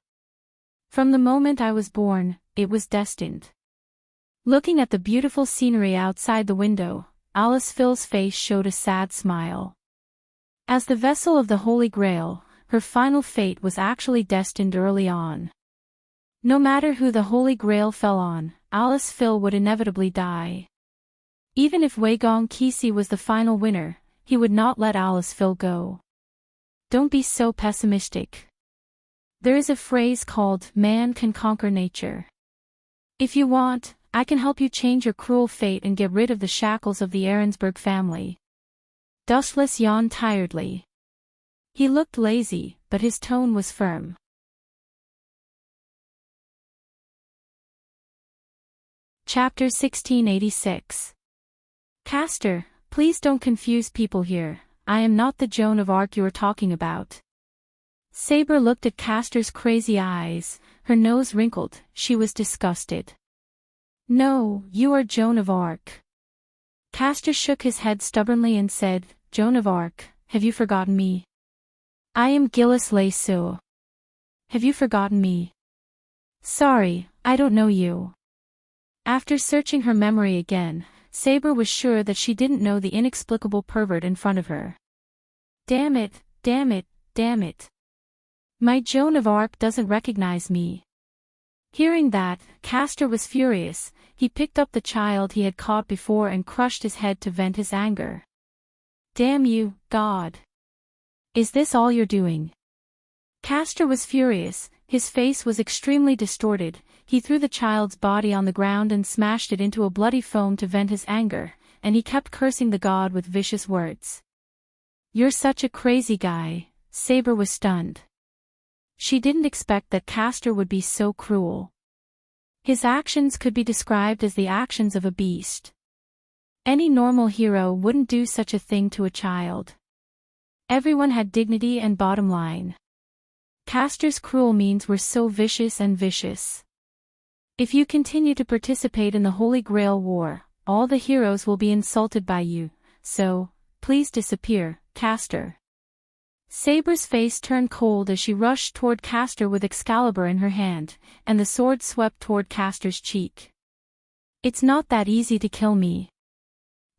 From the moment I was born, it was destined." Looking at the beautiful scenery outside the window, Alice Phil's face showed a sad smile. As the vessel of the Holy Grail, her final fate was actually destined early on. No matter who the Holy Grail fell on, Alice Phil would inevitably die. Even if Wei Gong Kisi was the final winner, he would not let Alice Phil go. Don't be so pessimistic. There is a phrase called, "Man can conquer nature." If you want, I can help you change your cruel fate and get rid of the shackles of the Ahrensberg family. Dustless yawned tiredly. He looked lazy, but his tone was firm. Chapter 1686. Castor, please don't confuse people here, I am not the Joan of Arc you are talking about. Saber looked at Castor's crazy eyes, her nose wrinkled, she was disgusted. No, you are Joan of Arc. Castor shook his head stubbornly and said, Joan of Arc, have you forgotten me? I am Gillis Lesu. Have you forgotten me? Sorry, I don't know you. After searching her memory again, Saber was sure that she didn't know the inexplicable pervert in front of her. Damn it, damn it, damn it. My Joan of Arc doesn't recognize me. Hearing that, Castor was furious. He picked up the child he had caught before and crushed his head to vent his anger. Damn you, God. Is this all you're doing? Castor was furious, his face was extremely distorted, he threw the child's body on the ground and smashed it into a bloody foam to vent his anger, and he kept cursing the god with vicious words. You're such a crazy guy, Saber was stunned. She didn't expect that Castor would be so cruel. His actions could be described as the actions of a beast. Any normal hero wouldn't do such a thing to a child. Everyone had dignity and bottom line. Castor's cruel means were so vicious and vicious. If you continue to participate in the Holy Grail War, all the heroes will be insulted by you, so, please disappear, Castor. Saber's face turned cold as she rushed toward Castor with Excalibur in her hand, and the sword swept toward Castor's cheek. It's not that easy to kill me.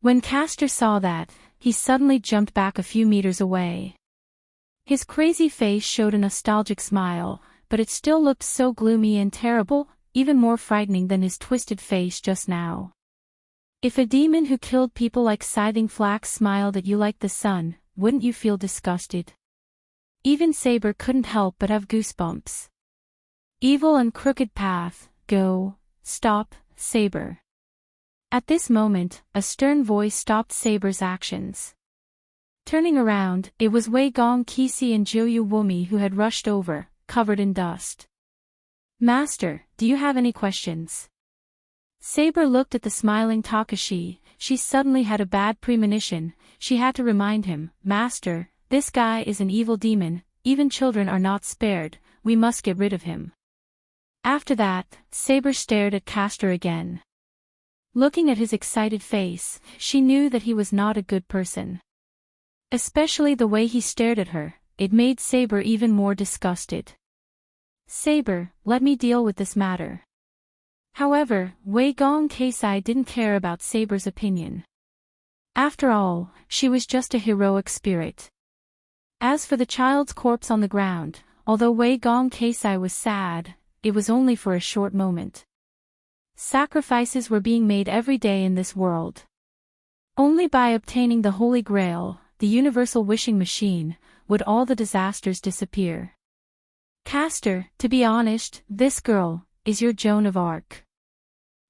When Castor saw that, he suddenly jumped back a few meters away. His crazy face showed a nostalgic smile, but it still looked so gloomy and terrible, even more frightening than his twisted face just now. If a demon who killed people like Scything Flax smiled at you like the sun, wouldn't you feel disgusted? Even Saber couldn't help but have goosebumps. Evil and crooked path, go, stop, Saber. At this moment, a stern voice stopped Saber's actions. Turning around, it was Wei Gong Kisi and Joyu Wumi who had rushed over, covered in dust. Master, do you have any questions? Saber looked at the smiling Takashi. She suddenly had a bad premonition. She had to remind him, Master, this guy is an evil demon, even children are not spared, we must get rid of him. After that, Saber stared at Castor again. Looking at his excited face, she knew that he was not a good person. Especially the way he stared at her, it made Saber even more disgusted. Saber, let me deal with this matter. However, Wei Gong Keisai didn't care about Saber's opinion. After all, she was just a heroic spirit. As for the child's corpse on the ground, although Wei Gong Keisai was sad, it was only for a short moment. Sacrifices were being made every day in this world. Only by obtaining the Holy Grail, the universal wishing machine, would all the disasters disappear. Castor, to be honest, this girl is your Joan of Arc.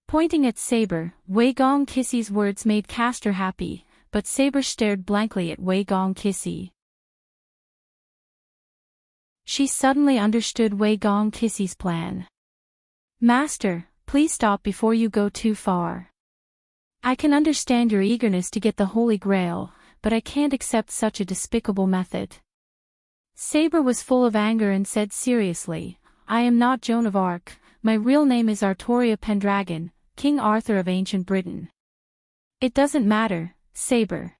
Pointing at Saber, Wei Gong Kissy's words made Castor happy, but Saber stared blankly at Wei Gong Kissy. She suddenly understood Wei Gong Kissy's plan. Master, please stop before you go too far. I can understand your eagerness to get the Holy Grail, but I can't accept such a despicable method. Saber was full of anger and said seriously, I am not Joan of Arc, my real name is Artoria Pendragon, King Arthur of ancient Britain. It doesn't matter, Saber.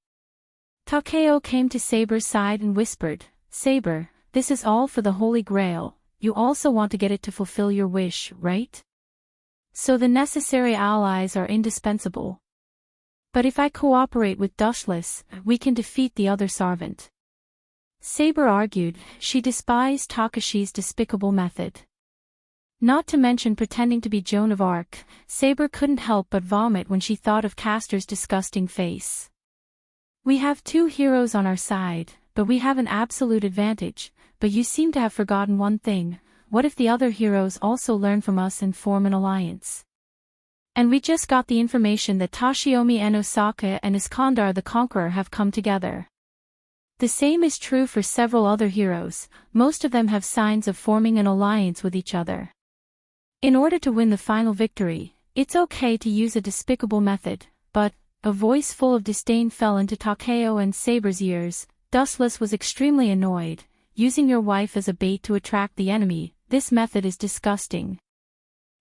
Takeo came to Saber's side and whispered, Saber, this is all for the Holy Grail, you also want to get it to fulfill your wish, right? So the necessary allies are indispensable. But if I cooperate with Dushless, we can defeat the other servant. Saber argued, she despised Takashi's despicable method. Not to mention pretending to be Joan of Arc, Saber couldn't help but vomit when she thought of Castor's disgusting face. We have two heroes on our side, but we have an absolute advantage, but you seem to have forgotten one thing, what if the other heroes also learn from us and form an alliance? And we just got the information that Toshiomi and Osaka and Iskandar the Conqueror have come together. The same is true for several other heroes, most of them have signs of forming an alliance with each other. In order to win the final victory, it's okay to use a despicable method, but, a voice full of disdain fell into Takeo and Saber's ears. Dustless was extremely annoyed, using your wife as a bait to attract the enemy, this method is disgusting.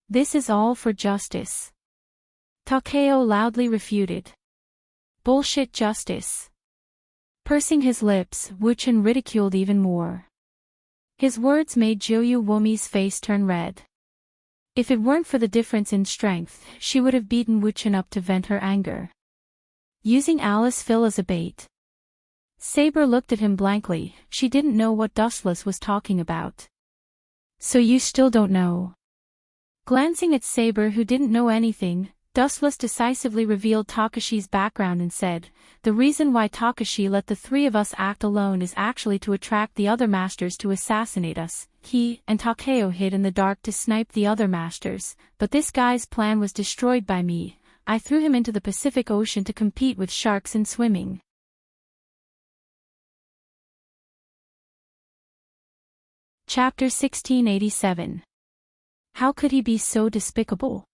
This is all for justice. Takeo loudly refuted. Bullshit justice. Pursing his lips, Wuchen ridiculed even more. His words made Joyu Womi's face turn red. If it weren't for the difference in strength, she would have beaten Wuchen up to vent her anger. Using Alice Phil as a bait. Saber looked at him blankly, she didn't know what Dustless was talking about. So you still don't know? Glancing at Saber who didn't know anything, Dustless decisively revealed Takashi's background and said, the reason why Takashi let the three of us act alone is actually to attract the other masters to assassinate us. He and Takeo hid in the dark to snipe the other masters, but this guy's plan was destroyed by me. I threw him into the Pacific Ocean to compete with sharks in swimming. Chapter 1687. How could he be so despicable?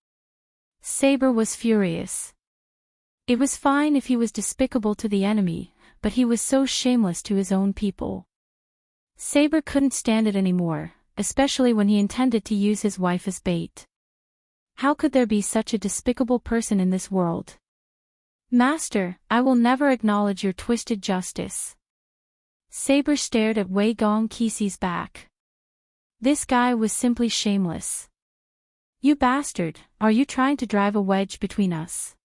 Saber was furious. It was fine if he was despicable to the enemy, but he was so shameless to his own people. Saber couldn't stand it anymore, especially when he intended to use his wife as bait. How could there be such a despicable person in this world? Master, I will never acknowledge your twisted justice. Saber stared at Wei Gong Kissy's back. This guy was simply shameless. You bastard, are you trying to drive a wedge between us?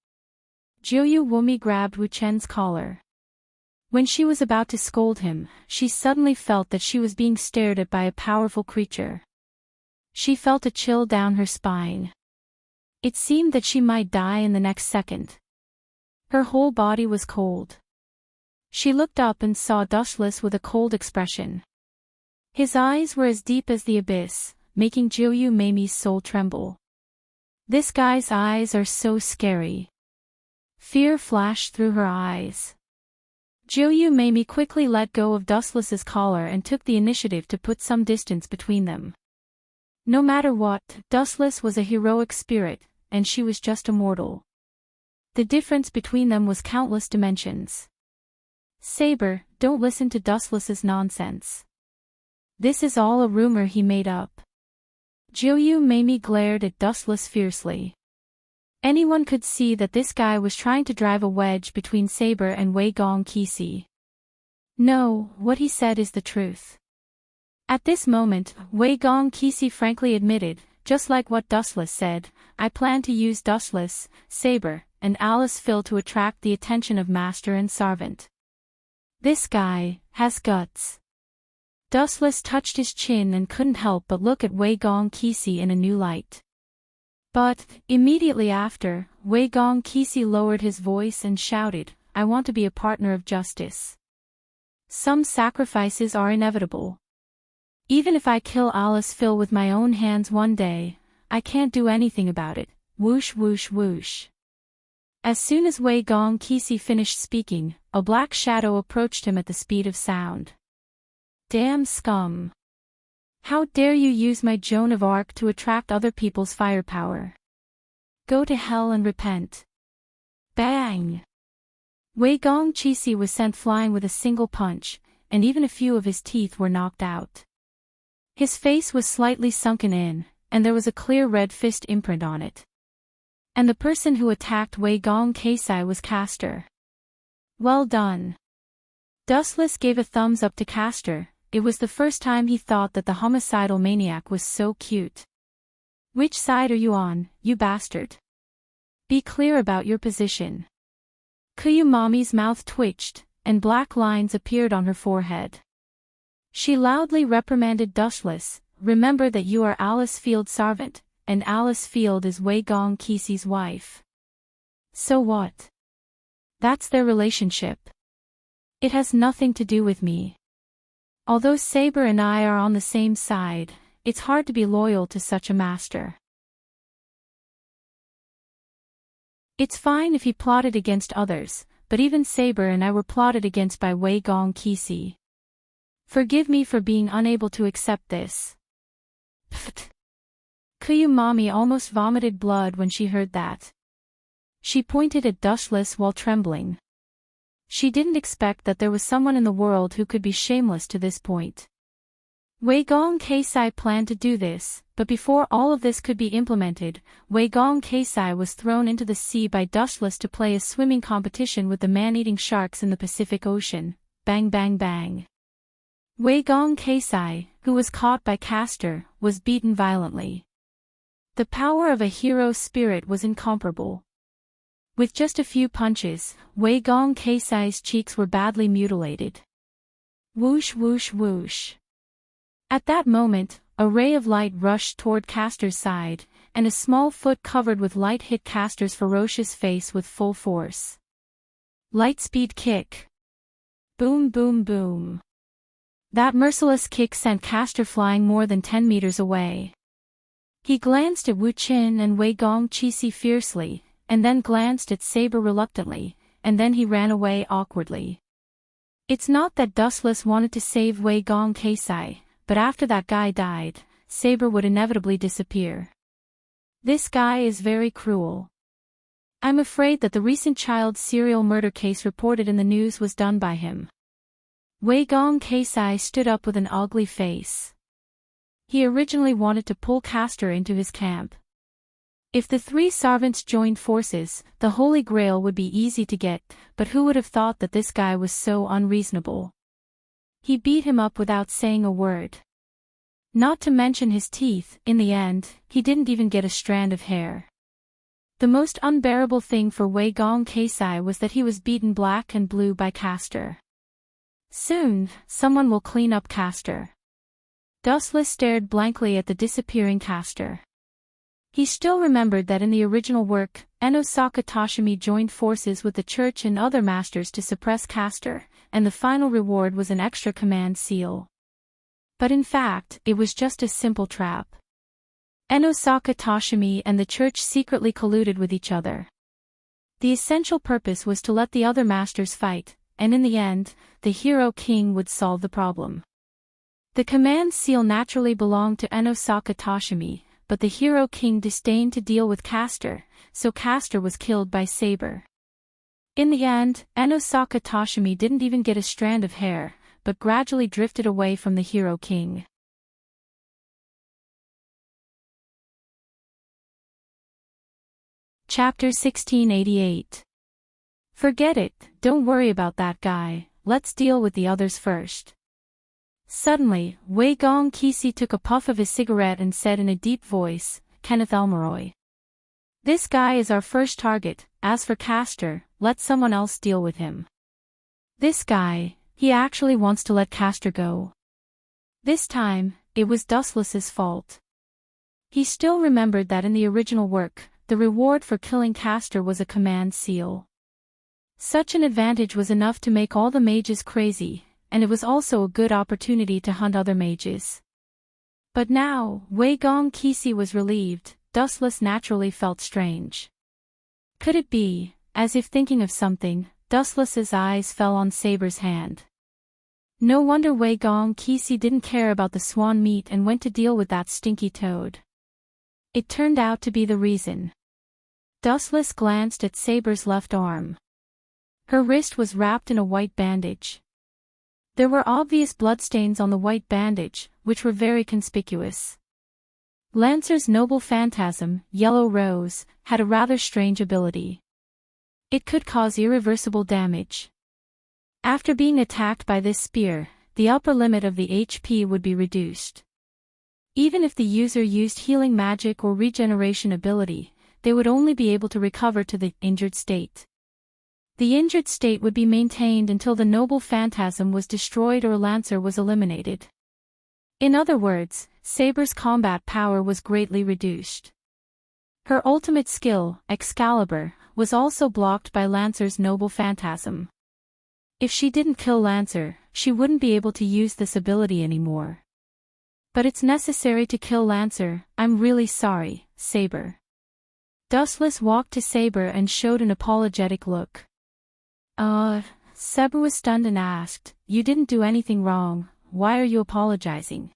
Joyu Wumi grabbed Wuchen's collar. When she was about to scold him, she suddenly felt that she was being stared at by a powerful creature. She felt a chill down her spine. It seemed that she might die in the next second. Her whole body was cold. She looked up and saw Dustless with a cold expression. His eyes were as deep as the abyss, making Joyu Mamie's soul tremble. This guy's eyes are so scary. Fear flashed through her eyes. Joyu Mamie quickly let go of Dustless's collar and took the initiative to put some distance between them. No matter what, Dustless was a heroic spirit, and she was just a mortal. The difference between them was countless dimensions. Saber, don't listen to Dustless's nonsense. This is all a rumor he made up. Joyu Mamie glared at Dustless fiercely. Anyone could see that this guy was trying to drive a wedge between Saber and Wei Gong Kissy. No, what he said is the truth. At this moment, Wei Gong Kissy frankly admitted, just like what Dustless said, I plan to use Dustless, Saber, and Alice Phil to attract the attention of master and servant. This guy has guts. Dustless touched his chin and couldn't help but look at Wei Gong Kissy in a new light. But, immediately after, Wei Gong Qixi lowered his voice and shouted, "I want to be a partner of justice. Some sacrifices are inevitable. Even if I kill Alice Phil with my own hands one day, I can't do anything about it." Whoosh whoosh whoosh. As soon as Wei Gong Qixi finished speaking, a black shadow approached him at the speed of sound. "Damn scum. How dare you use my Joan of Arc to attract other people's firepower? Go to hell and repent." Bang! Wei Gong Qixi was sent flying with a single punch, and even a few of his teeth were knocked out. His face was slightly sunken in, and there was a clear red fist imprint on it. And the person who attacked Wei Gong Qixi was Castor. Well done. Dustless gave a thumbs up to Castor. It was the first time he thought that the homicidal maniac was so cute. "Which side are you on, you bastard? Be clear about your position." Kuyu Mommy's mouth twitched, and black lines appeared on her forehead. She loudly reprimanded Dustless, "Remember that you are Alice Field's servant, and Alice Field is Wei Gong Qixi's wife. So what? That's their relationship. It has nothing to do with me. Although Saber and I are on the same side, it's hard to be loyal to such a master. It's fine if he plotted against others, but even Saber and I were plotted against by Wei Gong Qixi. Forgive me for being unable to accept this." Pfft. Kuyu Mommy almost vomited blood when she heard that. She pointed at Dustless while trembling. She didn't expect that there was someone in the world who could be shameless to this point. Wei Gong Qixi planned to do this, but before all of this could be implemented, Wei Gong Qixi was thrown into the sea by Dustless to play a swimming competition with the man-eating sharks in the Pacific Ocean. Bang bang bang. Wei Gong Qixi, who was caught by Castor, was beaten violently. The power of a hero spirit was incomparable. With just a few punches, Wei Gong Qixi's cheeks were badly mutilated. Whoosh whoosh whoosh. At that moment, a ray of light rushed toward Castor's side, and a small foot covered with light hit Castor's ferocious face with full force. Lightspeed kick. Boom boom boom. That merciless kick sent Castor flying more than 10 meters away. He glanced at Wu Qin and Wei Gong Qixi fiercely, and then glanced at Saber reluctantly, and then he ran away awkwardly. It's not that Dustless wanted to save Wei Gong Qixi, but after that guy died, Saber would inevitably disappear. This guy is very cruel. I'm afraid that the recent child serial murder case reported in the news was done by him. Wei Gong Qixi stood up with an ugly face. He originally wanted to pull Castor into his camp. If the three servants joined forces, the Holy Grail would be easy to get, but who would have thought that this guy was so unreasonable? He beat him up without saying a word. Not to mention his teeth, in the end, he didn't even get a strand of hair. The most unbearable thing for Wei Gong Qixi was that he was beaten black and blue by Castor. Soon, someone will clean up Castor. Dustless stared blankly at the disappearing Castor. He still remembered that in the original work, Enosaka Toshimi joined forces with the church and other masters to suppress Castor, and the final reward was an extra command seal. But in fact, it was just a simple trap. Enosaka Toshimi and the church secretly colluded with each other. The essential purpose was to let the other masters fight, and in the end, the hero king would solve the problem. The command seal naturally belonged to Enosaka Toshimi, but the hero king disdained to deal with Castor, so Castor was killed by Saber. In the end, Enosaka Toshimi didn't even get a strand of hair, but gradually drifted away from the hero king. Chapter 1688. Forget it, don't worry about that guy, let's deal with the others first. Suddenly, Wei Gong Qixi took a puff of his cigarette and said in a deep voice, "Kenneth Elmoroy. This guy is our first target, as for Castor, let someone else deal with him. This guy, he actually wants to let Castor go." This time, it was Dustless's fault. He still remembered that in the original work, the reward for killing Castor was a command seal. Such an advantage was enough to make all the mages crazy, and it was also a good opportunity to hunt other mages. But now, Wei Gong Qixi was relieved. Dustless naturally felt strange. Could it be, as if thinking of something, Dustless's eyes fell on Saber's hand. No wonder Wei Gong Qixi didn't care about the swan meat and went to deal with that stinky toad. It turned out to be the reason. Dustless glanced at Saber's left arm. Her wrist was wrapped in a white bandage. There were obvious bloodstains on the white bandage, which were very conspicuous. Lancer's noble phantasm, Yellow Rose, had a rather strange ability. It could cause irreversible damage. After being attacked by this spear, the upper limit of the HP would be reduced. Even if the user used healing magic or regeneration ability, they would only be able to recover to the injured state. The injured state would be maintained until the noble phantasm was destroyed or Lancer was eliminated. In other words, Saber's combat power was greatly reduced. Her ultimate skill, Excalibur, was also blocked by Lancer's noble phantasm. If she didn't kill Lancer, she wouldn't be able to use this ability anymore. But it's necessary to kill Lancer. I'm really sorry, Saber. Dustless walked to Saber and showed an apologetic look. Saber was stunned and asked, "You didn't do anything wrong, why are you apologizing?"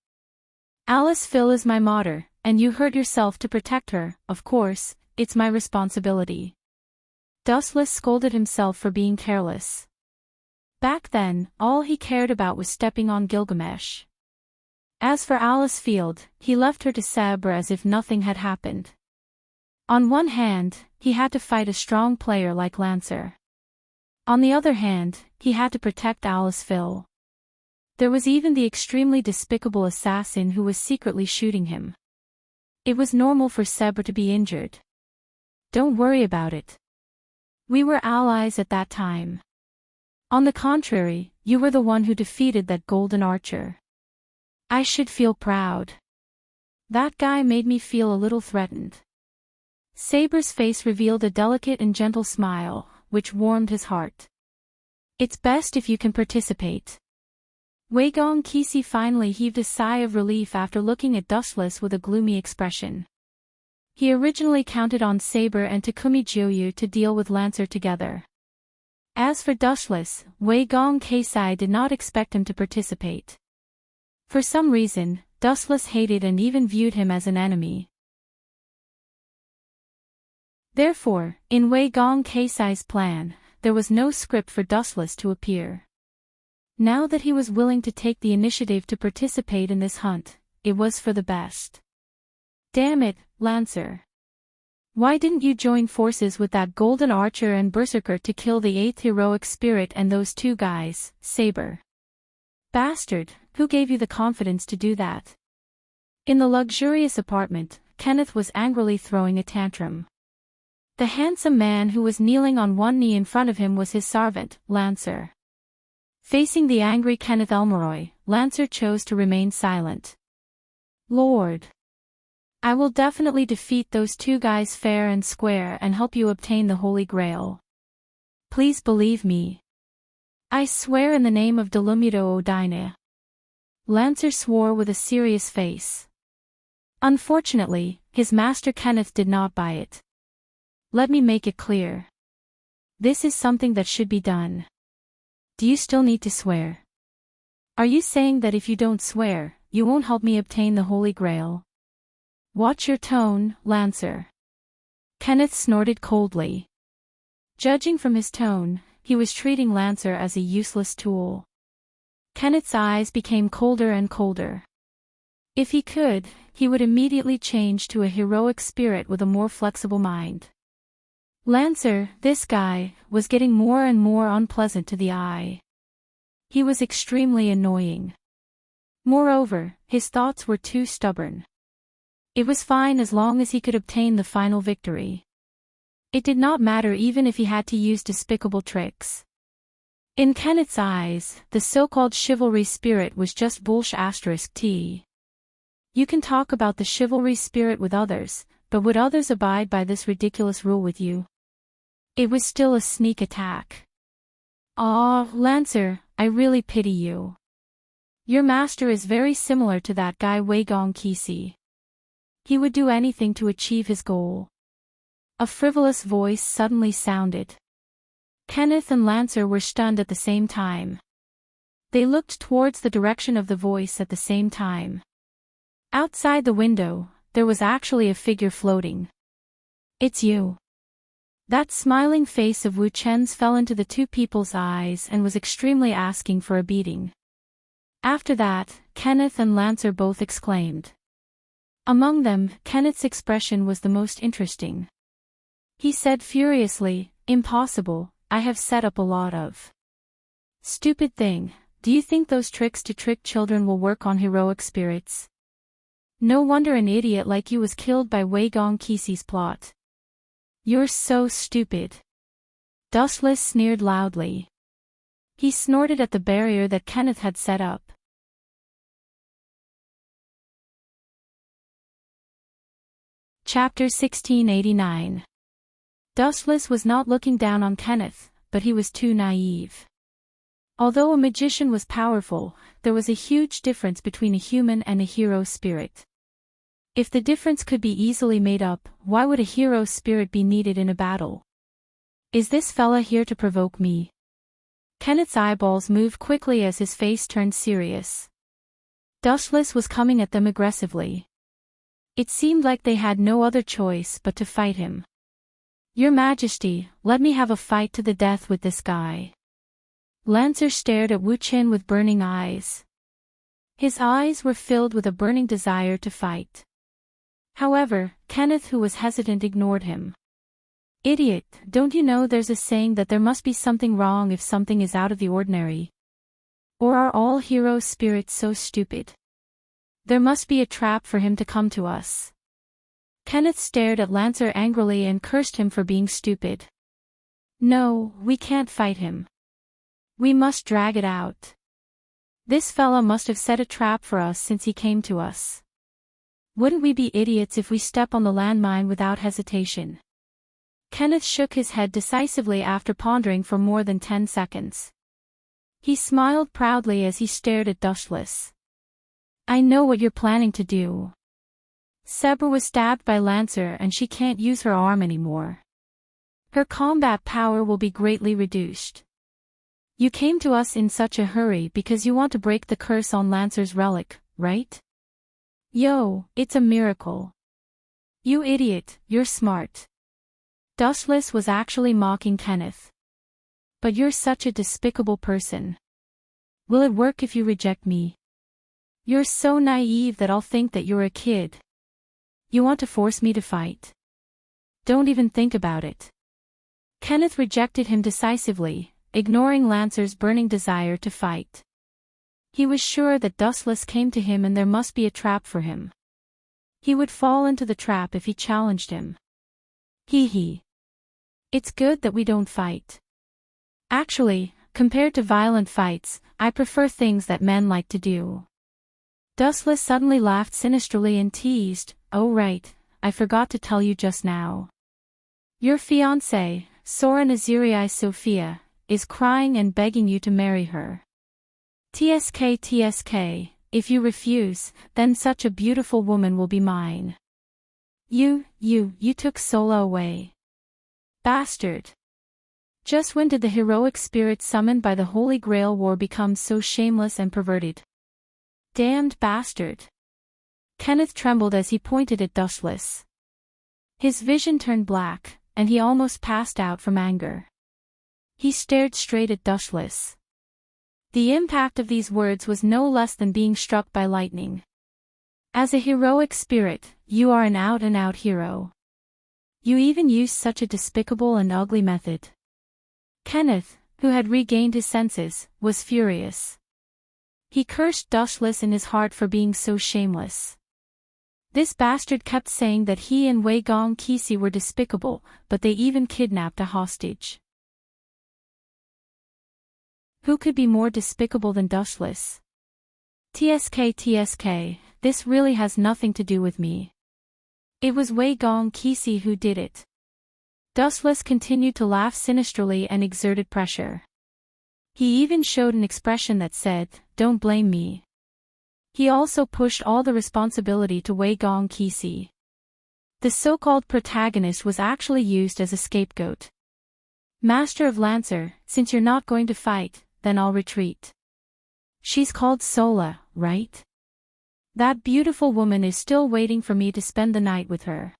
"Alice Phil is my martyr, and you hurt yourself to protect her. Of course, it's my responsibility." Dustless scolded himself for being careless. Back then, all he cared about was stepping on Gilgamesh. As for Alice Field, he left her to Saber as if nothing had happened. On one hand, he had to fight a strong player like Lancer. On the other hand, he had to protect Alice Phil. There was even the extremely despicable assassin who was secretly shooting him. It was normal for Saber to be injured. Don't worry about it. We were allies at that time. On the contrary, you were the one who defeated that golden archer. I should feel proud. That guy made me feel a little threatened. Saber's face revealed a delicate and gentle smile, which warmed his heart. It's best if you can participate. Wei Gong Qixi finally heaved a sigh of relief after looking at Dustless with a gloomy expression. He originally counted on Saber and Takumi Jiuyu to deal with Lancer together. As for Dustless, Wei Gong Qixi did not expect him to participate. For some reason, Dustless hated and even viewed him as an enemy. Therefore, in Wei Gong Qixi's plan, there was no script for Dustless to appear. Now that he was willing to take the initiative to participate in this hunt, it was for the best. Damn it, Lancer. Why didn't you join forces with that golden archer and berserker to kill the 8th heroic spirit and those two guys, Saber? Bastard, who gave you the confidence to do that? In the luxurious apartment, Kenneth was angrily throwing a tantrum. The handsome man who was kneeling on one knee in front of him was his servant, Lancer. Facing the angry Kenneth Elmoroy, Lancer chose to remain silent. Lord. I will definitely defeat those two guys fair and square and help you obtain the Holy Grail. Please believe me. I swear in the name of Delumito Odine. Lancer swore with a serious face. Unfortunately, his master Kenneth did not buy it. Let me make it clear. This is something that should be done. Do you still need to swear? Are you saying that if you don't swear, you won't help me obtain the Holy Grail? Watch your tone, Lancer. Kenneth snorted coldly. Judging from his tone, he was treating Lancer as a useless tool. Kenneth's eyes became colder and colder. If he could, he would immediately change to a heroic spirit with a more flexible mind. Lancer, this guy, was getting more and more unpleasant to the eye. He was extremely annoying. Moreover, his thoughts were too stubborn. It was fine as long as he could obtain the final victory. It did not matter even if he had to use despicable tricks. In Kenneth's eyes, the so-called chivalry spirit was just bullsh*t. You can talk about the chivalry spirit with others, But would others abide by this ridiculous rule with you? It was still a sneak attack. Ah, Lancer, I really pity you. Your master is very similar to that guy Wei Gong Qixi. He would do anything to achieve his goal. A frivolous voice suddenly sounded. Kenneth and Lancer were stunned at the same time. They looked towards the direction of the voice at the same time. Outside the window, there was actually a figure floating. It's you. That smiling face of Wu Chen's fell into the two people's eyes and was extremely asking for a beating. After that, Kenneth and Lancer both exclaimed. Among them, Kenneth's expression was the most interesting. He said furiously, "Impossible, I have set up a lot of." Stupid thing, do you think those tricks to trick children will work on heroic spirits? No wonder an idiot like you was killed by Wei Gong Qixi's plot. You're so stupid. Dustless sneered loudly. He snorted at the barrier that Kenneth had set up. Chapter 1689. Dustless was not looking down on Kenneth, but he was too naive. Although a magician was powerful, there was a huge difference between a human and a hero spirit. If the difference could be easily made up, why would a hero spirit be needed in a battle? Is this fella here to provoke me? Kenneth's eyeballs moved quickly as his face turned serious. Dustless was coming at them aggressively. It seemed like they had no other choice but to fight him. Your Majesty, let me have a fight to the death with this guy. Lancer stared at Wu Chen with burning eyes. His eyes were filled with a burning desire to fight. However, Kenneth, who was hesitant, ignored him. Idiot, don't you know there's a saying that there must be something wrong if something is out of the ordinary? Or are all hero spirits so stupid? There must be a trap for him to come to us. Kenneth stared at Lancer angrily and cursed him for being stupid. No, we can't fight him. We must drag it out. This fella must have set a trap for us since he came to us. Wouldn't we be idiots if we step on the landmine without hesitation? Kenneth shook his head decisively after pondering for more than 10 seconds. He smiled proudly as he stared at Dustless. I know what you're planning to do. Saber was stabbed by Lancer and she can't use her arm anymore. Her combat power will be greatly reduced. You came to us in such a hurry because you want to break the curse on Lancer's relic, right? Yo, it's a miracle. You idiot, you're smart. Dustless was actually mocking Kenneth. But you're such a despicable person. Will it work if you reject me? You're so naive that I'll think that you're a kid. You want to force me to fight? Don't even think about it. Kenneth rejected him decisively, ignoring Lancer's burning desire to fight. He was sure that Dustless came to him and there must be a trap for him. He would fall into the trap if he challenged him. Hee. It's good that we don't fight. Actually, compared to violent fights, I prefer things that men like to do. Dustless suddenly laughed sinisterly and teased, Oh right, I forgot to tell you just now. Your fiancée, Sora Nazirii Sophia, is crying and begging you to marry her. TSK, if you refuse, then such a beautiful woman will be mine. You took Sola away. Bastard. Just when did the heroic spirit summoned by the Holy Grail War become so shameless and perverted? Damned bastard. Kenneth trembled as he pointed at Dustless. His vision turned black, and he almost passed out from anger. He stared straight at Dustless. The impact of these words was no less than being struck by lightning. As a heroic spirit, you are an out-and-out hero. You even use such a despicable and ugly method. Kenneth, who had regained his senses, was furious. He cursed Dustless in his heart for being so shameless. This bastard kept saying that he and Wei Gong Qixi were despicable, but they even kidnapped a hostage. Who could be more despicable than Dustless? TSK, this really has nothing to do with me. It was Wei Gong Qixi who did it. Dustless continued to laugh sinisterly and exerted pressure. He even showed an expression that said, "Don't blame me." He also pushed all the responsibility to Wei Gong Qixi. The so-called protagonist was actually used as a scapegoat. "Master of Lancer, since you're not going to fight, then I'll retreat. She's called Sola, right? That beautiful woman is still waiting for me to spend the night with her.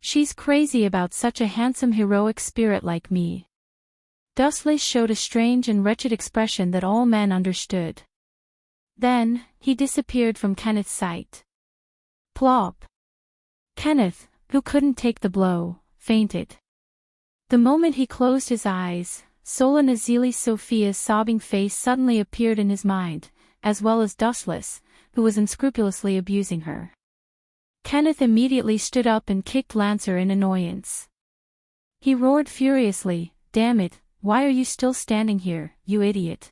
She's crazy about such a handsome heroic spirit like me." Dustless showed a strange and wretched expression that all men understood. Then, he disappeared from Kenneth's sight. Plop. Kenneth, who couldn't take the blow, fainted. The moment he closed his eyes, Sola Nazili Sophia's sobbing face suddenly appeared in his mind, as well as Dustless, who was unscrupulously abusing her. Kenneth immediately stood up and kicked Lancer in annoyance. He roared furiously, "Damn it, why are you still standing here, you idiot?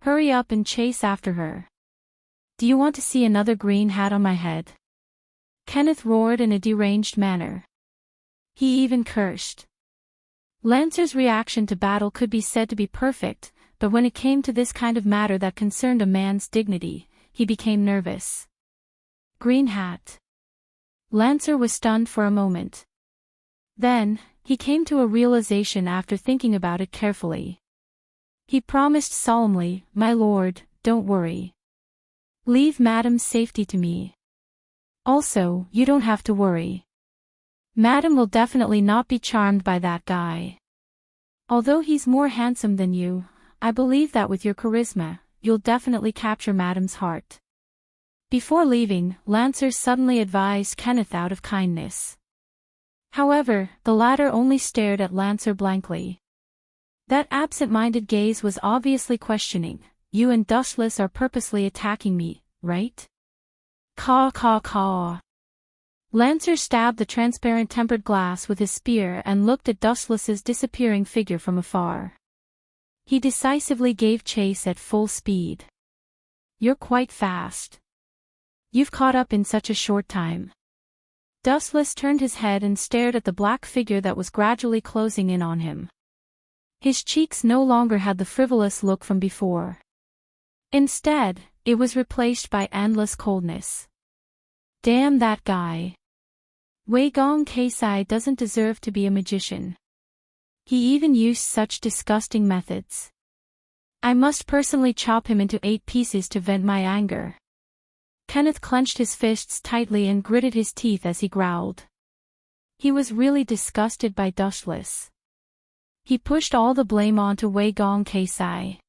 Hurry up and chase after her. Do you want to see another green hat on my head?" Kenneth roared in a deranged manner. He even cursed. Lancer's reaction to battle could be said to be perfect, but when it came to this kind of matter that concerned a man's dignity, he became nervous. Green hat. Lancer was stunned for a moment. Then, he came to a realization after thinking about it carefully. He promised solemnly, "My lord, don't worry. Leave Madame's safety to me. Also, you don't have to worry. Madame will definitely not be charmed by that guy. Although he's more handsome than you, I believe that with your charisma, you'll definitely capture Madame's heart." Before leaving, Lancer suddenly advised Kenneth out of kindness. However, the latter only stared at Lancer blankly. That absent-minded gaze was obviously questioning, "You and Dustless are purposely attacking me, right?" "Caw caw caw." Lancer stabbed the transparent tempered glass with his spear and looked at Dustless's disappearing figure from afar. He decisively gave chase at full speed. "You're quite fast. You've caught up in such a short time." Dustless turned his head and stared at the black figure that was gradually closing in on him. His cheeks no longer had the frivolous look from before. Instead, it was replaced by endless coldness. Damn that guy. Wei Gong Keisai doesn't deserve to be a magician. He even used such disgusting methods. I must personally chop him into 8 pieces to vent my anger. Kenneth clenched his fists tightly and gritted his teeth as he growled. He was really disgusted by Dustless. He pushed all the blame onto Wei Gong Keisai.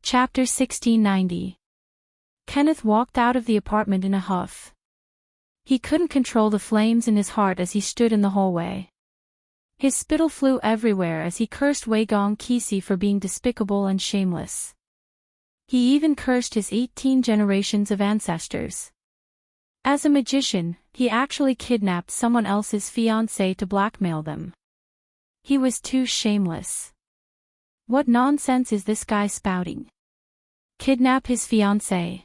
Chapter 1690. Kenneth walked out of the apartment in a huff. He couldn't control the flames in his heart as he stood in the hallway. His spittle flew everywhere as he cursed Wei Gong Qixi for being despicable and shameless. He even cursed his 18 generations of ancestors. As a magician, he actually kidnapped someone else's fiancée to blackmail them. He was too shameless. What nonsense is this guy spouting? Kidnap his fiancée?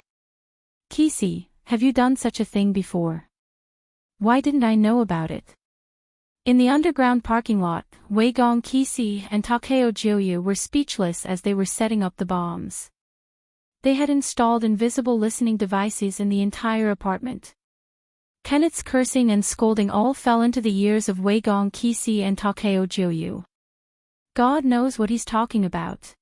Qixi, have you done such a thing before? Why didn't I know about it? In the underground parking lot, Wei Gong Qixi and Takeo Jiuyu were speechless as they were setting up the bombs. They had installed invisible listening devices in the entire apartment. Kenneth's cursing and scolding all fell into the ears of Wei Gong Qixi and Takeo Jiuyu. God knows what he's talking about.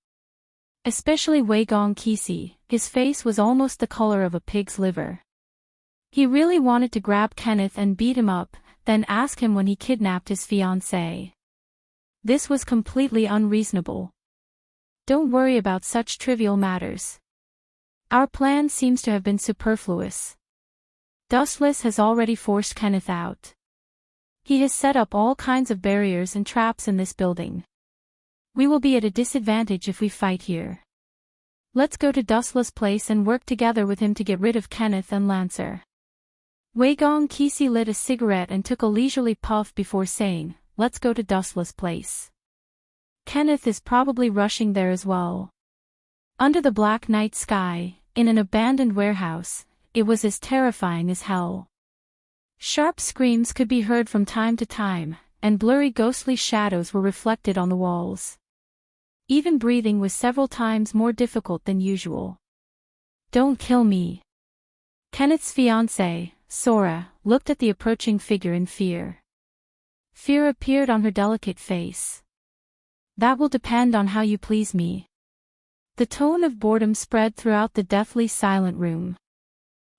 Especially Wei Gong Qixi, his face was almost the color of a pig's liver. He really wanted to grab Kenneth and beat him up, then ask him when he kidnapped his fiancée. This was completely unreasonable. Don't worry about such trivial matters. Our plan seems to have been superfluous. Dustless has already forced Kenneth out. He has set up all kinds of barriers and traps in this building. We will be at a disadvantage if we fight here. Let's go to Dustless' place and work together with him to get rid of Kenneth and Lancer. Wei Gong Qixi lit a cigarette and took a leisurely puff before saying, "Let's go to Dustless' place. Kenneth is probably rushing there as well." Under the black night sky, in an abandoned warehouse, it was as terrifying as hell. Sharp screams could be heard from time to time, and blurry ghostly shadows were reflected on the walls. Even breathing was several times more difficult than usual. "Don't kill me." Kenneth's fiancée, Sora, looked at the approaching figure in fear. Fear appeared on her delicate face. "That will depend on how you please me." The tone of boredom spread throughout the deathly silent room.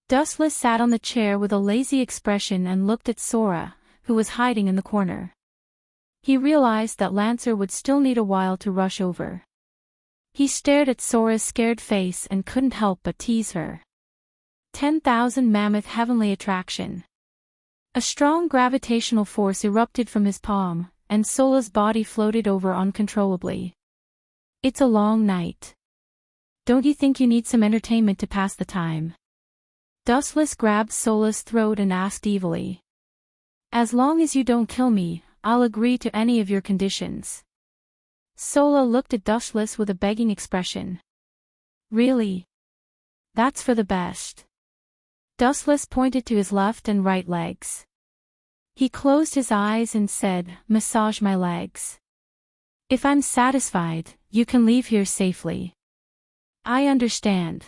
Dustless sat on the chair with a lazy expression and looked at Sora, who was hiding in the corner. He realized that Lancer would still need a while to rush over. He stared at Sora's scared face and couldn't help but tease her. 10,000 mammoth heavenly attraction. A strong gravitational force erupted from his palm, and Sola's body floated over uncontrollably. "It's a long night. Don't you think you need some entertainment to pass the time?" Dustless grabbed Sola's throat and asked evilly. "As long as you don't kill me, I'll agree to any of your conditions." Sola looked at Dustless with a begging expression. "Really? That's for the best." Dustless pointed to his left and right legs. He closed his eyes and said, "Massage my legs. If I'm satisfied, you can leave here safely." "I understand."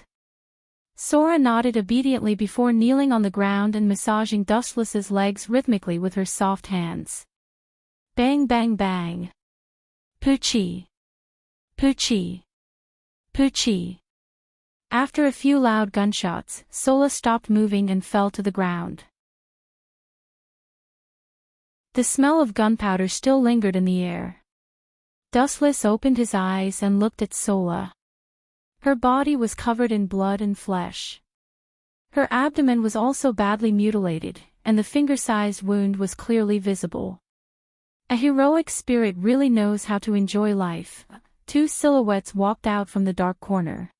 Sora nodded obediently before kneeling on the ground and massaging Dustless's legs rhythmically with her soft hands. Bang bang bang. Poochie. Poochie. Poochie. After a few loud gunshots, Sola stopped moving and fell to the ground. The smell of gunpowder still lingered in the air. Dustless opened his eyes and looked at Sola. Her body was covered in blood and flesh. Her abdomen was also badly mutilated, and the finger-sized wound was clearly visible. A heroic spirit really knows how to enjoy life. Two silhouettes walked out from the dark corner.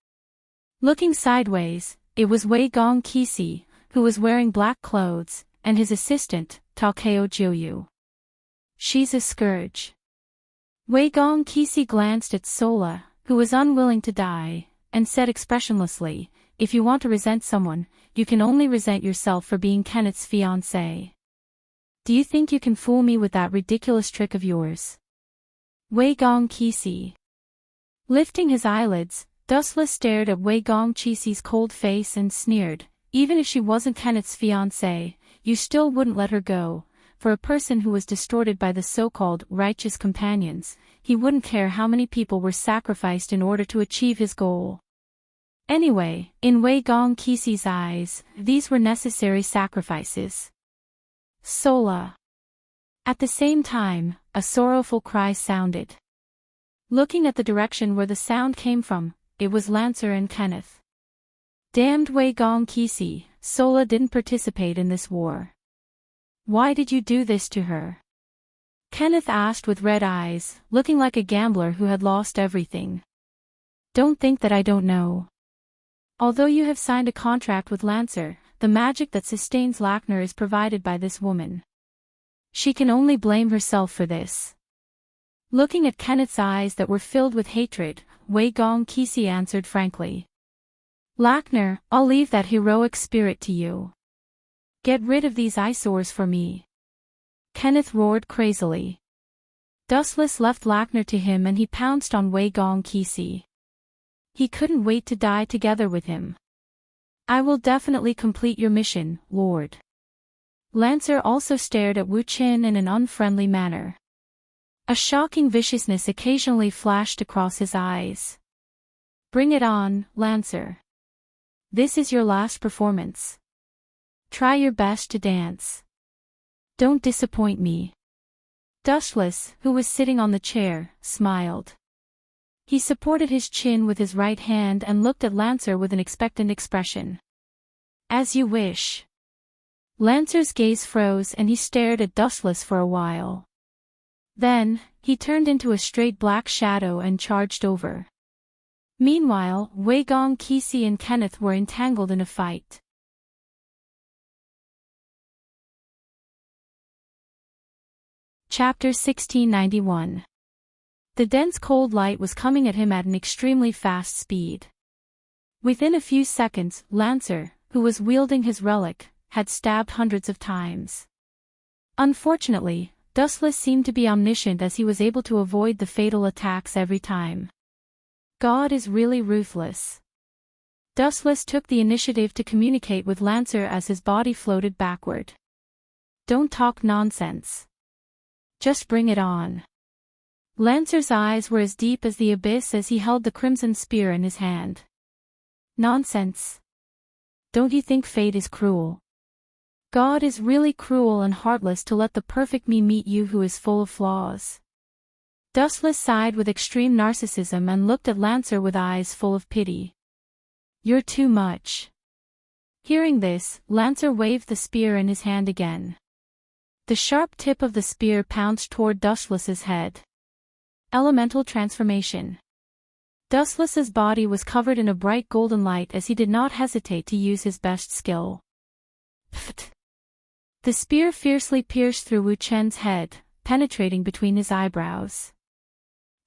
Looking sideways, it was Wei Gong Kisi, who was wearing black clothes, and his assistant, Takeo Joyu. "She's a scourge." Wei Gong Kisi glanced at Sola, who was unwilling to die, and said expressionlessly, "If you want to resent someone, you can only resent yourself for being Kenneth's fiancé. Do you think you can fool me with that ridiculous trick of yours?" Wei Gong Kisi. Lifting his eyelids, Dustless stared at Wei Gong Kisi's cold face and sneered, "Even if she wasn't Kenneth's fiancé, you still wouldn't let her go. For a person who was distorted by the so-called righteous companions, he wouldn't care how many people were sacrificed in order to achieve his goal." Anyway, in Wei Gong Kisi's eyes, these were necessary sacrifices. Sola. At the same time, a sorrowful cry sounded. Looking at the direction where the sound came from, it was Lancer and Kenneth. "Damned Wei Gong Kisi, Sola didn't participate in this war. Why did you do this to her?" Kenneth asked with red eyes, looking like a gambler who had lost everything. "Don't think that I don't know. Although you have signed a contract with Lancer, the magic that sustains Lackner is provided by this woman. She can only blame herself for this." Looking at Kenneth's eyes that were filled with hatred, Wei Gong Kisi answered frankly. "Lackner, I'll leave that heroic spirit to you. Get rid of these eyesores for me." Kenneth roared crazily. Dustless left Lackner to him and he pounced on Wei Gong Kisi. He couldn't wait to die together with him. "I will definitely complete your mission, Lord." Lancer also stared at Wu Qin in an unfriendly manner. A shocking viciousness occasionally flashed across his eyes. "Bring it on, Lancer. This is your last performance. Try your best to dance. Don't disappoint me." Dustless, who was sitting on the chair, smiled. He supported his chin with his right hand and looked at Lancer with an expectant expression. "As you wish." Lancer's gaze froze and he stared at Dustless for a while. Then, he turned into a straight black shadow and charged over. Meanwhile, Wei Gong Kisi and Kenneth were entangled in a fight. Chapter 1691. The dense cold light was coming at him at an extremely fast speed. Within a few seconds, Lancer, who was wielding his relic, had stabbed hundreds of times. Unfortunately, Dustless seemed to be omniscient as he was able to avoid the fatal attacks every time. God is really ruthless. Dustless took the initiative to communicate with Lancer as his body floated backward. Don't talk nonsense. Just bring it on. Lancer's eyes were as deep as the abyss as he held the crimson spear in his hand. Nonsense. Don't you think fate is cruel? God is really cruel and heartless to let the perfect me meet you who is full of flaws. Dustless sighed with extreme narcissism and looked at Lancer with eyes full of pity. You're too much. Hearing this, Lancer waved the spear in his hand again. The sharp tip of the spear pounced toward Dustless's head. Elemental transformation. Dustless's body was covered in a bright golden light as he did not hesitate to use his best skill. Pfft. The spear fiercely pierced through Wu Chen's head, penetrating between his eyebrows.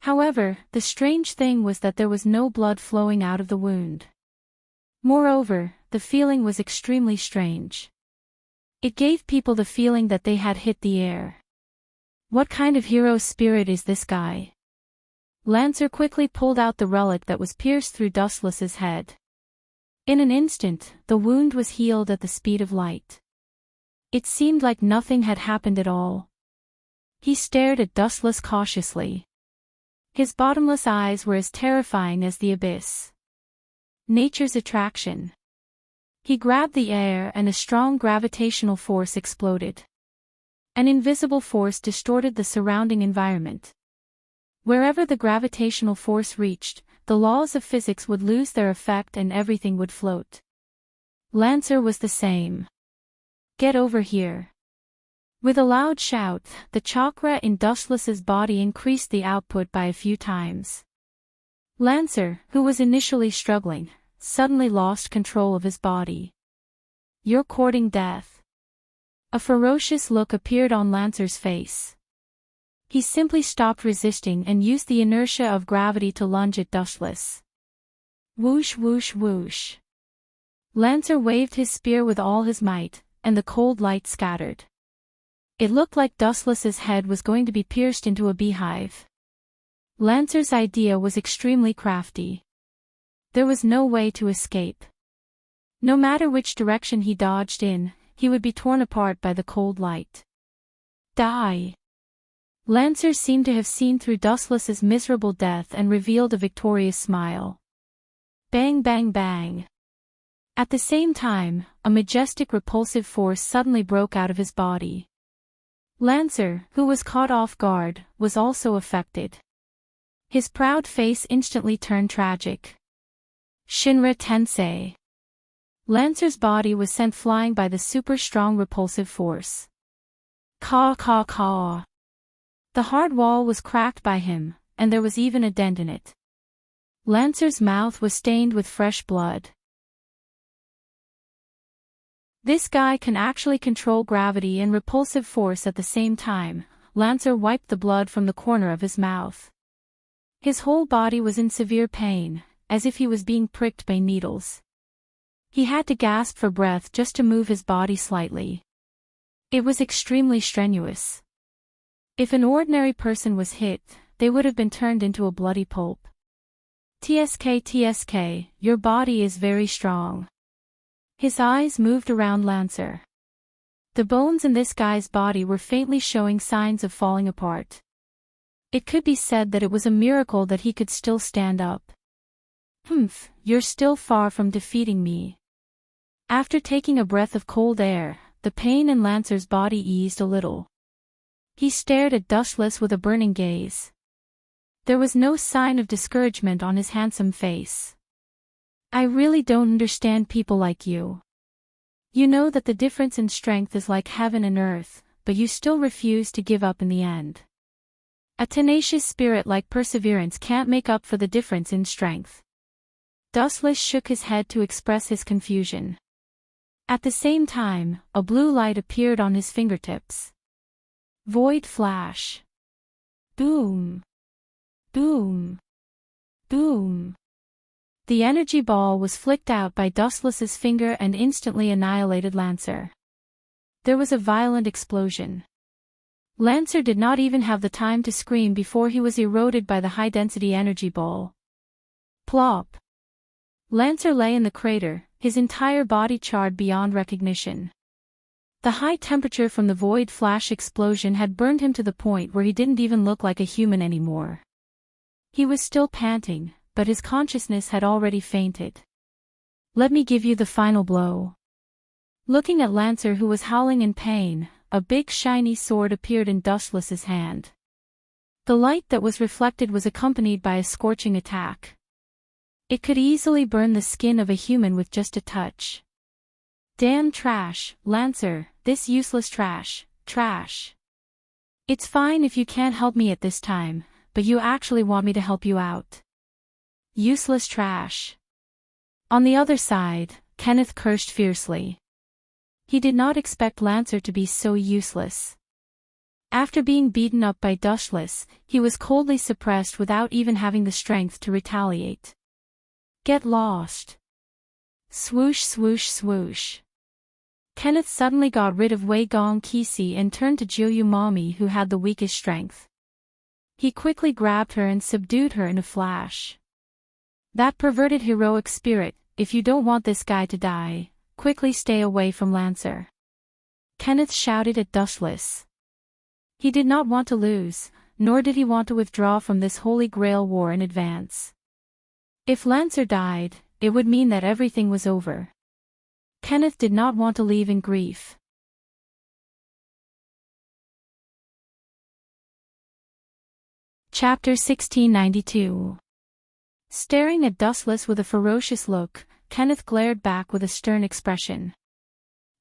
However, the strange thing was that there was no blood flowing out of the wound. Moreover, the feeling was extremely strange. It gave people the feeling that they had hit the air. What kind of hero spirit is this guy? Lancer quickly pulled out the relic that was pierced through Dustless's head. In an instant, the wound was healed at the speed of light. It seemed like nothing had happened at all. He stared at Dustless cautiously. His bottomless eyes were as terrifying as the abyss. Nature's attraction. He grabbed the air and a strong gravitational force exploded. An invisible force distorted the surrounding environment. Wherever the gravitational force reached, the laws of physics would lose their effect and everything would float. Lancer was the same. Get over here. With a loud shout, the chakra in Dustless's body increased the output by a few times. Lancer, who was initially struggling, suddenly lost control of his body. You're courting death. A ferocious look appeared on Lancer's face. He simply stopped resisting and used the inertia of gravity to lunge at Dustless. Whoosh whoosh whoosh. Lancer waved his spear with all his might, and the cold light scattered. It looked like Dustless's head was going to be pierced into a beehive. Lancer's idea was extremely crafty. There was no way to escape. No matter which direction he dodged in, he would be torn apart by the cold light. Die! Lancer seemed to have seen through Dustless's miserable death and revealed a victorious smile. Bang bang bang. At the same time, a majestic repulsive force suddenly broke out of his body. Lancer, who was caught off guard, was also affected. His proud face instantly turned tragic. Shinra Tensei. Lancer's body was sent flying by the super-strong repulsive force. Caw caw caw. The hard wall was cracked by him, and there was even a dent in it. Lancer's mouth was stained with fresh blood. This guy can actually control gravity and repulsive force at the same time. Lancer wiped the blood from the corner of his mouth. His whole body was in severe pain, as if he was being pricked by needles. He had to gasp for breath just to move his body slightly. It was extremely strenuous. If an ordinary person was hit, they would have been turned into a bloody pulp. TSK, your body is very strong. His eyes moved around Lancer. The bones in this guy's body were faintly showing signs of falling apart. It could be said that it was a miracle that he could still stand up. Humph, you're still far from defeating me. After taking a breath of cold air, the pain in Lancer's body eased a little. He stared at Dustless with a burning gaze. There was no sign of discouragement on his handsome face. I really don't understand people like you. You know that the difference in strength is like heaven and earth, but you still refuse to give up in the end. A tenacious spirit like perseverance can't make up for the difference in strength. Dustless shook his head to express his confusion. At the same time, a blue light appeared on his fingertips. Void flash. Boom. Boom! Boom! The energy ball was flicked out by Dustless's finger and instantly annihilated Lancer. There was a violent explosion. Lancer did not even have the time to scream before he was eroded by the high-density energy ball. Plop! Lancer lay in the crater, his entire body charred beyond recognition. The high temperature from the void flash explosion had burned him to the point where he didn't even look like a human anymore. He was still panting, but his consciousness had already fainted. Let me give you the final blow. Looking at Lancer, who was howling in pain, a big shiny sword appeared in Dustless's hand. The light that was reflected was accompanied by a scorching attack. It could easily burn the skin of a human with just a touch. Damn trash, Lancer, this useless trash, trash. It's fine if you can't help me at this time, but you actually want me to help you out. Useless trash. On the other side, Kenneth cursed fiercely. He did not expect Lancer to be so useless. After being beaten up by Dustless, he was coldly suppressed without even having the strength to retaliate. Get lost. Swoosh swoosh swoosh. Kenneth suddenly got rid of Wei Gong Kisi and turned to Jiuyu Mami, who had the weakest strength. He quickly grabbed her and subdued her in a flash. That perverted heroic spirit, if you don't want this guy to die, quickly stay away from Lancer. Kenneth shouted at Dustless. He did not want to lose, nor did he want to withdraw from this Holy Grail war in advance. If Lancer died, it would mean that everything was over. Kenneth did not want to leave in grief. Chapter 1692. Staring at Dustless with a ferocious look, Kenneth glared back with a stern expression.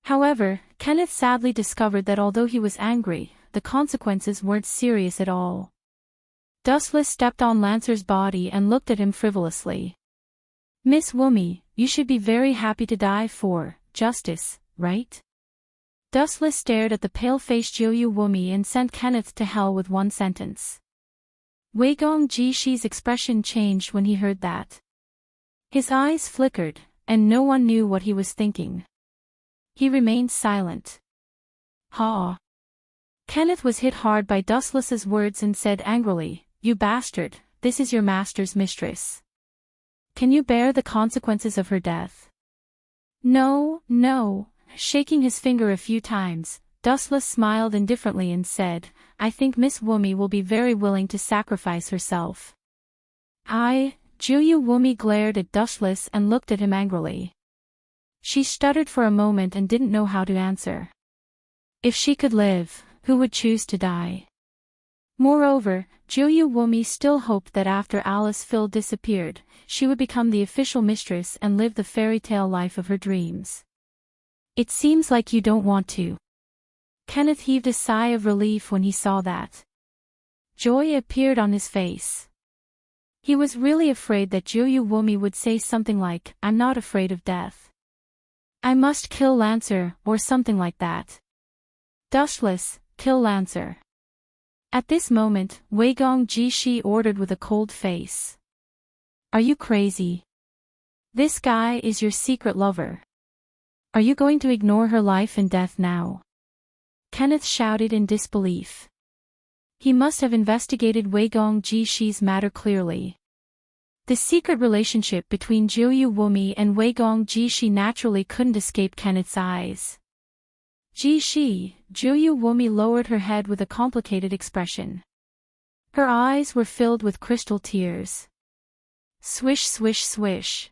However, Kenneth sadly discovered that although he was angry, the consequences weren't serious at all. Dustless stepped on Lancer's body and looked at him frivolously. Miss Woomy, you should be very happy to die for justice, right? Dustless stared at the pale-faced Jiuyu Woomy and sent Kenneth to hell with one sentence. Wei Gong Jishi's expression changed when he heard that. His eyes flickered, and no one knew what he was thinking. He remained silent. Ha! Kenneth was hit hard by Dustless's words and said angrily, You bastard, this is your master's mistress. Can you bear the consequences of her death? No, no. Shaking his finger a few times, Dustless smiled indifferently and said, I think Miss Woomy will be very willing to sacrifice herself. Jiuyu Woomy glared at Dustless and looked at him angrily. She stuttered for a moment and didn't know how to answer. If she could live, who would choose to die? Moreover, Jiuyu Woomy still hoped that after Alice Phil disappeared, she would become the official mistress and live the fairy tale life of her dreams. It seems like you don't want to. Kenneth heaved a sigh of relief when he saw that. Joy appeared on his face. He was really afraid that Jiuyu Woomy would say something like, I'm not afraid of death. I must kill Lancer, or something like that. Dustless, kill Lancer. At this moment, Wei Gong Jishi ordered with a cold face. Are you crazy? This guy is your secret lover. Are you going to ignore her life and death now? Kenneth shouted in disbelief. He must have investigated Wei Gong Jishi's matter clearly. The secret relationship between Jiuyu Woomy and Wei Gong Jishi naturally couldn't escape Kenneth's eyes. Jishi, Jiuyu Woomy lowered her head with a complicated expression. Her eyes were filled with crystal tears. Swish swish swish.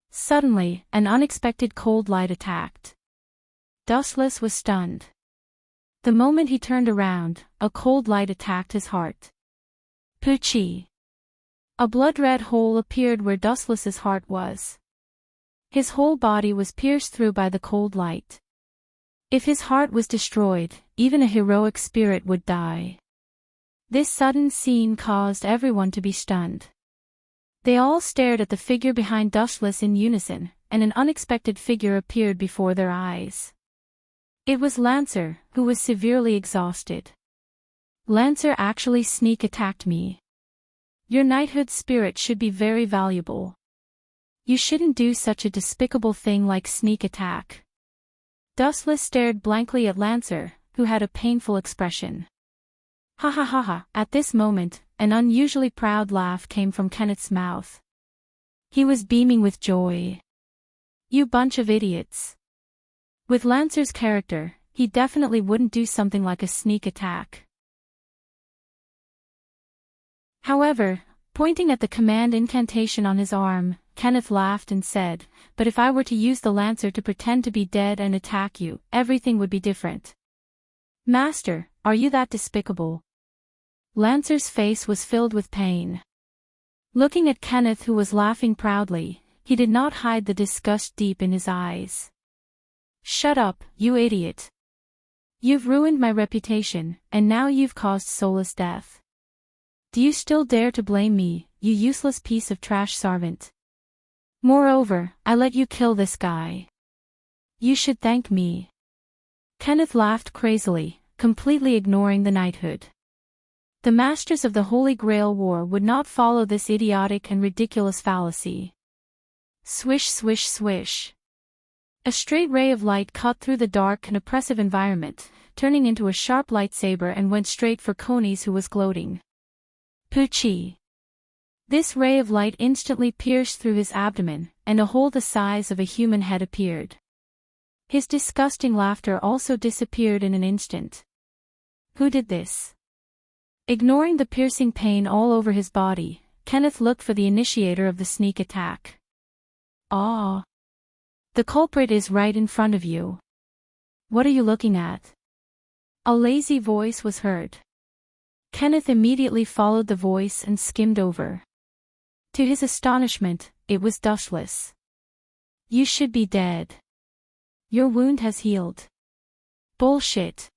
Suddenly, an unexpected cold light attacked. Dustless was stunned. The moment he turned around, a cold light attacked his heart. Poochie. A blood-red hole appeared where Dustless's heart was. His whole body was pierced through by the cold light. If his heart was destroyed, even a heroic spirit would die. This sudden scene caused everyone to be stunned. They all stared at the figure behind Dustless in unison, and an unexpected figure appeared before their eyes. It was Lancer, who was severely exhausted. Lancer actually sneak attacked me. Your knighthood spirit should be very valuable. You shouldn't do such a despicable thing like sneak attack. Dustless stared blankly at Lancer, who had a painful expression. Ha ha ha ha. At this moment, an unusually proud laugh came from Kenneth's mouth. He was beaming with joy. You bunch of idiots. With Lancer's character, he definitely wouldn't do something like a sneak attack. However, pointing at the command incantation on his arm, Kenneth laughed and said, "But if I were to use the Lancer to pretend to be dead and attack you, everything would be different." Master, are you that despicable? Lancer's face was filled with pain. Looking at Kenneth, who was laughing proudly, he did not hide the disgust deep in his eyes. Shut up, you idiot. You've ruined my reputation, and now you've caused Soulless death. Do you still dare to blame me, you useless piece of trash servant? Moreover, I let you kill this guy. You should thank me. Kenneth laughed crazily, completely ignoring the knighthood. The masters of the Holy Grail War would not follow this idiotic and ridiculous fallacy. Swish swish swish. A straight ray of light cut through the dark and oppressive environment, turning into a sharp lightsaber and went straight for Conies, who was gloating. Poochie. This ray of light instantly pierced through his abdomen, and a hole the size of a human head appeared. His disgusting laughter also disappeared in an instant. Who did this? Ignoring the piercing pain all over his body, Kenneth looked for the initiator of the sneak attack. Ah! The culprit is right in front of you. What are you looking at? A lazy voice was heard. Kenneth immediately followed the voice and skimmed over. To his astonishment, it was Dustless. You should be dead. Your wound has healed. Bullshit.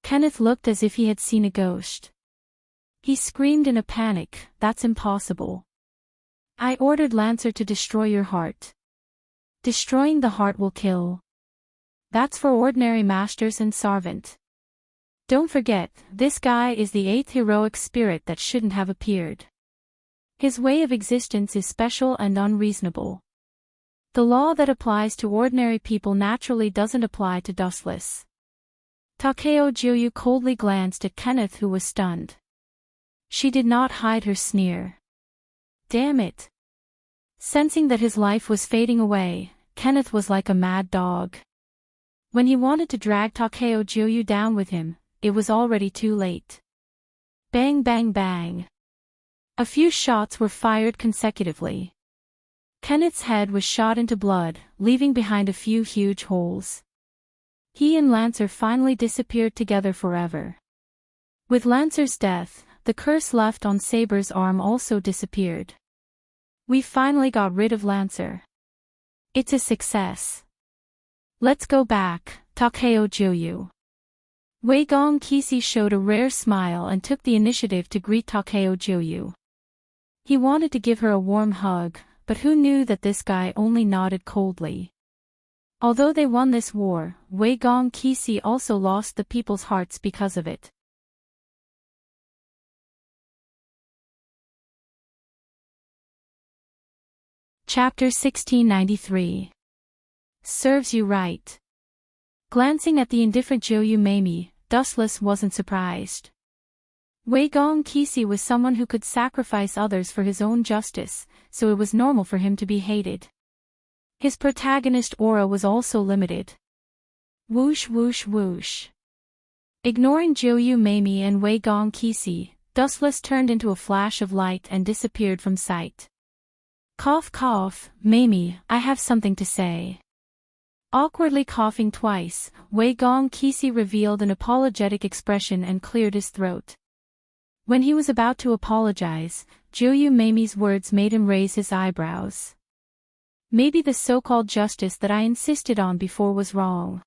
Kenneth looked as if he had seen a ghost. He screamed in a panic, "That's impossible. I ordered Lancer to destroy your heart. Destroying the heart will kill. That's for ordinary masters and servant. Don't forget, this guy is the 8th heroic spirit that shouldn't have appeared. His way of existence is special and unreasonable. The law that applies to ordinary people naturally doesn't apply to Dustless." Takeo Juyu coldly glanced at Kenneth, who was stunned. She did not hide her sneer. Damn it. Sensing that his life was fading away, Kenneth was like a mad dog. When he wanted to drag Takeo Juyu down with him, it was already too late. Bang bang bang. A few shots were fired consecutively. Kenneth's head was shot into blood, leaving behind a few huge holes. He and Lancer finally disappeared together forever. With Lancer's death, the curse left on Saber's arm also disappeared. We finally got rid of Lancer. It's a success. Let's go back, Takeo Juyu. Wei Gong Kisi showed a rare smile and took the initiative to greet Takeo Juyu. He wanted to give her a warm hug, but who knew that this guy only nodded coldly. Although they won this war, Wei Gong Kisi also lost the people's hearts because of it. Chapter 1693. Serves you right. Glancing at the indifferent Juyu Mamie, Dustless wasn't surprised. Wei Gong Kisi was someone who could sacrifice others for his own justice, so it was normal for him to be hated. His protagonist aura was also limited. Whoosh whoosh whoosh. Ignoring Juyu Mamie and Wei Gong Kisi, Dustless turned into a flash of light and disappeared from sight. Cough cough, Mamie, I have something to say. Awkwardly coughing twice, Wei Gong Kisi revealed an apologetic expression and cleared his throat. When he was about to apologize, Juyu Mamie's words made him raise his eyebrows. Maybe the so-called justice that I insisted on before was wrong.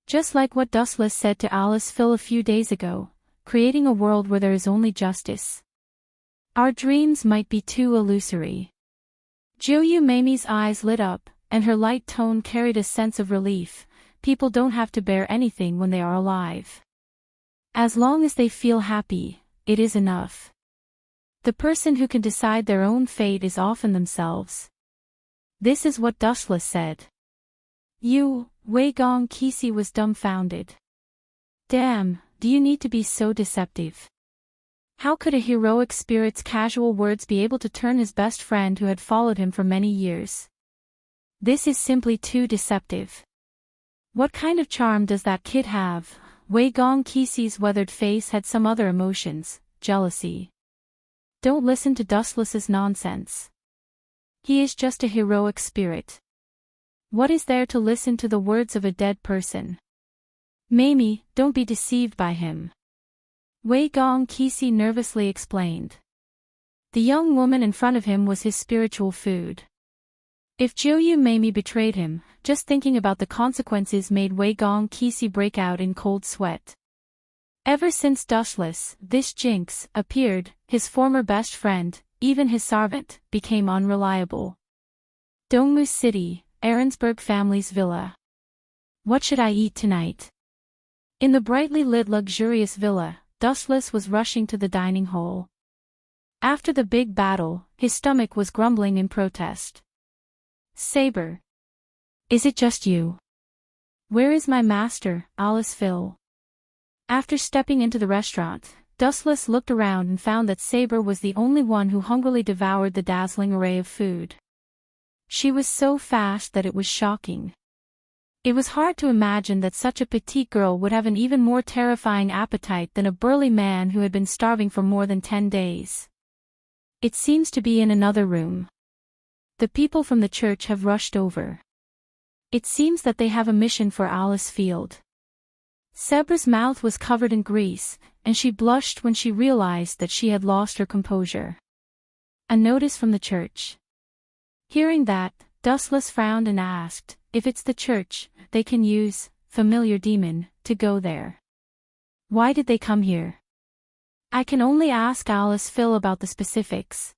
Just like what Dustless said to Alice Phil a few days ago, creating a world where there is only justice. Our dreams might be too illusory. Juyu Mamie's eyes lit up, and her light tone carried a sense of relief. People don't have to bear anything when they are alive. As long as they feel happy, it is enough. The person who can decide their own fate is often themselves. This is what Dustless said. Wei Gong Kisi was dumbfounded. Damn, do you need to be so deceptive? How could a heroic spirit's casual words be able to turn his best friend who had followed him for many years? This is simply too deceptive. What kind of charm does that kid have? Wei Gong Kisi's weathered face had some other emotions, jealousy. Don't listen to Dustless's nonsense. He is just a heroic spirit. What is there to listen to the words of a dead person? Mamie, don't be deceived by him. Wei Gong Kisi nervously explained. The young woman in front of him was his spiritual food. If Jiuyu Mamie betrayed him, just thinking about the consequences made Wei Gong Kisi break out in cold sweat. Ever since Dustless, this jinx, appeared, his former best friend, even his servant, became unreliable. Dongmu City, Ahrensburg family's villa. What should I eat tonight? In the brightly lit luxurious villa, Dustless was rushing to the dining hall. After the big battle, his stomach was grumbling in protest. Saber. Is it just you? Where is my master, Alice Phil? After stepping into the restaurant, Dustless looked around and found that Saber was the only one who hungrily devoured the dazzling array of food. She was so fast that it was shocking. It was hard to imagine that such a petite girl would have an even more terrifying appetite than a burly man who had been starving for more than 10 days. It seems to be in another room. The people from the church have rushed over. It seems that they have a mission for Alice Field. Sabra's mouth was covered in grease, and she blushed when she realized that she had lost her composure. A notice from the church. Hearing that, Dustless frowned and asked, if it's the church, they can use, familiar demon, to go there. Why did they come here? I can only ask Alice Phil about the specifics.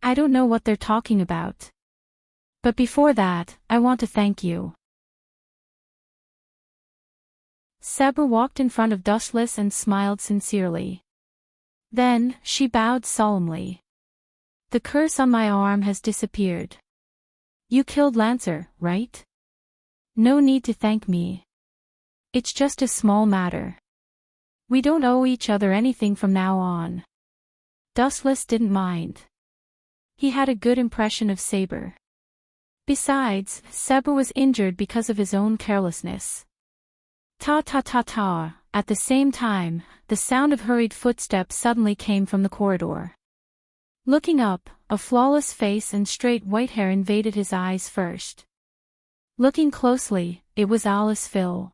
I don't know what they're talking about. But before that, I want to thank you. Saber walked in front of Dustless and smiled sincerely. Then, she bowed solemnly. The curse on my arm has disappeared. You killed Lancer, right? No need to thank me. It's just a small matter. We don't owe each other anything from now on. Dustless didn't mind. He had a good impression of Saber. Besides, Saber was injured because of his own carelessness. Ta. At the same time, the sound of hurried footsteps suddenly came from the corridor. Looking up, a flawless face and straight white hair invaded his eyes first. Looking closely, it was Alice Phil.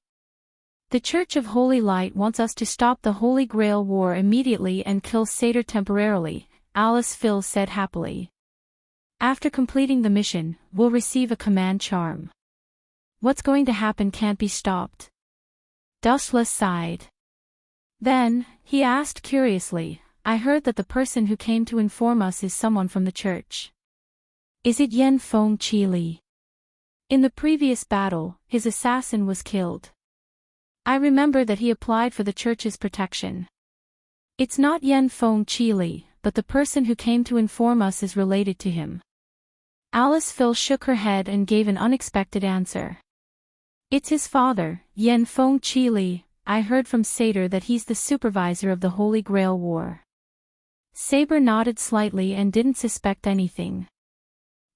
The Church of Holy Light wants us to stop the Holy Grail War immediately and kill Satyr temporarily, Alice Phil said happily. After completing the mission, we'll receive a command charm. What's going to happen can't be stopped. Dustless sighed. Then, he asked curiously, I heard that the person who came to inform us is someone from the church. Is it Yen Feng Chi Li? In the previous battle, his assassin was killed. I remember that he applied for the church's protection. It's not Yen Feng Chi Li, but the person who came to inform us is related to him. Alice Phil shook her head and gave an unexpected answer. It's his father, Yen Feng Chi Li. I heard from Satyr that he's the supervisor of the Holy Grail War. Saber nodded slightly and didn't suspect anything.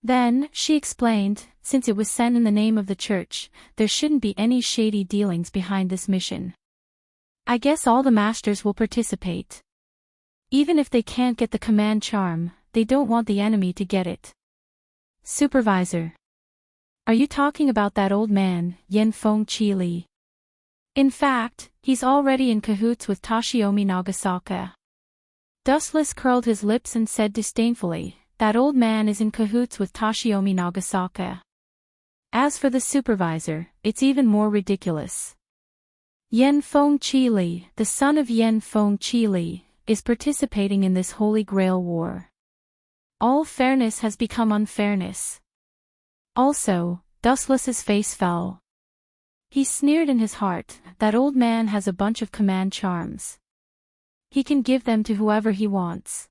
Then, she explained, since it was sent in the name of the church, there shouldn't be any shady dealings behind this mission. I guess all the masters will participate. Even if they can't get the command charm, they don't want the enemy to get it. Supervisor. Are you talking about that old man, Yen Feng Chi Li? In fact, he's already in cahoots with Toshiomi Nagasaka. Dustless curled his lips and said disdainfully, that old man is in cahoots with Toshiomi Nagasaka. As for the supervisor, it's even more ridiculous. Yen Feng Chi Li, the son of Yen Feng Chi Li, is participating in this Holy Grail War. All fairness has become unfairness. Also, Dustless's face fell. He sneered in his heart, that old man has a bunch of command charms. He can give them to whoever he wants.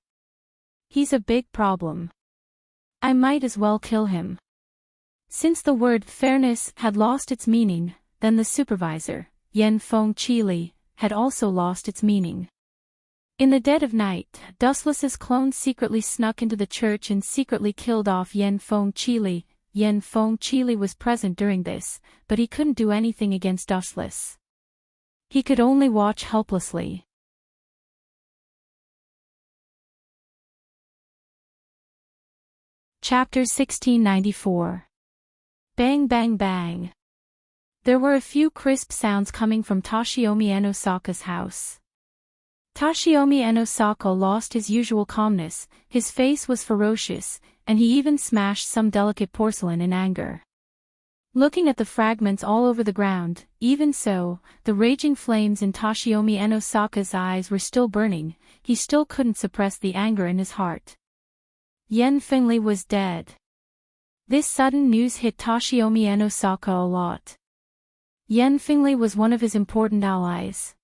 He's a big problem. I might as well kill him. Since the word fairness had lost its meaning, then the supervisor, Yen Feng Qili, had also lost its meaning. In the dead of night, Dustless's clone secretly snuck into the church and secretly killed off Yen Feng Qili. Yen Feng Qili was present during this, but he couldn't do anything against Dustless. He could only watch helplessly. Chapter 1694. Bang bang bang. There were a few crisp sounds coming from Toshiomi Enosaka's house. Toshiomi Enosaka lost his usual calmness, his face was ferocious, and he even smashed some delicate porcelain in anger. Looking at the fragments all over the ground, even so, the raging flames in Toshiomi Enosaka's eyes were still burning, he still couldn't suppress the anger in his heart. Yen Fengli was dead. This sudden news hit Toshiomi Enosaka a lot. Yen Fengli was one of his important allies.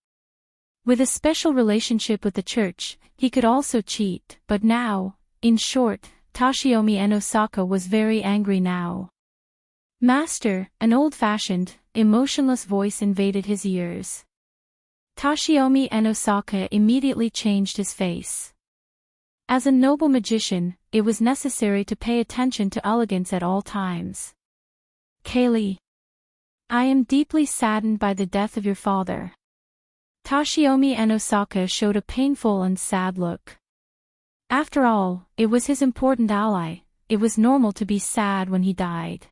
With a special relationship with the church, he could also cheat, but now, in short, Toshiomi Enosaka was very angry now. Master, an old-fashioned, emotionless voice invaded his ears. Toshiomi Enosaka immediately changed his face. As a noble magician, it was necessary to pay attention to elegance at all times. Kaylee. I am deeply saddened by the death of your father. Toshiomi Enosaka showed a painful and sad look. After all, it was his important ally, it was normal to be sad when he died.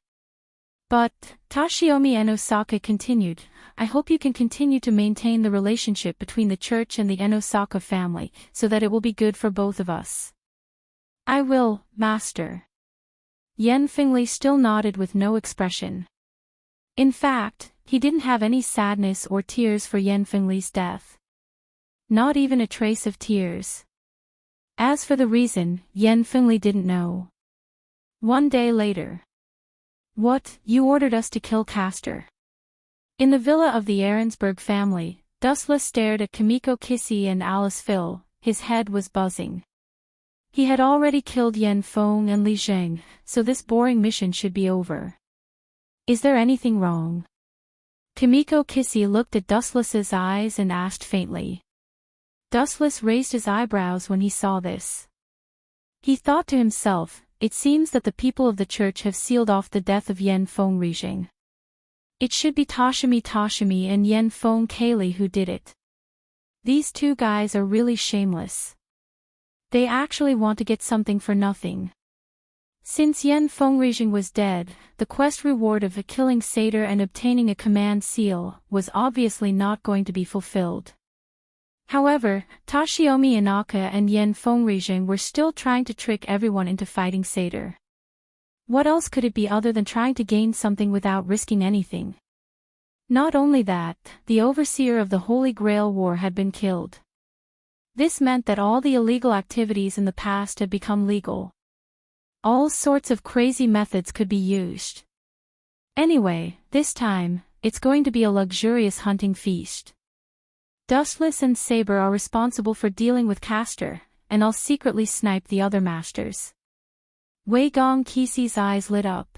But, Toshiomi Enosaka continued, I hope you can continue to maintain the relationship between the church and the Enosaka family, so that it will be good for both of us. I will, Master. Yen Fengli still nodded with no expression. In fact, he didn't have any sadness or tears for Yen Fengli's death. Not even a trace of tears. As for the reason, Yen Fengli didn't know. One day later. What, you ordered us to kill Castor? In the villa of the Ahrensburg family, Dustless stared at Kimiko Kissy and Alice Phil, his head was buzzing. He had already killed Yen Feng and Li Zheng, so this boring mission should be over. Is there anything wrong? Kimiko Kissy looked at Dustless's eyes and asked faintly. Dustless raised his eyebrows when he saw this. He thought to himself, it seems that the people of the church have sealed off the death of Yen Feng Rizheng. It should be Toshimi and Yen Feng Kaylee who did it. These two guys are really shameless. They actually want to get something for nothing. Since Yen Feng Rizheng was dead, the quest reward of killing Satyr and obtaining a command seal was obviously not going to be fulfilled. However, Toshiomi Inaka and Yen Feng Rizheng were still trying to trick everyone into fighting Satyr. What else could it be other than trying to gain something without risking anything? Not only that, the overseer of the Holy Grail War had been killed. This meant that all the illegal activities in the past had become legal. All sorts of crazy methods could be used. Anyway, this time, it's going to be a luxurious hunting feast. Dustless and Saber are responsible for dealing with Castor, and I'll secretly snipe the other masters. Wei Gong Kissy's eyes lit up.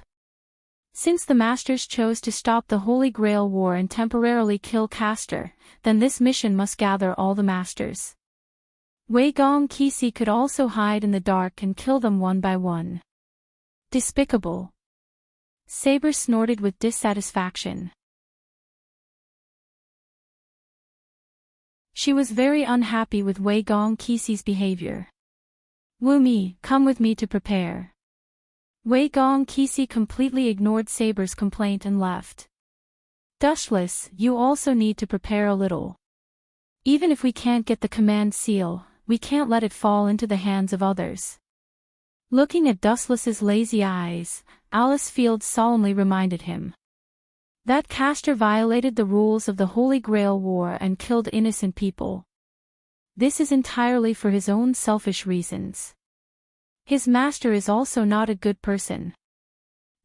Since the masters chose to stop the Holy Grail War and temporarily kill Castor, then this mission must gather all the masters. Wei Gong Kissy could also hide in the dark and kill them one by one. Despicable. Saber snorted with dissatisfaction. She was very unhappy with Wei Gong Kissy's behavior. Wumi, come with me to prepare. Wei Gong Kissy completely ignored Saber's complaint and left. Dustless, you also need to prepare a little. Even if we can't get the command seal, we can't let it fall into the hands of others. Looking at Dustless's lazy eyes, Alice Field solemnly reminded him. That Castor violated the rules of the Holy Grail War and killed innocent people. This is entirely for his own selfish reasons. His master is also not a good person.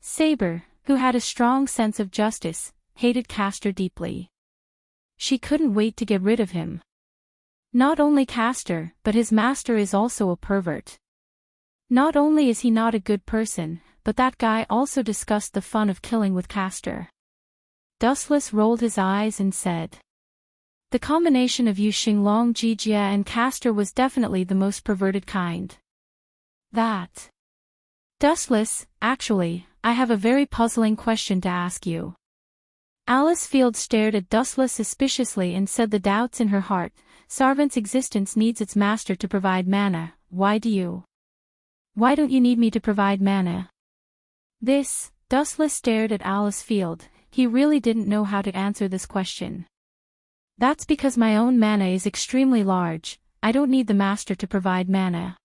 Saber, who had a strong sense of justice, hated Castor deeply. She couldn't wait to get rid of him. Not only Castor, but his master is also a pervert. Not only is he not a good person, but that guy also discussed the fun of killing with Castor. Dustless rolled his eyes and said. The combination of Yu Xinglong Jijia and Castor was definitely the most perverted kind. That. Dustless, actually, I have a very puzzling question to ask you. Alice Field stared at Dustless suspiciously and said the doubts in her heart, Sarvant's existence needs its master to provide mana, why don't you need me to provide mana? Dustless stared at Alice Field, he really didn't know how to answer this question. That's because my own mana is extremely large, I don't need the master to provide mana.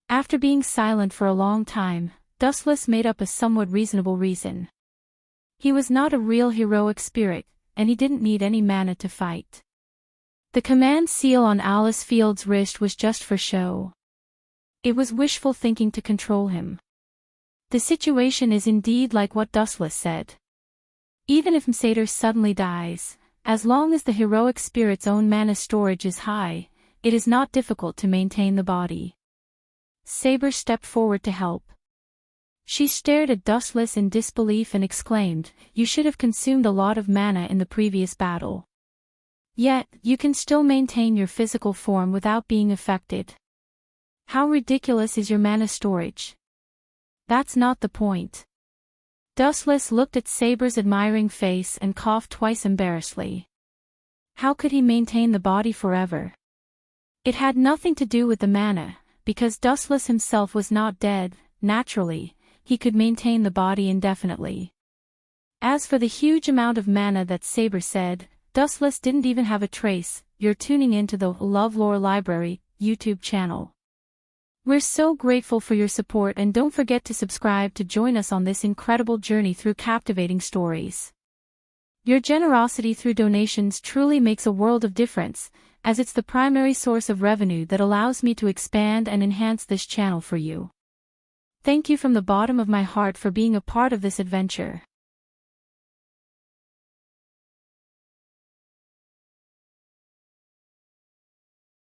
After being silent for a long time, Dustless made up a somewhat reasonable reason. He was not a real heroic spirit, and he didn't need any mana to fight. The command seal on Alice Field's wrist was just for show. It was wishful thinking to control him. The situation is indeed like what Dustless said. Even if Msader suddenly dies, as long as the heroic spirit's own mana storage is high, it is not difficult to maintain the body. Saber stepped forward to help. She stared at Dustless in disbelief and exclaimed, you should have consumed a lot of mana in the previous battle. Yet, you can still maintain your physical form without being affected. How ridiculous is your mana storage? That's not the point. Dustless looked at Saber's admiring face and coughed twice embarrassedly. How could he maintain the body forever? It had nothing to do with the mana, because Dustless himself was not dead, naturally, he could maintain the body indefinitely. As for the huge amount of mana that Saber said, Dustless didn't even have a trace. You're tuning into the LoveLore Library YouTube channel. We're so grateful for your support and don't forget to subscribe to join us on this incredible journey through captivating stories. Your generosity through donations truly makes a world of difference, as it's the primary source of revenue that allows me to expand and enhance this channel for you. Thank you from the bottom of my heart for being a part of this adventure.